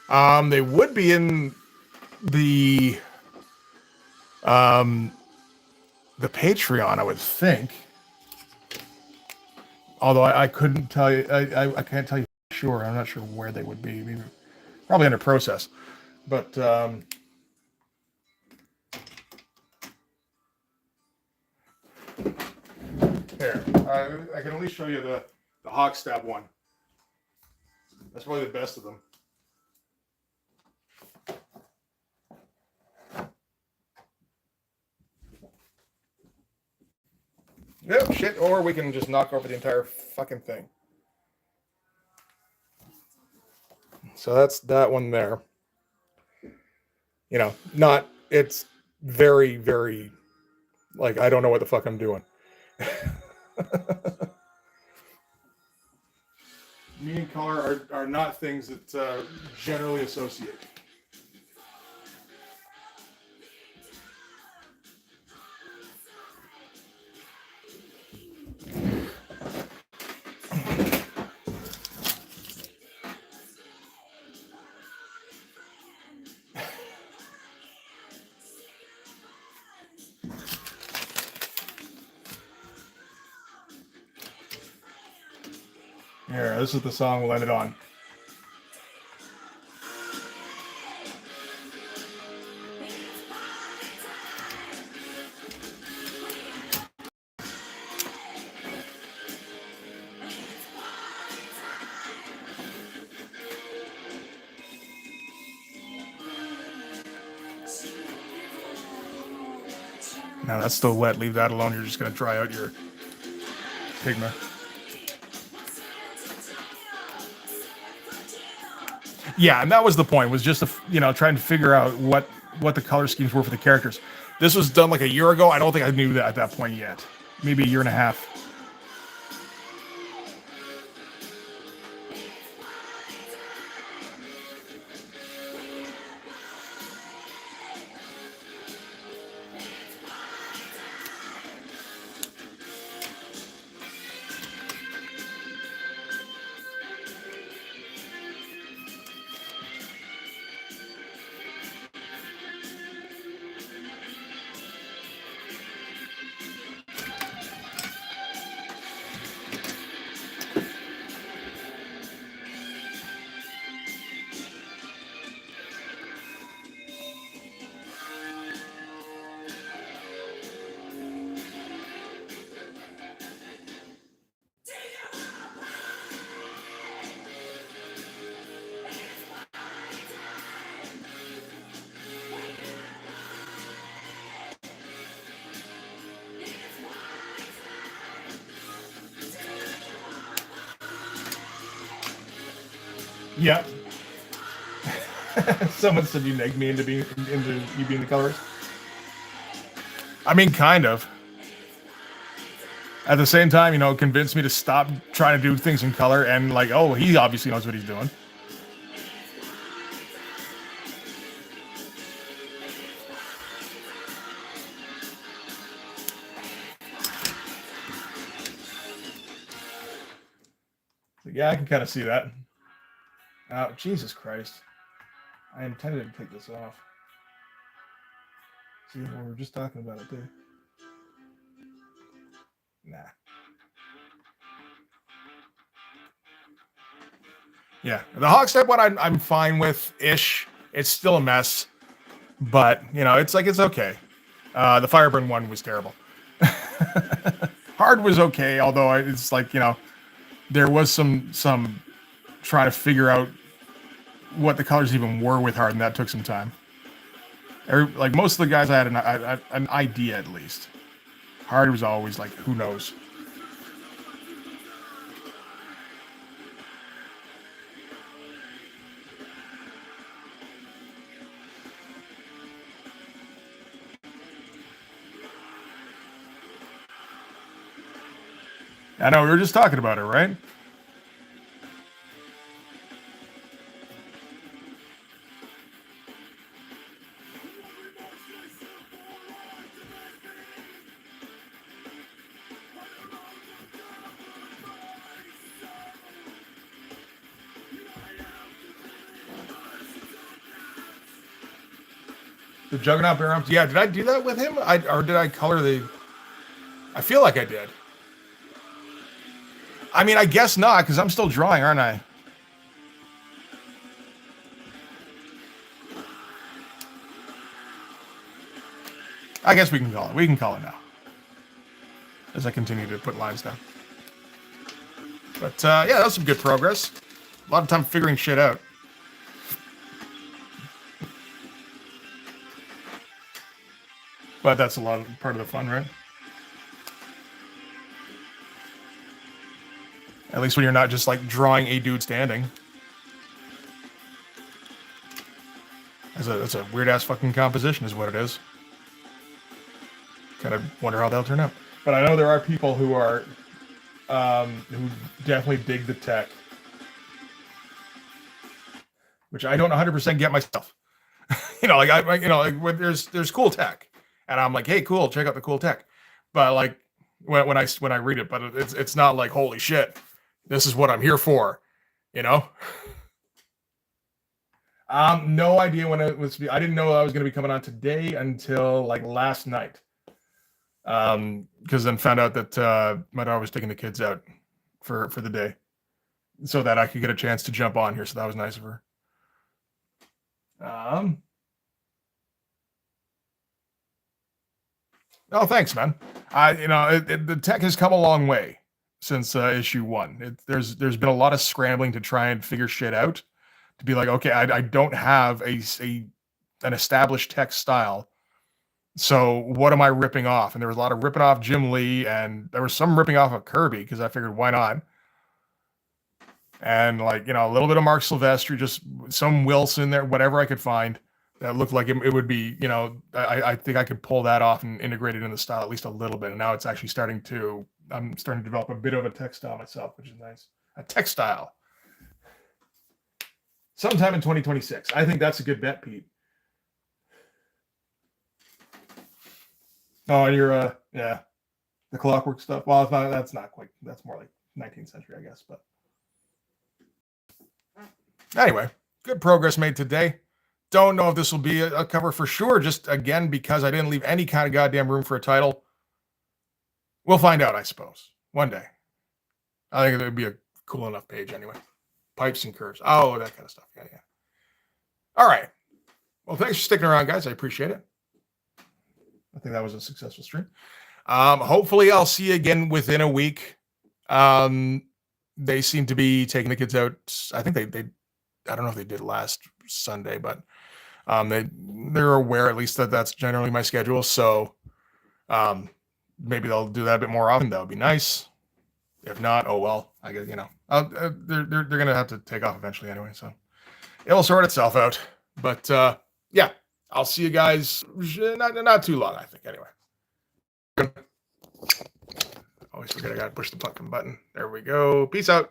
They would be in the the Patreon, I would think. Although I couldn't tell you, I can't tell you for sure. I'm not sure where they would be. Maybe, probably under process. But here, I can at least show you the Hawk Stab one. That's probably the best of them. Yep, shit. Or we can just knock over the entire fucking thing. So that's that one there. You know, not, it's very, very, like, I don't know what the fuck I'm doing. Me and color are not things that generally associate. Here, this is the song we'll end it on. Now that's still wet. Leave that alone. You're just going to dry out your pigment. Yeah, and that was the point. Was just trying to figure out what the color schemes were for the characters. This was done like a year ago. I don't think I knew that at that point yet. Maybe a year and a half. Yeah. Someone said you nagged me into you being the colorist. I mean, kind of. At the same time, convinced me to stop trying to do things in color and like, oh, he obviously knows what he's doing. Yeah, I can kind of see that. Oh, Jesus Christ. I intended to take this off. See, we were just talking about it, too. Nah. Yeah, the Hawkstep one I'm fine with ish. It's still a mess, but it's okay. The Fireburn one was terrible. Hard was okay, although it's like there was some trying to figure out what the colors even were with Hard, and that took some time. Like most of the guys, I had an idea at least. Hard was always like, who knows. I know, we were just talking about it, right? The Juggernaut Bear Arms. Yeah, did I do that with him? Or did I color the... I feel like I did. I mean, I guess not, because I'm still drawing, aren't I? I guess we can call it. We can call it now. As I continue to put lines down. But, yeah, that was some good progress. A lot of time figuring shit out. But that's a lot of part of the fun, right? At least when you're not just like drawing a dude standing. That's a weird ass fucking composition, is what it is. Kind of wonder how they'll turn out. But I know there are people who are who definitely dig the tech, which I don't 100% get myself. Like there's cool tech, and I'm like, hey, cool, check out the cool tech. But like when I read it, but it's not like, holy shit, this is what I'm here for, you know. No idea when it was. I didn't know I was going to be coming on today until like last night. Because then found out that my daughter was taking the kids out for the day, so that I could get a chance to jump on here. So that was nice of her. Oh, thanks, man. The tech has come a long way since issue 1. There's been a lot of scrambling to try and figure shit out. To be like, okay, I don't have an established tech style. So what am I ripping off? And there was a lot of ripping off Jim Lee, and there was some ripping off of Kirby, because I figured, why not? And like, a little bit of Mark Silvestri, just some Wilson there, whatever I could find that looked like it would be, I think I could pull that off and integrate it in the style at least a little bit. And now it's actually I'm starting to develop a bit of a textile myself, which is nice. A textile. Sometime in 2026. I think that's a good bet, Pete. Oh, and your the clockwork stuff. Well, that's not quite. That's more like 19th century, I guess. But anyway, good progress made today. Don't know if this will be a cover for sure. Just again, because I didn't leave any kind of goddamn room for a title. We'll find out, I suppose, one day. I think it would be a cool enough page anyway. Pipes and curves. Oh, that kind of stuff. Yeah. All right. Well, thanks for sticking around, guys. I appreciate it. I think that was a successful stream. Hopefully I'll see you again within a week. They seem to be taking the kids out. I think they I don't know if they did last Sunday, but they're aware at least that that's generally my schedule. So maybe they'll do that a bit more often. That would be nice. If not, oh well. I guess they're gonna have to take off eventually anyway. So it'll sort itself out. But yeah. I'll see you guys not too long, I think, anyway. Always forget I gotta push the fucking button. There we go. Peace out.